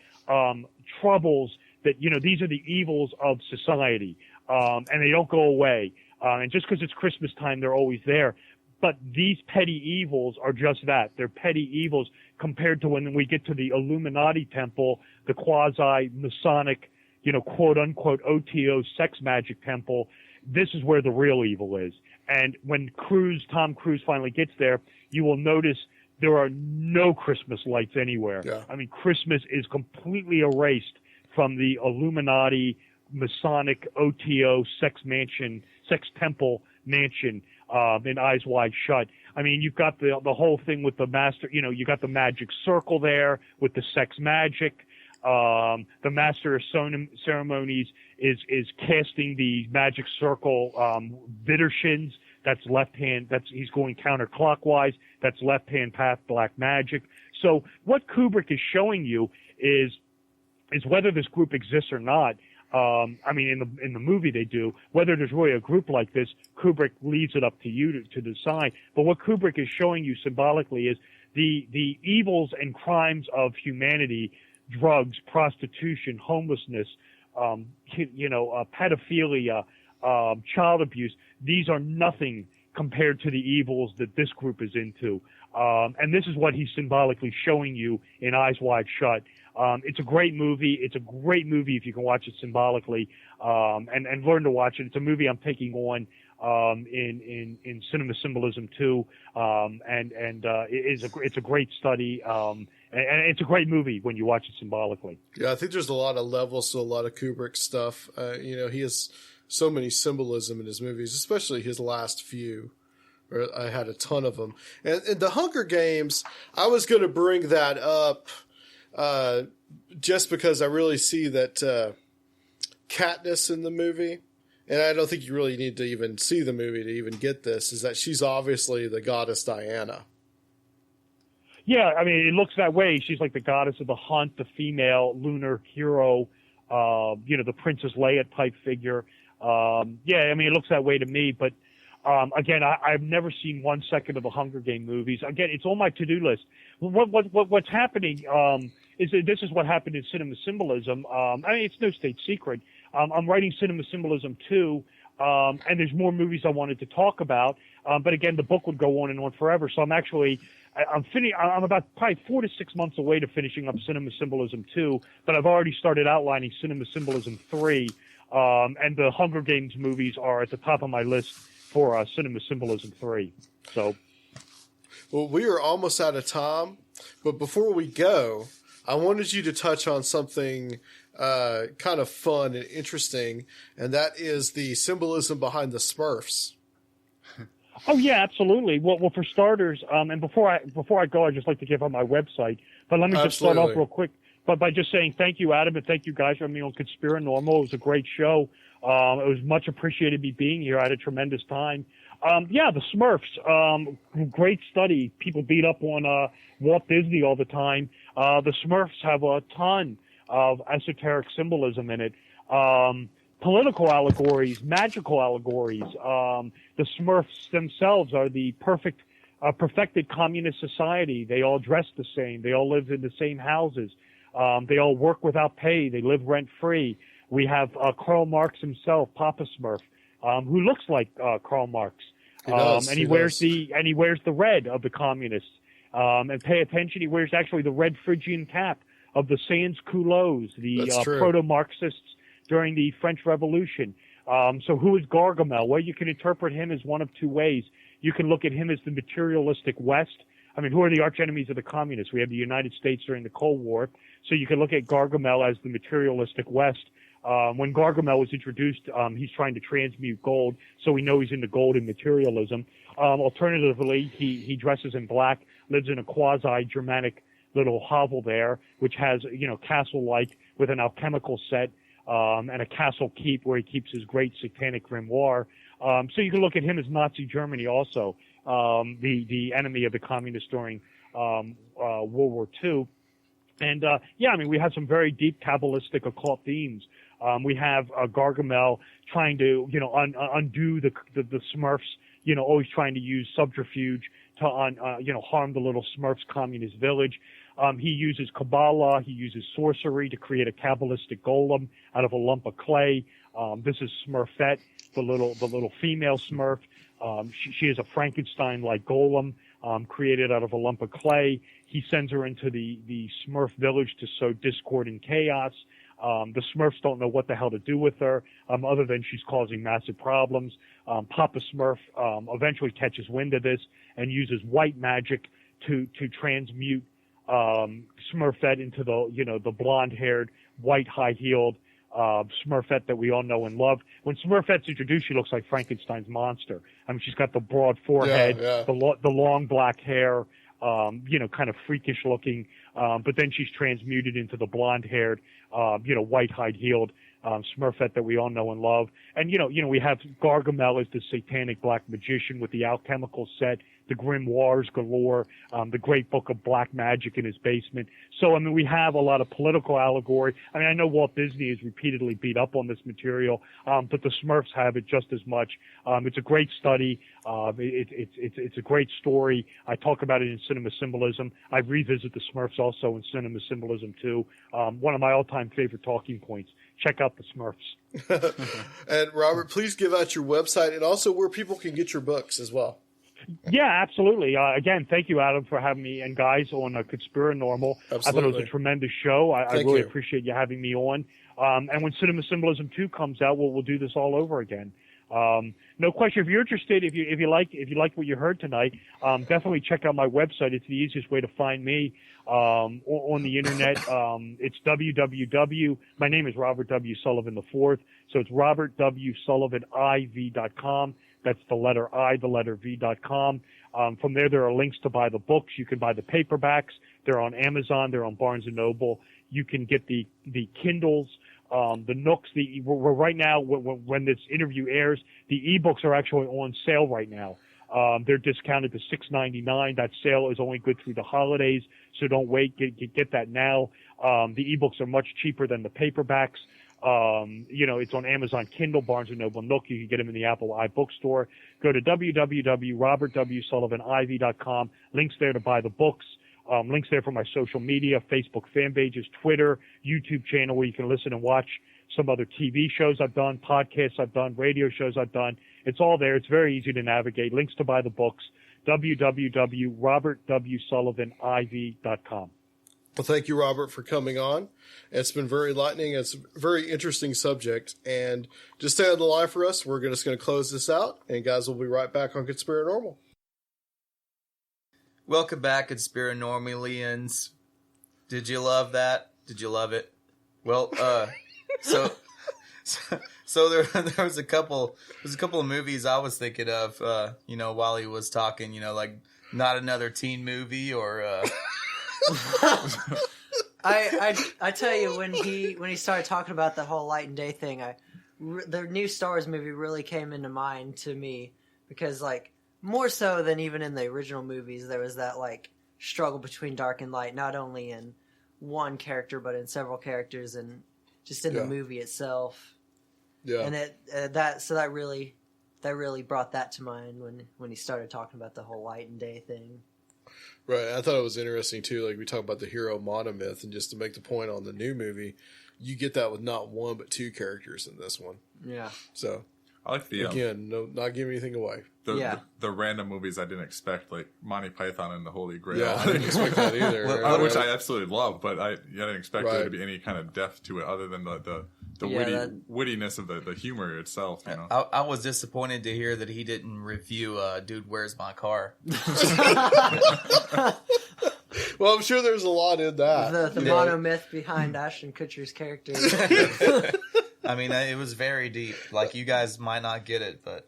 troubles that, these are the evils of society, and they don't go away. And just because it's Christmas time, they're always there. But these petty evils are just that. They're petty evils compared to when we get to the Illuminati temple, the quasi-Masonic, quote-unquote OTO sex magic temple. This is where the real evil is. And when Tom Cruise finally gets there, you will notice there are no Christmas lights anywhere. Yeah. I mean, Christmas is completely erased from the Illuminati, Masonic, OTO, sex temple mansion in Eyes Wide Shut. I mean, you've got the whole thing with the master, you got the magic circle there with the sex magic. The master of ceremonies is casting the magic circle, Widershins. That's left hand. He's going counterclockwise. That's left hand path, black magic. So what Kubrick is showing you is whether this group exists or not. I mean, in the movie they do. Whether there's really a group like this, Kubrick leaves it up to you to decide. But what Kubrick is showing you symbolically is the evils and crimes of humanity: drugs, prostitution, homelessness, pedophilia, child abuse. These are nothing compared to the evils that this group is into. And this is what he's symbolically showing you in Eyes Wide Shut. It's a great movie. It's a great movie if you can watch it symbolically, and learn to watch it. It's a movie I'm taking on in Cinema Symbolism 2, and it's a great study, and it's a great movie when you watch it symbolically. Yeah, I think there's a lot of levels to a lot of Kubrick stuff. He has so many symbolism in his movies, especially his last few. I had a ton of them. And the Hunger Games, I was going to bring that up just because I really see that Katniss in the movie, and I don't think you really need to even see the movie to even get this, is that she's obviously the goddess Diana. Yeah, I mean, it looks that way. She's like the goddess of the hunt, the female lunar hero, the Princess Leia type figure. Yeah, I mean, it looks that way to me, but again, I've never seen 1 second of the Hunger Game movies. Again, it's on my to-do list. What's happening is that this is what happened in Cinema Symbolism. I mean, it's no state secret. I'm writing Cinema Symbolism 2, and there's more movies I wanted to talk about. But again, the book would go on and on forever. So I'm about probably 4 to 6 months away to finishing up Cinema Symbolism 2, but I've already started outlining Cinema Symbolism 3, and the Hunger Games movies are at the top of my list for Cinema Symbolism 3. So, well, we are almost out of time, but before we go, I wanted you to touch on something kind of fun and interesting, and that is the symbolism behind the Smurfs. Oh yeah, absolutely. Well, for starters, and before I go, I'd just like to give out my website. But let me just start off real quick, but by just saying thank you, Adam, and thank you guys for having me on Conspirinormal. It was a great show. It was much appreciated me being here. I had a tremendous time. Yeah, the Smurfs, great study. People beat up on Walt Disney all the time. The Smurfs have a ton of esoteric symbolism in it. Political allegories, magical allegories. The Smurfs themselves are the perfected communist society. They all dress the same. They all live in the same houses. They all work without pay. They live rent-free. We have Karl Marx himself, Papa Smurf, who looks like Karl Marx. And he wears the red of the communists. And pay attention, he wears actually the red Phrygian cap of the sans-culottes, the proto-Marxists during the French Revolution. So who is Gargamel? Well, you can interpret him as one of two ways. You can look at him as the materialistic West. I mean, who are the arch enemies of the communists? We have the United States during the Cold War. So you can look at Gargamel as the materialistic West. When Gargamel was introduced, he's trying to transmute gold, so we know he's into gold and materialism. Alternatively, he dresses in black, lives in a quasi-Germanic little hovel there, which has, castle-like with an alchemical set, and a castle keep where he keeps his great satanic grimoire. So you can look at him as Nazi Germany also, the enemy of the communists during World War II. And, we have some very deep Kabbalistic occult themes. We have Gargamel trying to, undo the Smurfs, always trying to use subterfuge to, harm the little Smurfs communist village. He uses Kabbalah. He uses sorcery to create a Kabbalistic golem out of a lump of clay. This is Smurfette, the little female Smurf. She is a Frankenstein-like golem created out of a lump of clay. He sends her into the Smurf village to sow discord and chaos. The Smurfs don't know what the hell to do with her, other than she's causing massive problems. Papa Smurf eventually catches wind of this and uses white magic to transmute Smurfette into the blonde-haired, white, high-heeled Smurfette that we all know and love. When Smurfette's introduced, she looks like Frankenstein's monster. I mean, she's got the broad forehead, the long black hair, kind of freakish looking. But then she's transmuted into the blonde-haired, white, high-heeled Smurfette that we all know and love. And, we have Gargamel as the satanic black magician with the alchemical set, the grimoires galore, the great book of black magic in his basement. So, we have a lot of political allegory. I know Walt Disney has repeatedly beat up on this material, but the Smurfs have it just as much. It's a great study. It's a great story. I talk about it in Cinema Symbolism. I revisit the Smurfs also in Cinema Symbolism too. One of my all-time favorite talking points. Check out the Smurfs. And Robert, please give out your website and also where people can get your books as well. Yeah, absolutely. Again, thank you, Adam, for having me and guys on Conspirinormal. Absolutely. I thought it was a tremendous show. I really you. appreciate you having me on. And when Cinema Symbolism 2 comes out, we'll do this all over again. No question. If you're interested, if you like what you heard tonight, definitely check out my website. It's the easiest way to find me on the internet. It's www. My name is Robert W. Sullivan IV, so it's robertwsullivan.iv.com. That's the letter I, the letter V.com. From there are links to buy the books. You can buy the paperbacks. They're on Amazon. They're on Barnes & Noble. You can get the Kindles, the Nooks. Right now, when this interview airs, the ebooks are actually on sale right now. They're discounted to $6.99. That sale is only good through the holidays, so don't wait. Get that now. The ebooks are much cheaper than the paperbacks. It's on Amazon Kindle, Barnes & Noble, Nook. You can get them in the Apple iBookstore. Go to www.robertwsullivan.iv.com. Links there to buy the books. Links there for my social media, Facebook fan pages, Twitter, YouTube channel where you can listen and watch some other TV shows I've done, podcasts I've done, radio shows I've done. It's all there. It's very easy to navigate. Links to buy the books, www.robertwsullivan.iv.com. Well, thank you, Robert, for coming on. It's been very enlightening. It's a very interesting subject. And just stay on the line for us. We're just going to close this out. And, guys, we'll be right back on Conspirinormal. Welcome back, Conspirinormalians. Did you love that? Did you love it? Well, so there was a couple of movies I was thinking of, while he was talking, like Not Another Teen Movie or, I tell you, when he started talking about the whole Light and Day thing, the new Star Wars movie really came into mind to me because, more so than even in the original movies, there was that struggle between dark and light, not only in one character but in several characters and just in the movie itself. Yeah, and that really brought that to mind when he started talking about the whole Light and Day thing. Right. I thought it was interesting, too. We talk about the hero monomyth, and just to make the point on the new movie, you get that with not one but two characters in this one. Yeah. So, I like the... Again, not giving anything away. The random movies I didn't expect, like Monty Python and the Holy Grail. Yeah, I didn't expect that either. Which I absolutely love, but I didn't expect there to be any kind of depth to it other than the wittiness of the humor itself. I was disappointed to hear that he didn't review Dude, Where's My Car? Well, I'm sure there's a lot in that. The monomyth behind Ashton Kutcher's character. It was very deep. You guys might not get it, but...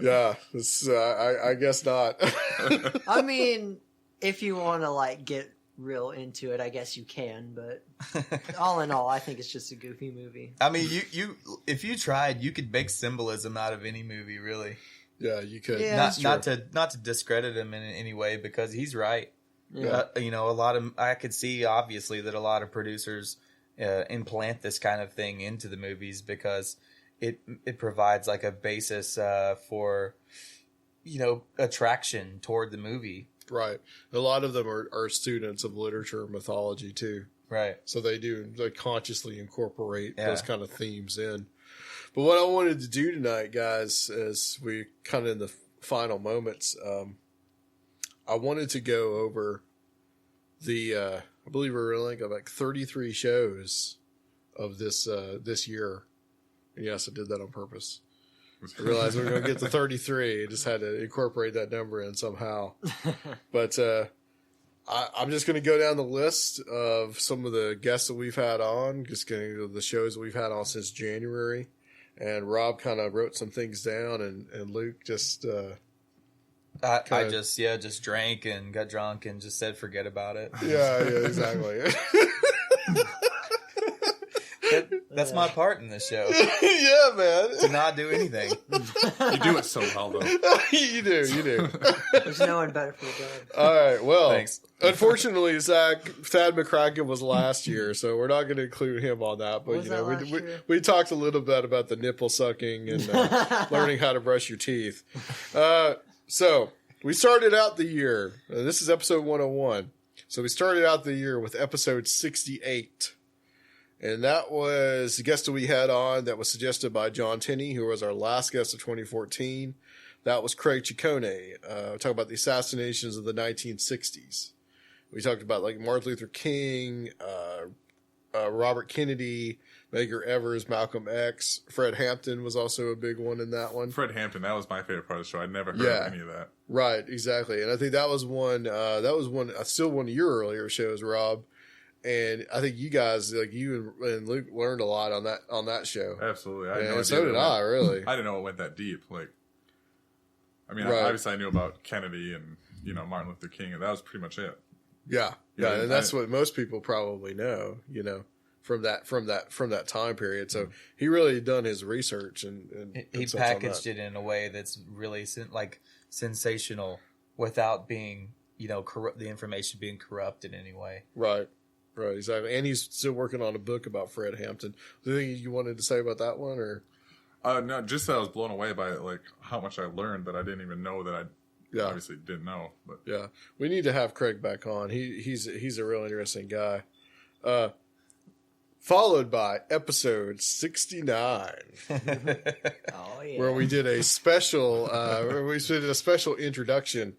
Yeah, I guess not. If you want to, get real into it, I guess you can, but all in all, I think it's just a goofy movie. You if you tried, you could make symbolism out of any movie, really. Yeah, you could. Yeah, not to discredit him in any way, because he's right. Yeah. I could see, obviously, that a lot of producers implant this kind of thing into the movies because it provides like a basis for, attraction toward the movie. Right. A lot of them are students of literature and mythology too. Right. So they consciously incorporate those kind of themes in. But what I wanted to do tonight, guys, as we kind of in the final moments, I wanted to go over I believe we're only got like 33 shows of this year. And yes, I did that on purpose. I realized we were going to get to 33. I just had to incorporate that number in somehow. But I'm just going to go down the list of some of the guests that we've had on, just going to go to the shows that we've had on since January. And Rob kind of wrote some things down, and Luke just... I just drank and got drunk and just said forget about it. Yeah, exactly. That's my part in this show. Yeah, man. To not do anything. You do it so well, though. You do. There's no one better for the job. All right, well, thanks. Unfortunately, Zach, Thad McCracken was last year, so we're not going to include him on that. But, we talked a little bit about the nipple sucking and learning how to brush your teeth. So we started out the year. This is episode 101. So we started out the year with episode 68. And that was the guest that we had on that was suggested by John Tenney, who was our last guest of 2014. That was Craig Ciccone. Talking about the assassinations of the 1960s. We talked about like Martin Luther King, Robert Kennedy, Medgar Evers, Malcolm X. Fred Hampton was also a big one in that one. Fred Hampton, that was my favorite part of the show. I never heard of any of that. Right, exactly. And I think that was still one of your earlier shows, Rob. And I think you guys, like you and Luke, learned a lot on that show. Absolutely. So did I, really. I didn't know it went that deep. Like, I mean, obviously I knew about Kennedy and, Martin Luther King, and that was pretty much it. Yeah. And that's what most people probably know, from that time period. So he really done his research and he packaged it in a way that's really sensational without being, the information being corrupt in any way. Right, exactly. And he's still working on a book about Fred Hampton. Do you think you wanted to say about that one, or? No, just that I was blown away by like how much I learned that I didn't even know that I obviously didn't know. But yeah, we need to have Craig back on. He's a real interesting guy. Followed by episode 69, where we did a special introduction.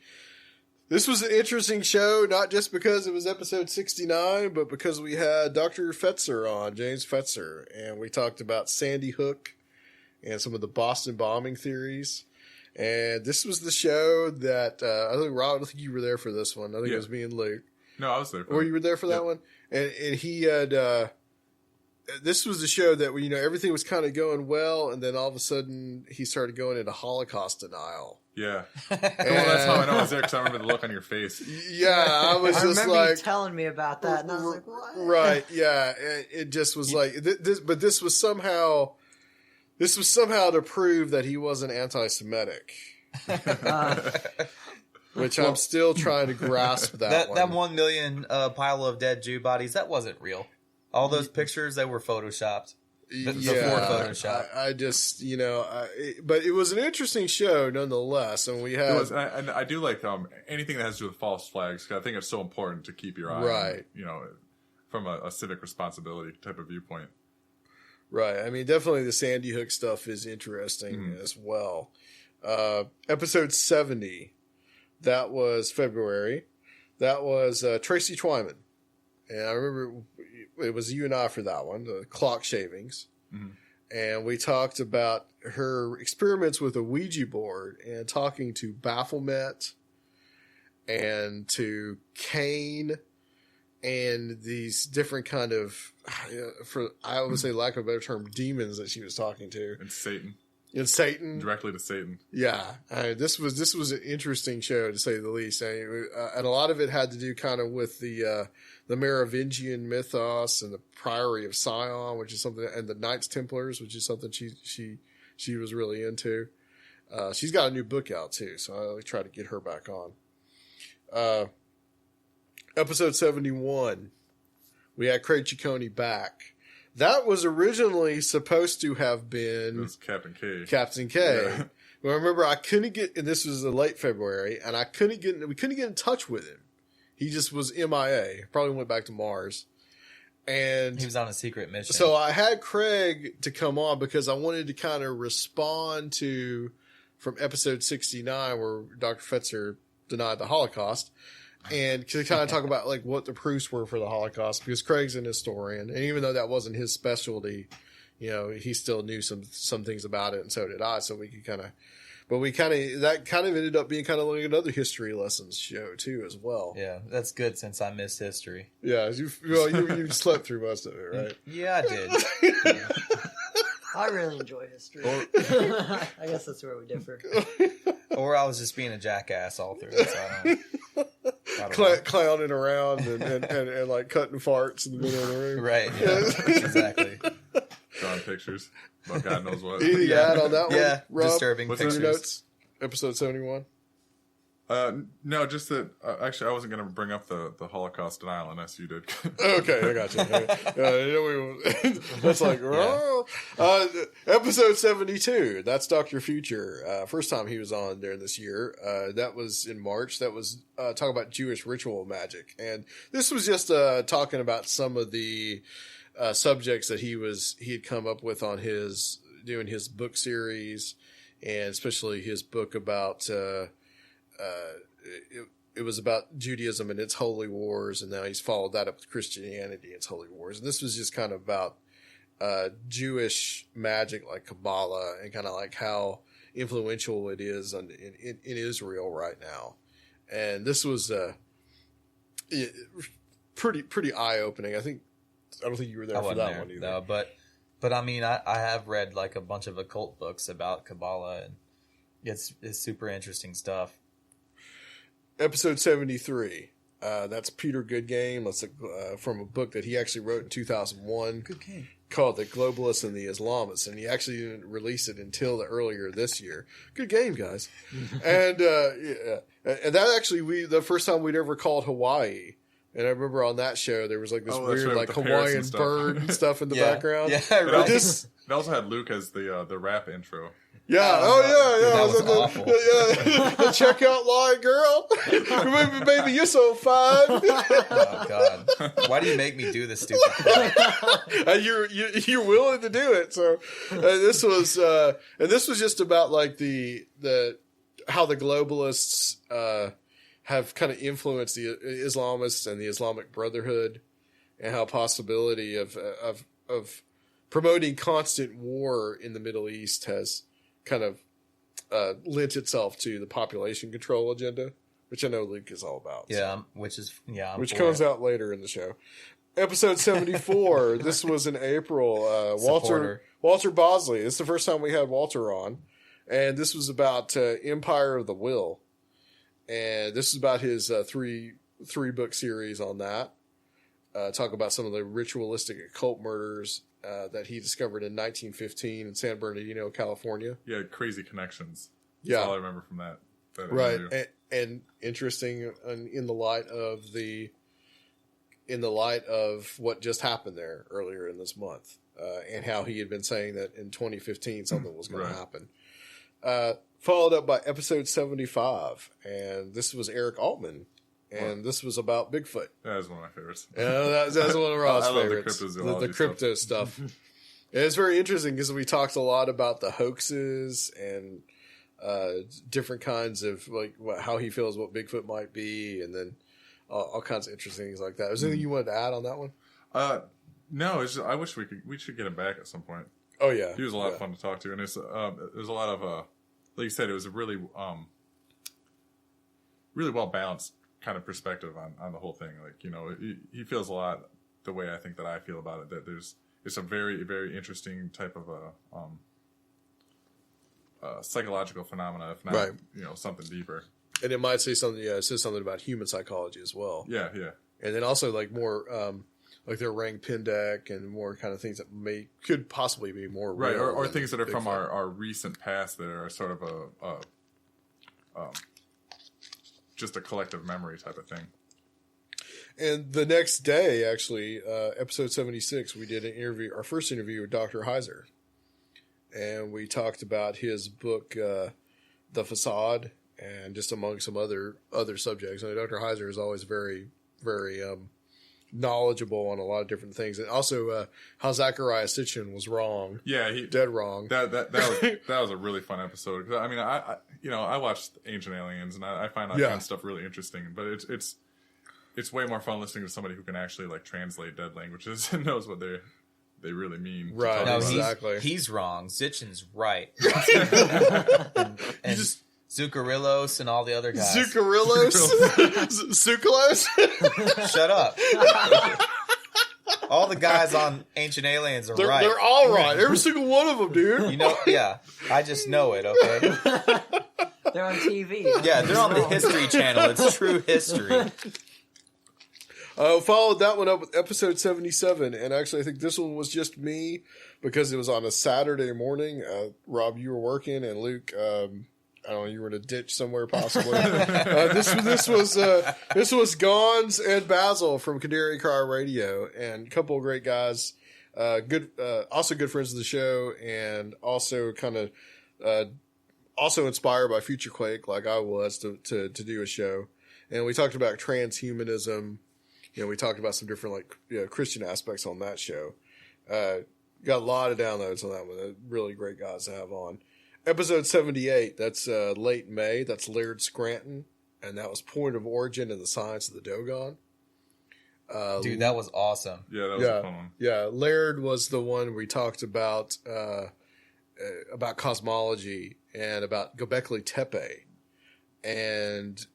This was an interesting show, not just because it was episode 69, but because we had Dr. Fetzer on, James Fetzer, and we talked about Sandy Hook and some of the Boston bombing theories. And this was the show that I think, Rob, I don't think you were there for this one. I think it was me and Luke. No, I was there. You were there for that one? And he had... this was the show that everything was kind of going well, and then all of a sudden he started going into Holocaust denial. Yeah, well, that's how I know I was there, because I remember the look on your face. Yeah, I was I just remember like you telling me about that, and I was like, "What?" Right? Yeah, it just was like this, but this was somehow to prove that he wasn't anti-Semitic. Which I'm still trying to grasp that 1 million pile of dead Jew bodies, that wasn't real. All those pictures, they were photoshopped. Before Photoshop. I just, but it was an interesting show nonetheless. And we had... and I do like anything that has to do with false flags, because I think it's so important to keep your eye on, from a civic responsibility type of viewpoint. Right. I mean, definitely the Sandy Hook stuff is interesting as well. Episode 70, that was February. That was Tracy Twyman. And I remember it was you and I for that one, the clock shavings. Mm-hmm. And we talked about her experiments with a Ouija board and talking to Baphomet and to Cain and these different kind of, I would say, lack of a better term, demons that she was talking to. And Satan. Directly to Satan. Yeah. This was an interesting show, to say the least. And a lot of it had to do kind of with the Merovingian mythos and the Priory of Sion, which is something, and the Knights Templars, which is something she was really into. She's got a new book out too, so I try to get her back on. Episode 71, we had Craig Ciccone back. That was originally supposed to have been... It was Captain K. Captain K. Yeah. Well, remember, I couldn't get... And this was late February, and we couldn't get in touch with him. He just was MIA. Probably went back to Mars. And he was on a secret mission. So I had Craig to come on because I wanted to kind of respond to... From episode 69, where Dr. Fetzer denied the Holocaust... And to kind of talk about like what the proofs were for the Holocaust, because Craig's an historian, and even though that wasn't his specialty, you know, he still knew some things about it, and so did I. So we could that kind of ended up being kind of like another history lessons show too, as well. Yeah, that's good since I missed history. Yeah, you slept through most of it, right? Yeah, I did. I really enjoy history. I guess that's where we differ. Or I was just being a jackass all through it. So clowning around and like cutting farts in the middle of the room. Right, yeah, exactly. Drawing pictures about God knows what. Anything to add on that one? Yeah, Rob? disturbing What's pictures. in your notes? Episode 71? No, just that, actually, I wasn't going to bring up the Holocaust denial unless you did. Okay, I got you. That's like, episode 72. That's Dr. Future. First time he was on during this year. That was in March. That was talking about Jewish ritual magic. And this was just talking about some of the subjects that he had come up with on doing his book series, and especially his book about it was about Judaism and its holy wars, and now he's followed that up with Christianity and its holy wars. And this was just kind of about Jewish magic, like Kabbalah, and kind of like how influential it is in Israel right now. And this was pretty eye opening. I don't think you were there for that one either. No, but I mean, I have read like a bunch of occult books about Kabbalah, and it's super interesting stuff. Episode 73. That's Peter Goodgame. That's from a book that he actually wrote in 2001. Good game. Called The Globalists and the Islamists. And he actually didn't release it until earlier this year. Good game, guys. And and that actually, the first time we'd ever called Hawaii. And I remember on that show, there was like this weird like Hawaiian bird and stuff in the background. Yeah, right. It also had Luke as the rap intro. Yeah. That was awful. The checkout line, girl. Baby, you're so fine. Oh God! Why do you make me do this stupid thing? You're willing to do it. So this was just about like the how the globalists have kind of influenced the Islamists and the Islamic Brotherhood, and how possibility of promoting constant war in the Middle East has kind of lent itself to the population control agenda, which I know Luke is all about. Yeah, so. Which comes out later in the show. Episode 74. This was in April. Walter Bosley. It's the first time we had Walter on, and this was about Empire of the Will, and this is about his three book series on that. Talk about some of the ritualistic occult murders that he discovered in 1915 in San Bernardino, California. Yeah, crazy connections. That's all I remember from that right, interview. And interesting in the light of what just happened there earlier in this month, and how he had been saying that in 2015 something was going to happen. Followed up by episode 75, and this was Eric Altman. And this was about Bigfoot. That was one of my favorites. Yeah, that's one of Rob's favorites. The crypto stuff. And it's very interesting because we talked a lot about the hoaxes and different kinds of like how he feels what Bigfoot might be, and then all kinds of interesting things like that. Was there anything you wanted to add on that one? No, it's just, I wish we should get him back at some point. Oh yeah, he was a lot of fun to talk to, and there's a lot of like you said, it was a really well balanced kind of perspective on the whole thing. Like, you know, he feels a lot the way I think that I feel about it, that it's a very, very interesting type of a psychological phenomena, if not, you know, something deeper. And it might say something, it says something about human psychology as well. Yeah. And then also like more, like their Rang Pendek and more kind of things that could possibly be more right, real or things that are from our recent past that are sort of just a collective memory type of thing. And the next day, actually, episode 76, we did our first interview with Dr. Heiser. And we talked about his book, The Facade, and just among some other subjects. And Dr. Heiser is always very, very knowledgeable on a lot of different things. And also, how Zachariah Sitchin was wrong. Yeah, dead wrong. That was a really fun episode. 'Cause, I mean, I watched Ancient Aliens, and I find that kind of stuff really interesting. But it's way more fun listening to somebody who can actually like translate dead languages and knows what they really mean. Right, no, exactly. He's wrong. Zitchin's right. and just Zuccarillos and all the other guys. Zuccarillos? Zuccalos? Shut up. All the guys on Ancient Aliens are right. They're all right. Every single one of them, dude. You know, yeah. I just know it, okay? They're on TV. Yeah, they're on the History Channel. It's true history. Followed that one up with episode 77, and actually I think this one was just me because it was on a Saturday morning. Rob, you were working, and Luke, I don't know, you were in a ditch somewhere possibly. This was Gons and Basil from Canary Cry Radio, and a couple of great guys, also good friends of the show, and also kind of also inspired by Future Quake like I was to do a show. And we talked about transhumanism. You know, we talked about some different Christian aspects on that show. Got a lot of downloads on that one. Really great guys to have on. Episode 78, that's late May. That's Laird Scranton, and that was Point of Origin and the Science of the Dogon. Dude, that was awesome. Yeah, that was a fun one. Yeah, Laird was the one we talked about cosmology and about Göbekli Tepe, and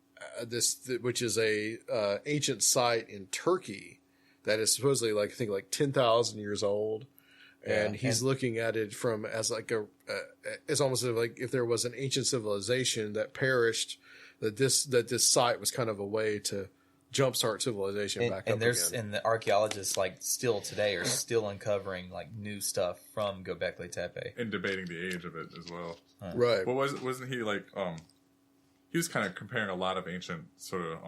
which is a ancient site in Turkey that is supposedly I think 10,000 years old. And he's looking at it it's almost like if there was an ancient civilization that perished, that this site was kind of a way to jumpstart civilization back up again. And the archaeologists still today are still uncovering new stuff from Göbekli Tepe and debating the age of it as well. Right. But wasn't he he was kind of comparing a lot of ancient sort of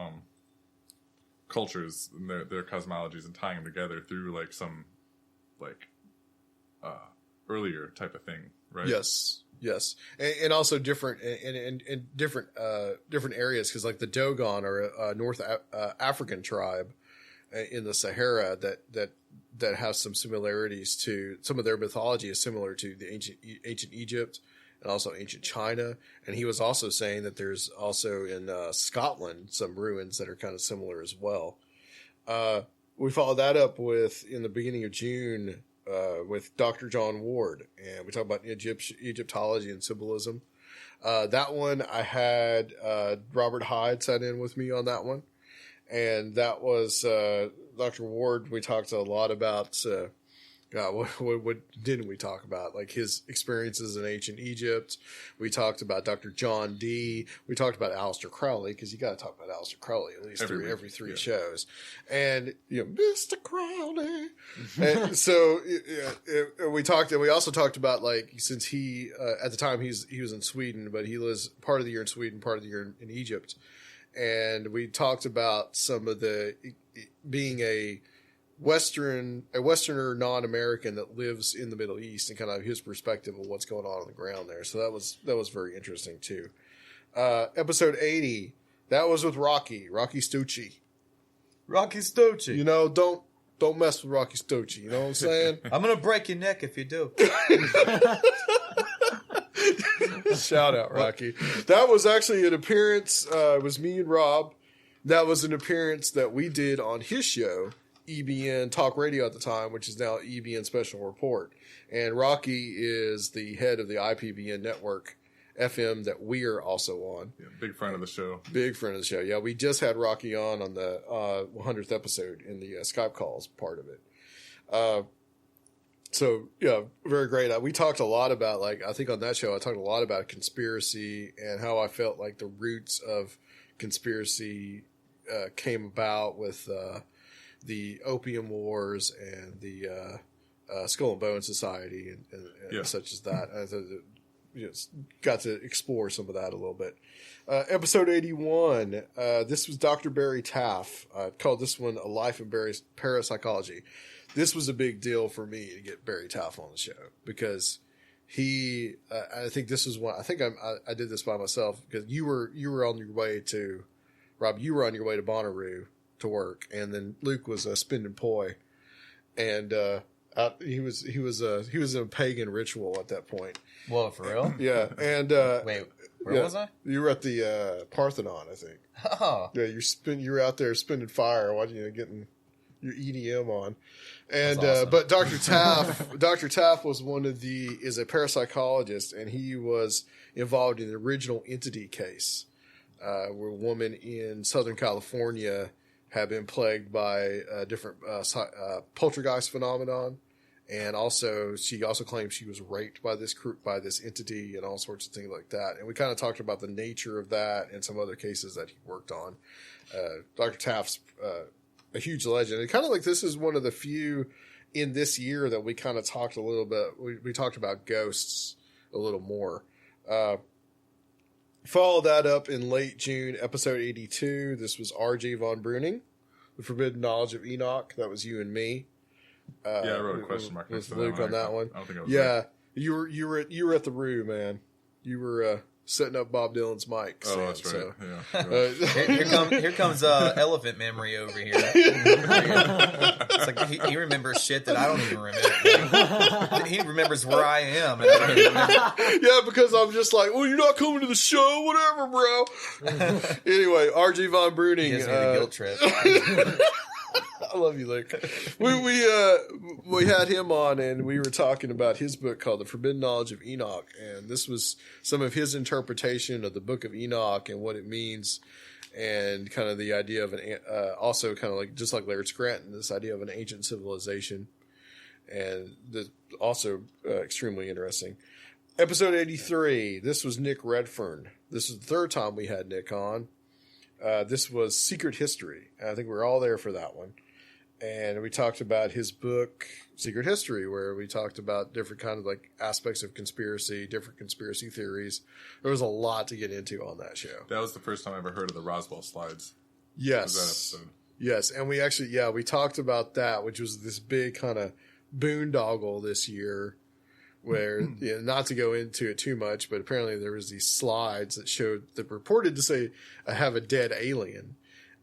cultures and their cosmologies and tying them together through some earlier type of thing, right? Yes, and also different in different areas, because the Dogon are a North African tribe in the Sahara that have some similarities to some of their mythology is similar to the ancient Egypt and also ancient China. And he was also saying that there's also in Scotland some ruins that are kind of similar as well. We followed that up with in the beginning of June. With Dr. John Ward, and we talk about Egyptology and symbolism. That one I had Robert Hyde sat in with me on that one, and that was Dr. Ward. We talked a lot about what didn't we talk about? His experiences in ancient Egypt. We talked about Dr. John Dee. We talked about Aleister Crowley, because you got to talk about Aleister Crowley at least every three shows. And Mr. Crowley. And so we also talked about since he at the time he was in Sweden, but he lives part of the year in Sweden, part of the year in Egypt. And we talked about some of the being a Westerner non-American that lives in the Middle East, and kind of his perspective of what's going on the ground there. So that was very interesting too. Episode 80, that was with Rocky Stucci. Rocky Stucci. Don't mess with Rocky Stucci. You know what I'm saying? I'm gonna break your neck if you do. Shout out, Rocky. That was actually an appearance. It was me and Rob. That was an appearance that we did on his show, EBN Talk Radio at the time, which is now EBN Special Report. And Rocky is the head of the IPBN network FM that we are also on. Yeah, big friend of the show. Big friend of the show. Yeah, we just had Rocky on the 100th episode in the Skype calls part of it. So, yeah, very great. We talked a lot about, I think on that show, I talked a lot about conspiracy and how I felt like the roots of conspiracy came about with the Opium Wars and the Skull and Bone Society and such as that. got to explore some of that a little bit. Episode 81, this was Dr. Barry Taff. I called this one A Life in Parapsychology. This was a big deal for me to get Barry Taff on the show because he, I think this was one, I think I did this by myself because you were on your way to, Rob, you were on your way to Bonnaroo to work, and then Luke was spending poi, and he was in a pagan ritual at that point. Whoa, for real? Yeah, and wait, where was I? You were at the Parthenon, I think. Oh, yeah, you were out there spinning fire, watching getting your EDM on, and awesome. But Dr. Taff was is a parapsychologist, and he was involved in the original Entity case, where a woman in Southern California had been plagued by a different poltergeist phenomenon. And she also claimed she was raped by this entity and all sorts of things like that. And we kind of talked about the nature of that and some other cases that he worked on. Dr. Taft's a huge legend. And kind of like this is one of the few in this year that we kind of talked a little bit. We talked about ghosts a little more. Followed that up in late June, episode 82. This was R.J. von Bruning, The Forbidden Knowledge of Enoch. That was you and me. I wrote a question mark with Luke on that one. I don't think I was there. You were at the Roo, man. You were setting up Bob Dylan's mic. Oh, Sam, that's right. So. Here comes elephant memory over here. It's like he remembers shit that I don't even remember. Like, he remembers where I am. And I don't even remember. Yeah, because I'm just like, well, you're not coming to the show, whatever, bro. Anyway, R.G. von Bruning. He gives me the guilt trip. I love you, Luke. We had him on, and we were talking about his book called The Forbidden Knowledge of Enoch, and this was some of his interpretation of the Book of Enoch and what it means, and kind of the idea of also kind of like just like Laird Scranton, this idea of an ancient civilization, and also extremely interesting. Episode 83. This was Nick Redfern. This is the third time we had Nick on. This was Secret History. I think we were all there for that one. And we talked about his book, Secret History, where we talked about different kind of like aspects of conspiracy, different conspiracy theories. There was a lot to get into on that show. That was the first time I ever heard of the Roswell slides. Yes. Was that episode. Yes. And we actually, we talked about that, which was this big kind of boondoggle this year where, not to go into it too much, but apparently there was these slides that purported to say, I have a dead alien.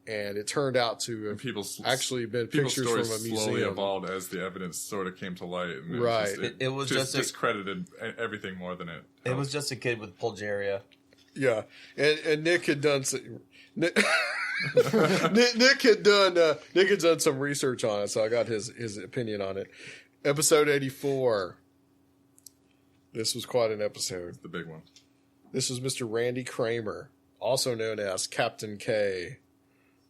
And it turned out to have actually been pictures from a museum. Slowly evolved as the evidence sort of came to light. And right. It was just discredited everything more than it. It was just a kid with Pulgeria. Yeah. And Nick had done Nick had done some research on it, so I got his opinion on it. Episode 84. This was quite an episode. It's the big one. This was Mr. Randy Kramer, also known as Captain K.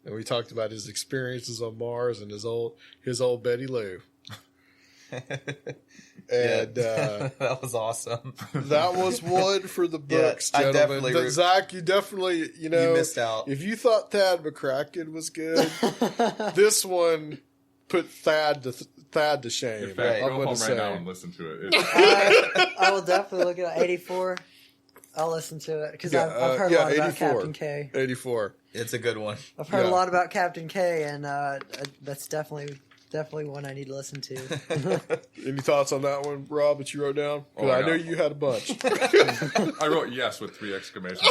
And we talked about his experiences on Mars and his old Betty Lou. And that was awesome. That was one for the books, gentlemen. Zach, you definitely, you missed out. If you thought Thad McCracken was good, this one put Thad to shame. In fact, go home right now and listen to it. I will definitely look at 84. I'll listen to it because I've heard a lot about Captain K. 84. It's a good one. I've heard a lot about Captain K, and that's definitely one I need to listen to. Any thoughts on that one, Rob, that you wrote down? Because I know you had a bunch. I wrote yes with 3 exclamations.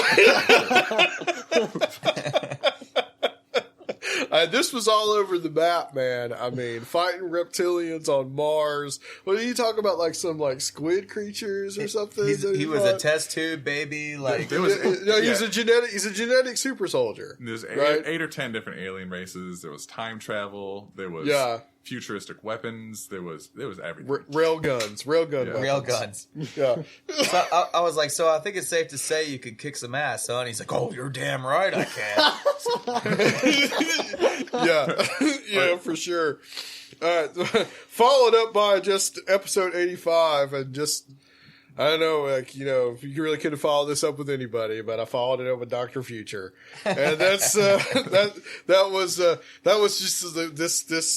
This was all over the map, man. I mean, fighting reptilians on Mars. What did you talk about? Like some squid creatures or something? He was a test tube baby. Like he's a genetic super soldier. There's 8 or 10 different alien races. There was time travel. There was futuristic weapons. There was everything. Rail guns. Rail guns. Yeah. So I was like, so I think it's safe to say you could kick some ass, son. He's like, oh, you're damn right I can. Yeah, for sure. All right. Followed up by just episode 85 and just, I don't know, if you really couldn't follow this up with anybody, but I followed it up with Dr. Future. And that's, that was just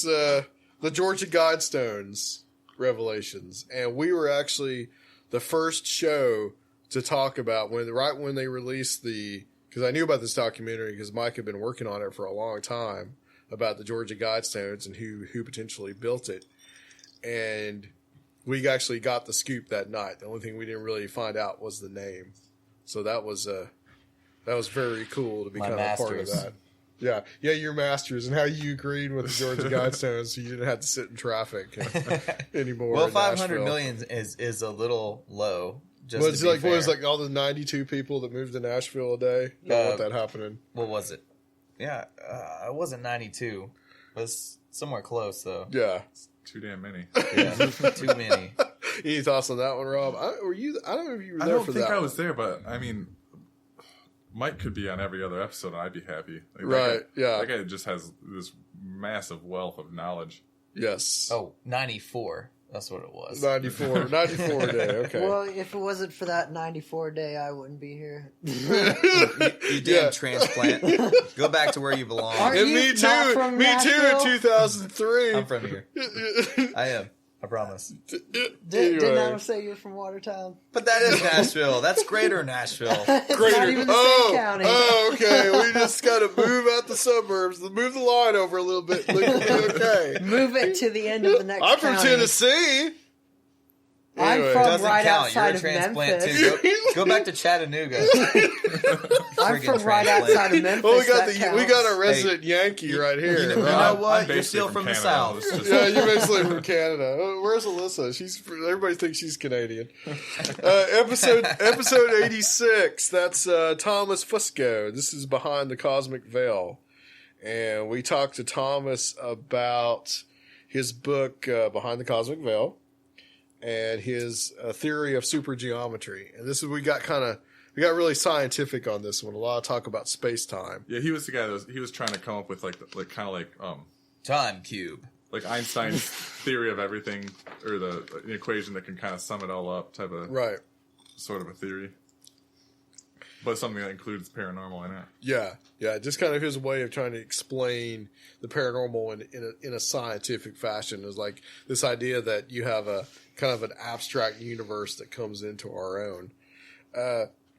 the Georgia Guidestones revelations. And we were actually the first show to talk about when they released because I knew about this documentary because Mike had been working on it for a long time about the Georgia Guidestones and who potentially built it. And we actually got the scoop that night. The only thing we didn't really find out was the name. So that was very cool to become a part of that. Yeah, your masters and how you agreed with the Georgia Guidestones, so you didn't have to sit in traffic anymore. Well, 500 million is a little low. What was like all the 92 people that moved to Nashville a day? Don't want that happening. What was it? Yeah, it wasn't 92. It was somewhere close though. Yeah, it's too damn many. Yeah, too many. Any thoughts on that one, Rob? I don't know if you were there for that. I don't think I was there, but I mean, Mike could be on every other episode, and I'd be happy. That guy just has this massive wealth of knowledge. Yes. Oh, 94. That's what it was. 94 day, okay. Well, if it wasn't for that 94 day, I wouldn't be here. you damn transplant. Go back to where you belong. And me too in 2003. I'm from here. I am. I promise. Didn't Adam say you're from Watertown? But that is Nashville. That's Greater Nashville. Greater. Not even the same county. Oh, okay. We just got to move out the suburbs. Move the line over a little bit. Okay. Move it to the end of the next I'm county. from Tennessee. Anyway. I'm from right outside of Memphis. Too. Go back to Chattanooga. I'm from right outside of Memphis. Well, we got a resident Yankee right here. You know what? You're still from the South. Yeah, you're basically from Canada. Where's Alyssa? Everybody thinks she's Canadian. Episode 86. That's Thomas Fusco. This is Behind the Cosmic Veil, and we talked to Thomas about his book Behind the Cosmic Veil and his theory of supergeometry. And this is we got really scientific on this one. A lot of talk about space time. Yeah, he was the guy he was trying to come up with time cube, like Einstein's theory of everything, or the equation that can kind of sum it all up, type of sort of a theory. But something that includes paranormal in it. Yeah, just kind of his way of trying to explain the paranormal in a scientific fashion is like this idea that you have a kind of an abstract universe that comes into our own.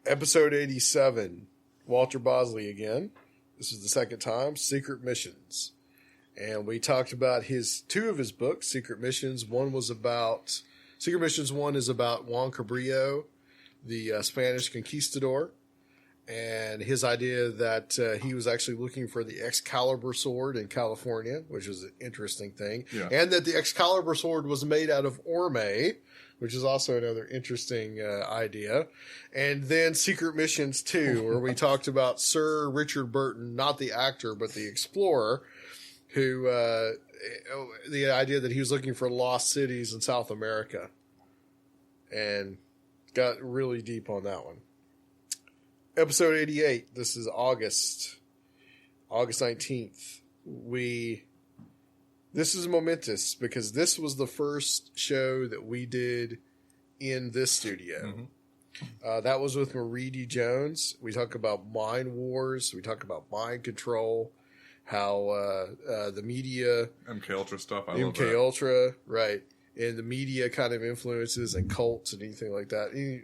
Episode 87, Walter Bosley again. This is the second time, Secret Missions. And we talked about two of his books, Secret Missions. Secret Missions 1 is about Juan Cabrillo, the Spanish conquistador, and his idea that he was actually looking for the Excalibur sword in California, which was an interesting thing. Yeah. And that the Excalibur sword was made out of orme, which is also another interesting idea. And then Secret Missions 2, where we talked about Sir Richard Burton, not the actor, but the explorer, who the idea that he was looking for lost cities in South America. And got really deep on that one. Episode 88, this is August 19th. This is momentous because this was the first show that we did in this studio. Mm-hmm. That was with Marie D. Jones. We talk about mind wars. We talk about mind control, how the media... MK Ultra stuff. I love MK Ultra, right. And the media kind of influences and cults and anything like that. Any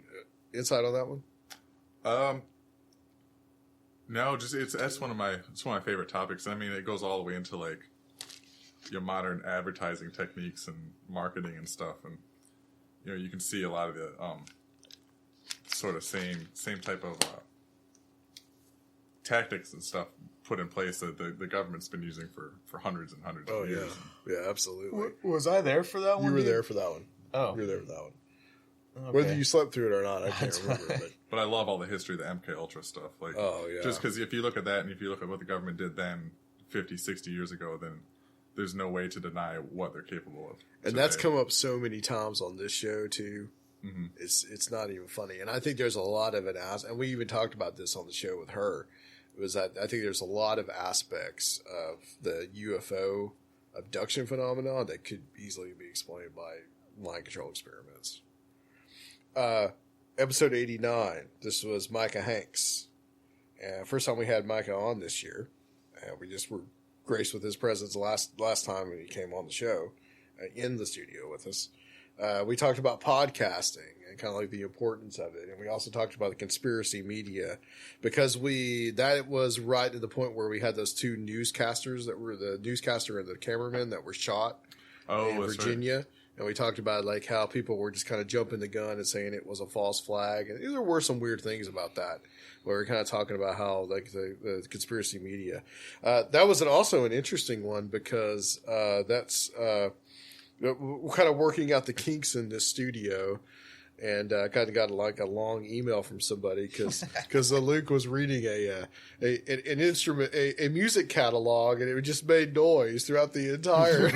insight on that one? No, that's one of my favorite topics. I mean, it goes all the way into like your modern advertising techniques and marketing and stuff, and you can see a lot of the sort of same type of tactics and stuff put in place that the government's been using for hundreds and hundreds of years. Yeah, absolutely. Was I there for that one? You were there for that one. Oh, you were there for that one. Okay. Whether you slept through it or not, I can't remember. But I love all the history of the MK Ultra stuff. Like, just because if you look at that and if you look at what the government did then 50, 60 years ago, then there's no way to deny what they're capable of. And that's come up so many times on this show too. Mm-hmm. It's not even funny. And I think there's a lot of it and we even talked about this on the show with her. It was that I think there's a lot of aspects of the UFO abduction phenomenon that could easily be explained by mind control experiments. Episode 89. This was Micah Hanks. First time we had Micah on this year. We just were graced with his presence last time when he came on the show in the studio with us. We talked about podcasting and kind of like the importance of it. And we also talked about the conspiracy media because that was right at the point where we had those two newscasters that were the newscaster and the cameraman that were shot in Virginia. Right. And we talked about like how people were just kind of jumping the gun and saying it was a false flag. And there were some weird things about that where we're kind of talking about how like the conspiracy media. That was also an interesting one because that's kind of working out the kinks in this studio. And kind of got like a long email from somebody because Luke was reading an instrument, a music catalog, and it just made noise throughout the entire.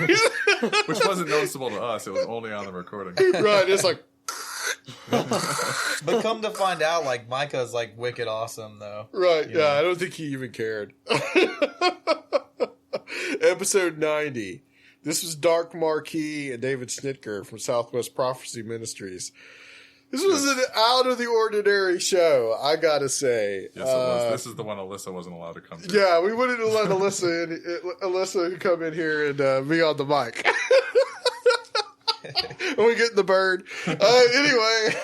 Which wasn't noticeable to us. It was only on the recording. Right. It's like. But come to find out, like Micah's like wicked awesome though. Right. Yeah. I don't think he even cared. Episode 90. This was Dark Marquis and David Snitker from Southwest Prophecy Ministries. This was an out of the ordinary show, I gotta say. Yes, it was. This is the one Alyssa wasn't allowed to come to. Yeah, we wouldn't have let Alyssa come in here and be on the mic. And we get the bird. Anyway.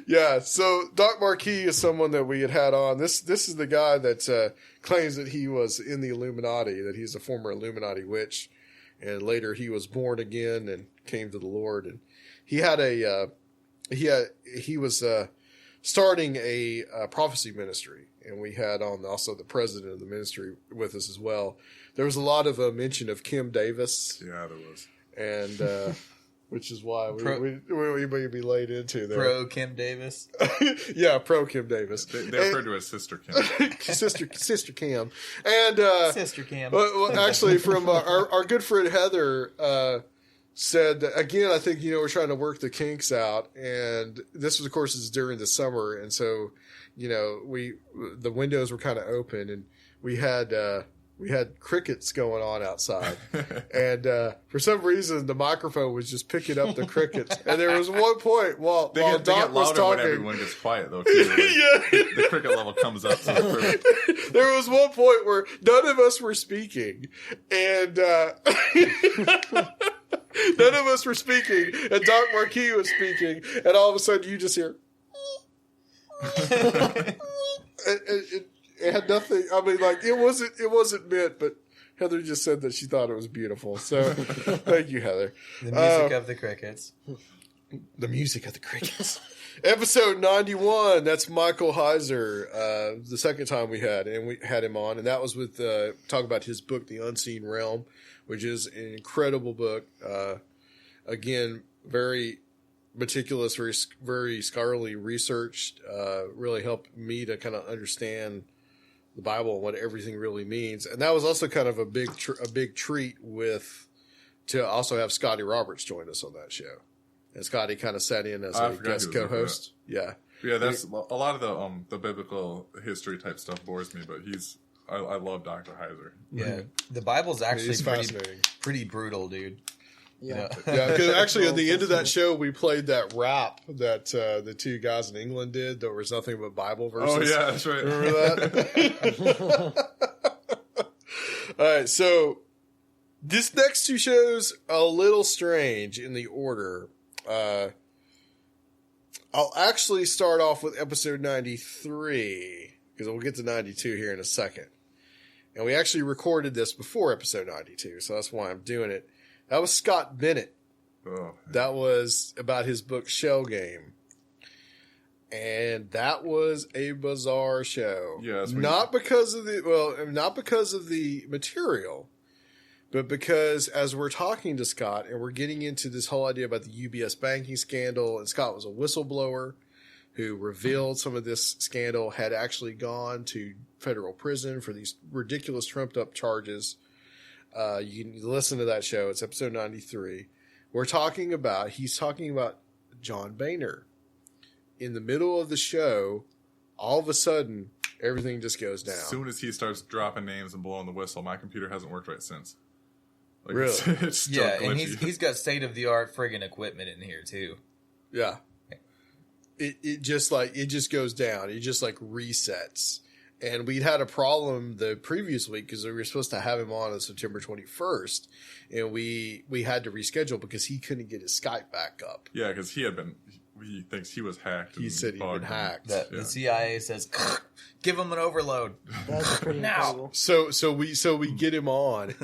Yeah, so Dark Marquis is someone that we had on. This is the guy that claims that he was in the Illuminati, that he's a former Illuminati witch. And later he was born again and came to the Lord. And he had he was starting a prophecy ministry, and we had on also the president of the ministry with us as well. There was a lot of mention of Kim Davis. Yeah, there was, and which is why we may be laid into there. Pro Kim Davis. Yeah, pro Kim Davis. They refer to her as Sister Kim. Sister Kim. And Sister Kim. Well, actually, from our good friend Heather. Said that, again, I think, we're trying to work the kinks out. And this was, of course, is during the summer. And so, the windows were kind of open and we had crickets going on outside. And, for some reason, the microphone was just picking up the crickets. And there was one point while Doc was talking. When everyone gets quiet, though. Too, the cricket level comes up. So there was one point where none of us were speaking. And, none of us were speaking, and Dark Marquis was speaking, and all of a sudden you just hear. It had nothing. I mean, like it wasn't meant, but Heather just said that she thought it was beautiful. So, thank you, Heather. The music of the crickets. The music of the crickets. Episode 91. That's Michael Heiser. The second time we had him on, and that was with talk about his book, The Unseen Realm, which is an incredible book. Again, very meticulous, very, very scholarly researched, really helped me to kind of understand the Bible and what everything really means. And that was also kind of a big treat to also have Scotty Roberts join us on that show. And Scotty kind of sat in as a guest co-host. Yeah. Yeah, that's a lot of the biblical history type stuff bores me, but I love Dr. Heiser. Yeah, the Bible's actually pretty brutal, dude. Yeah, because actually at the end of that show, we played that rap that the two guys in England did. There was nothing but Bible verses. Oh yeah, that's right. Remember that? All right, so this next two shows a little strange in the order. I'll actually start off with episode 93 because we'll get to 92 here in a second. And we actually recorded this before episode 92, so that's why I'm doing it. That was Scott Bennett. Oh, that was about his book Shell Game. And that was a bizarre show. Yeah, not because of the material, but because as we're talking to Scott and we're getting into this whole idea about the UBS banking scandal, and Scott was a whistleblower who revealed some of this scandal, had actually gone to federal prison for these ridiculous trumped up charges. You can listen to that show. It's episode 93. He's talking about John Boehner. In the middle of the show, all of a sudden, everything just goes down. As soon as he starts dropping names and blowing the whistle, my computer hasn't worked right since. Like, really? It's yeah, and he's got state-of-the-art friggin' equipment in here, too. Yeah. It just goes down. It just like resets. And we'd had a problem the previous week because we were supposed to have him on September 21st, and we had to reschedule because he couldn't get his Skype back up. Yeah, because he thinks he was hacked. He said he'd been hacked. The CIA says, give him an overload. That's pretty now. So we get him on,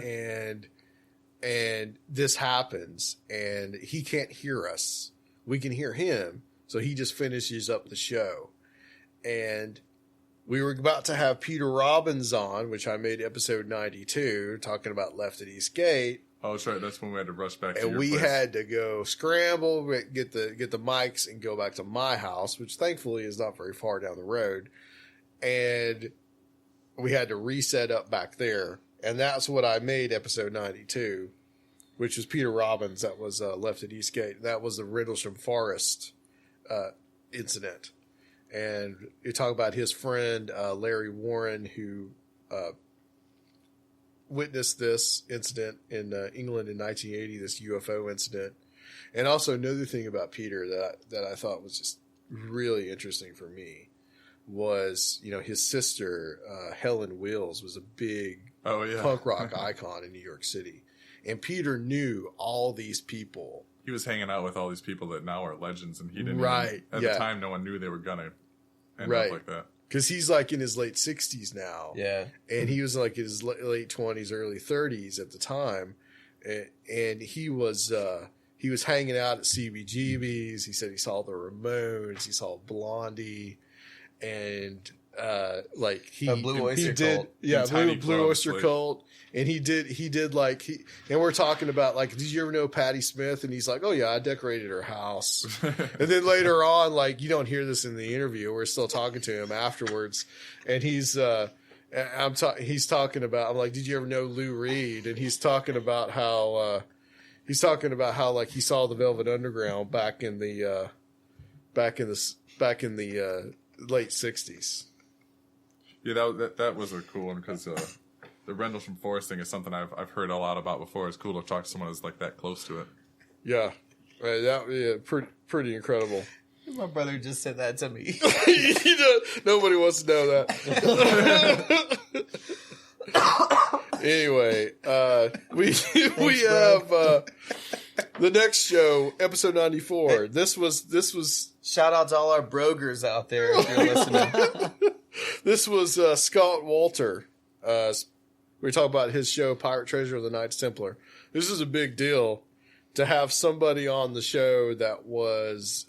and this happens, and he can't hear us. We can hear him, so he just finishes up the show. And we were about to have Peter Robbins on, which I made episode 92, talking about Left at East Gate. Oh, that's right. That's when we had to rush back to and your we place. had to go scramble, get the mics, and go back to my house, which thankfully is not very far down the road. And we had to reset up back there, and that's what I made episode 92, which was Peter Robbins. That was Left at East Gate. That was the Rendlesham Forest incident. And you talk about his friend, Larry Warren, who witnessed this incident in England in 1980, this UFO incident. And also another thing about Peter that I thought was just really interesting for me was, his sister, Helen Wills, was a big punk rock icon in New York City. And Peter knew all these people. He was hanging out with all these people that now are legends, and he didn't at the time, no one knew they were going to end up like that. Because he's like in his late 60s now. Yeah. And he was like in his late 20s, early 30s at the time. And he was hanging out at CBGB's. He said he saw the Ramones. He saw Blondie. And Blue Oyster Cult. Yeah, Blue Oyster Cult. And he did and we're talking about did you ever know Patti Smith? And he's like, oh yeah, I decorated her house. And then later on, you don't hear this in the interview. We're still talking to him afterwards. And he's talking about, I'm like, did you ever know Lou Reed? And he's talking about how he saw the Velvet Underground back in the late 60s. Yeah, that was a cool one because the Rendlesham Forest thing is something I've heard a lot about before. It's cool to talk to someone who's that close to it. Yeah, pretty incredible. My brother just said that to me. Nobody wants to know that. Anyway, we have the next show, episode 94. This was shout out to all our brogers out there if you're listening. This was Scott Walter. We talk about his show, Pirate Treasure of the Knights Templar. This is a big deal to have somebody on the show that was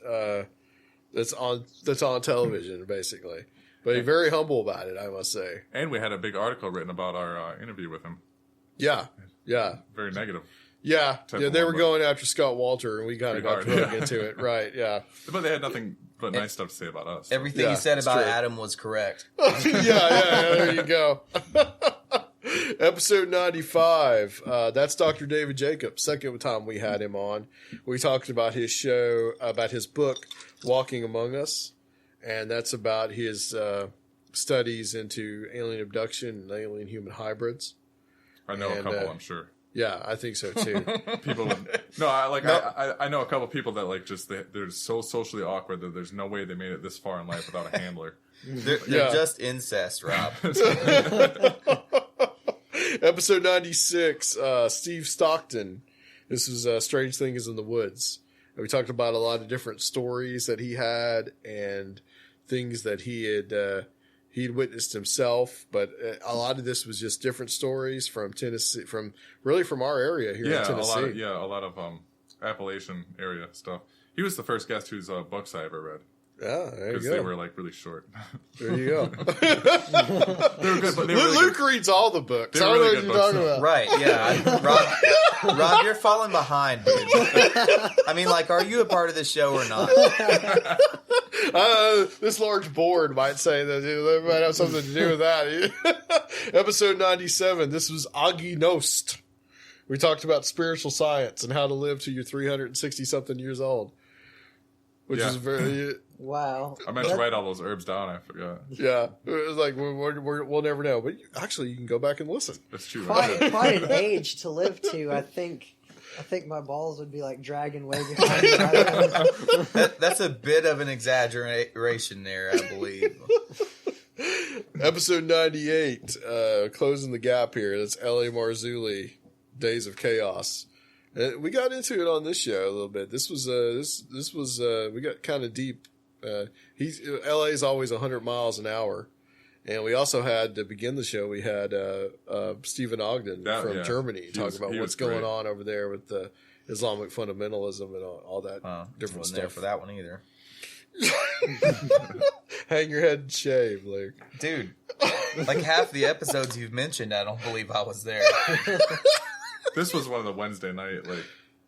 that's on television, basically. But he's very humble about it, I must say. And we had a big article written about our interview with him. Yeah. Very negative. Yeah, they were going after Scott Walter, and we kind of got drug into it. Right, yeah. But they had nothing but nice stuff to say about us. Everything he said about Adam was correct. yeah, there you go. Episode 95. That's Dr. David Jacobs. Second time we had him on. We talked about his show, about his book, Walking Among Us. And that's about his studies into alien abduction and alien human hybrids. I know a couple, I'm sure. Yeah, I think so too. I know a couple people that they're so socially awkward that there's no way they made it this far in life without a handler. They're just incest, Rob. Episode 96, Steve Stockton. This was Strange Things in the Woods. And we talked about a lot of different stories that he had and things that he'd witnessed himself, but a lot of this was just different stories from Tennessee, from our area here in Tennessee. A lot of Appalachian area stuff. He was the first guest whose books I ever read. Yeah, there you go. Because they were really short. There you go. They were good, but Luke reads all the books. I don't know what you're talking about. Right, yeah. Rob, you're falling behind, dude. I mean, are you a part of this show or not? This large board might say that they might have something to do with that. Episode 97. This was Agi Nost. We talked about spiritual science and how to live till you're 360-something years old. Which is very... Wow. I meant to write all those herbs down. I forgot. Yeah. It was we'll never know. But actually, you can go back and listen. That's true. Quite an age to live to. I think my balls would be dragging way behind me. That's a bit of an exaggeration there, I believe. Episode 98, closing the gap here. That's L.A. Marzulli, Days of Chaos. We got into it on this show a little bit. This was we got kind of deep. LA's always 100 miles an hour. And we also had, to begin the show, we had Stephen Ogden from Germany talking about what's going on over there with the Islamic fundamentalism and all that different stuff. There for that one either. Hang your head and shave, Luke. Dude, like half the episodes you've mentioned, I don't believe I was there. This was one of the Wednesday night, like.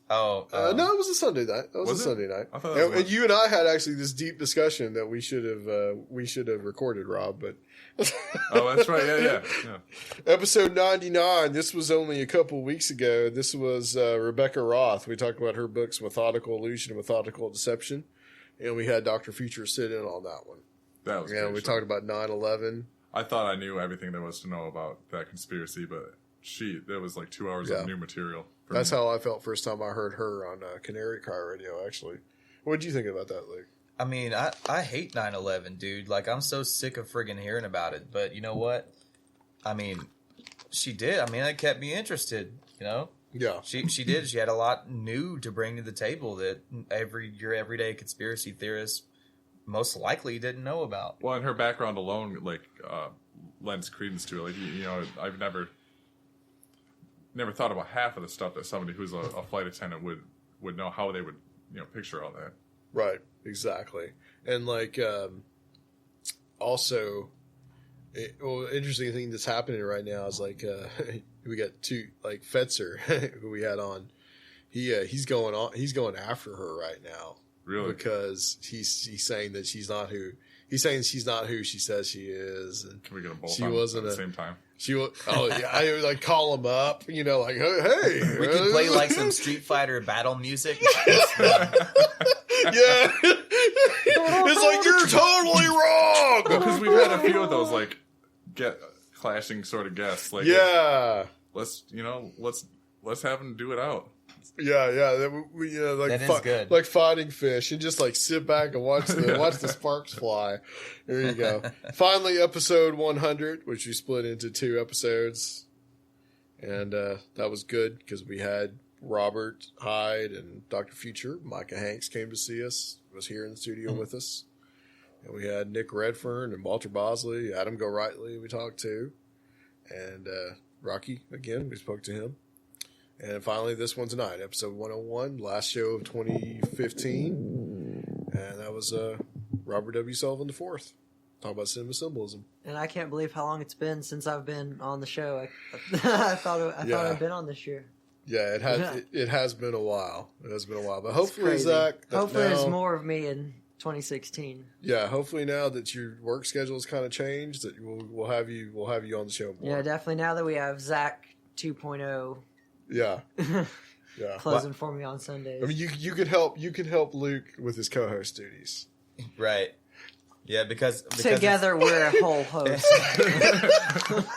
No, it was a Sunday night. It was a Sunday night. I thought and you and I had actually this deep discussion that we should have recorded, Rob. But oh, that's right. Yeah. Episode 99. This was only a couple weeks ago. This was Rebecca Roth. We talked about her books, Methodical Illusion and Methodical Deception, and we had Dr. Future sit in on that one. That was we talked about 9/11. I thought I knew everything there was to know about that conspiracy, but there was like 2 hours of new material. That's how I felt first time I heard her on Canary Car Radio, actually. What did you think about that, Luke? I mean, I hate 9/11, dude. Like, I'm so sick of friggin' hearing about it. But you know what? I mean, she did. I mean, it kept me interested, you know? Yeah. She did. She had a lot new to bring to the table that your everyday conspiracy theorist most likely didn't know about. Well, and her background alone, like, lends credence to it. Like, you know, I've never thought about half of the stuff that somebody who's a flight attendant would know, how they would, you know, picture all that. Right, exactly. And like, also, interesting thing that's happening right now is like, we got Fetzer, who we had on. He's going after her right now. Really? Because he's saying that she's not who she says she is. And can we get them both she on wasn't at the same time? She was. Oh yeah, I would like call him up. You know, like hey, we could play like some Street Fighter battle music. Yeah, it's like you're totally wrong. Because we've had a few of those like clashing sort of guests. Like, let's have them do it out. Yeah. We like that is good. Like fighting fish, and just like sit back and watch the sparks fly. There you go. Finally, episode 100, which we split into 2 episodes, and that was good because we had Robert Hyde and Dr. Future. Micah Hanks came to see us. Was here in the studio with us, and we had Nick Redfern and Walter Bosley, Adam Go-Rightly. We talked to, and Rocky again. We spoke to him. And finally, this one tonight, episode 101, last show of 2015. And that was Robert W. Sullivan IV. Talk about cinema symbolism. And I can't believe how long it's been since I've been on the show. I thought I'd been on this year. Yeah, it has been a while. It has been a while. But hopefully, Zach... Hopefully there's more of me in 2016. Yeah, hopefully now that your work schedule has kind of changed, that we'll have you on the show more. Yeah, definitely. Now that we have Zach 2.0... Yeah. Closing for me on Sundays. I mean, you could help Luke with his co-host duties. Right. Yeah, because together we're a whole host.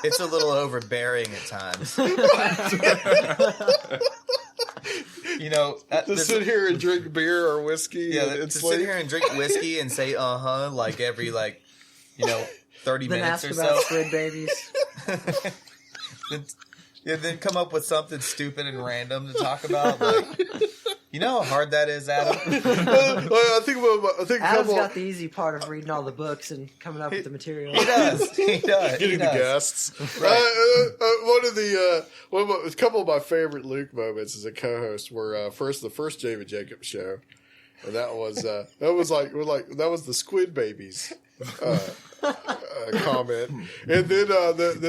It's a little overbearing at times. You know, to sit here and drink beer or whiskey. Yeah, to sit here and drink whiskey and say like every 30 minutes or so. About squid babies. Yeah, then come up with something stupid and random to talk about. Like, you know how hard that is, Adam? I think Adam's got the easy part of reading all the books and coming up with the material. He does. Getting the guests. Right. A couple of my favorite Luke moments as a co-host were the first David Jacobs show, and that was the Squid Babies. Comment, and then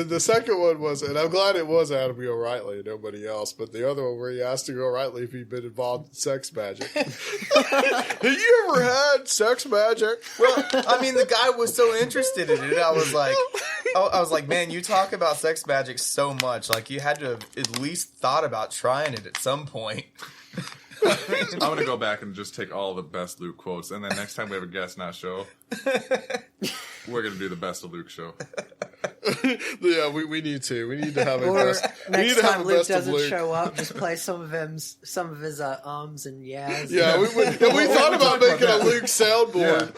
the second one was, and I'm glad it was Adam Go-Rightly and nobody else, but the other one where he asked Go-Rightly if he'd been involved in sex magic. Have you ever had sex magic? Well, I mean, the guy was so interested in it. I was like, man, you talk about sex magic so much, like you had to have at least thought about trying it at some point. I'm going to go back and just take all the best Luke quotes, and then next time we have a guest not show, we're going to do the best of Luke show. Yeah, we need to. We need to have a best. Next time Luke doesn't show up, just play some of his ums and yeahs. Yeah, we thought about making a Luke soundboard.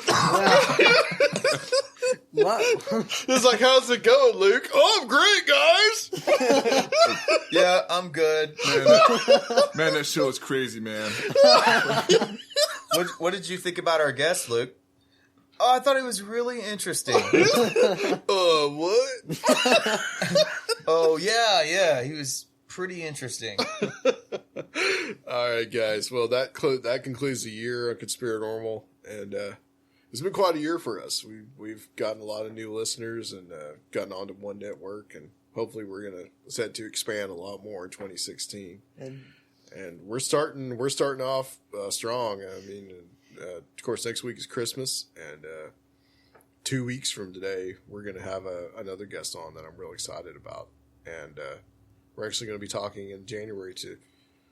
Whoa. It's like, how's it going, Luke? Oh, I'm great, guys. Yeah, I'm good. Man, that show is crazy, man. What did you think about our guest, Luke? Oh, I thought it was really interesting. What? Oh, yeah, he was pretty interesting. All right, guys. Well, that concludes the year of Conspirinormal, and it's been quite a year for us. We've gotten a lot of new listeners and gotten onto one network, and hopefully we're gonna set to expand a lot more in 2016. And we're starting off strong. I mean, of course, next week is Christmas, and 2 weeks from today, we're going to have another guest on that I'm real excited about. And we're actually going to be talking in January to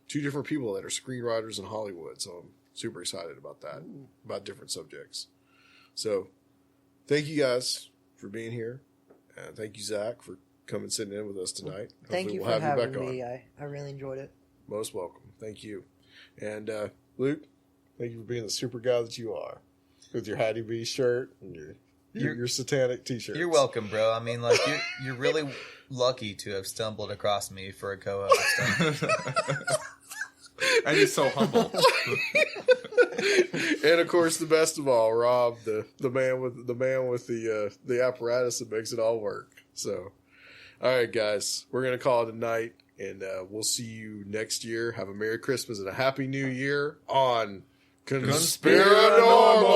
2 different people that are screenwriters in Hollywood. So I'm super excited about that, about different subjects. So thank you guys for being here. And thank you, Zach, for coming sitting in with us tonight. Thank you for having me. I really enjoyed it. Most welcome. Thank you. And Luke, thank you for being the super guy that you are, with your Hattie B shirt and your satanic t-shirt. You're welcome, bro. I mean, like, you're really lucky to have stumbled across me for a co-host. And he's so humble. And of course, the best of all, Rob, the man with the apparatus that makes it all work. So, all right, guys, we're gonna call it a night. And we'll see you next year. Have a Merry Christmas and a Happy New Year on Conspirinormal.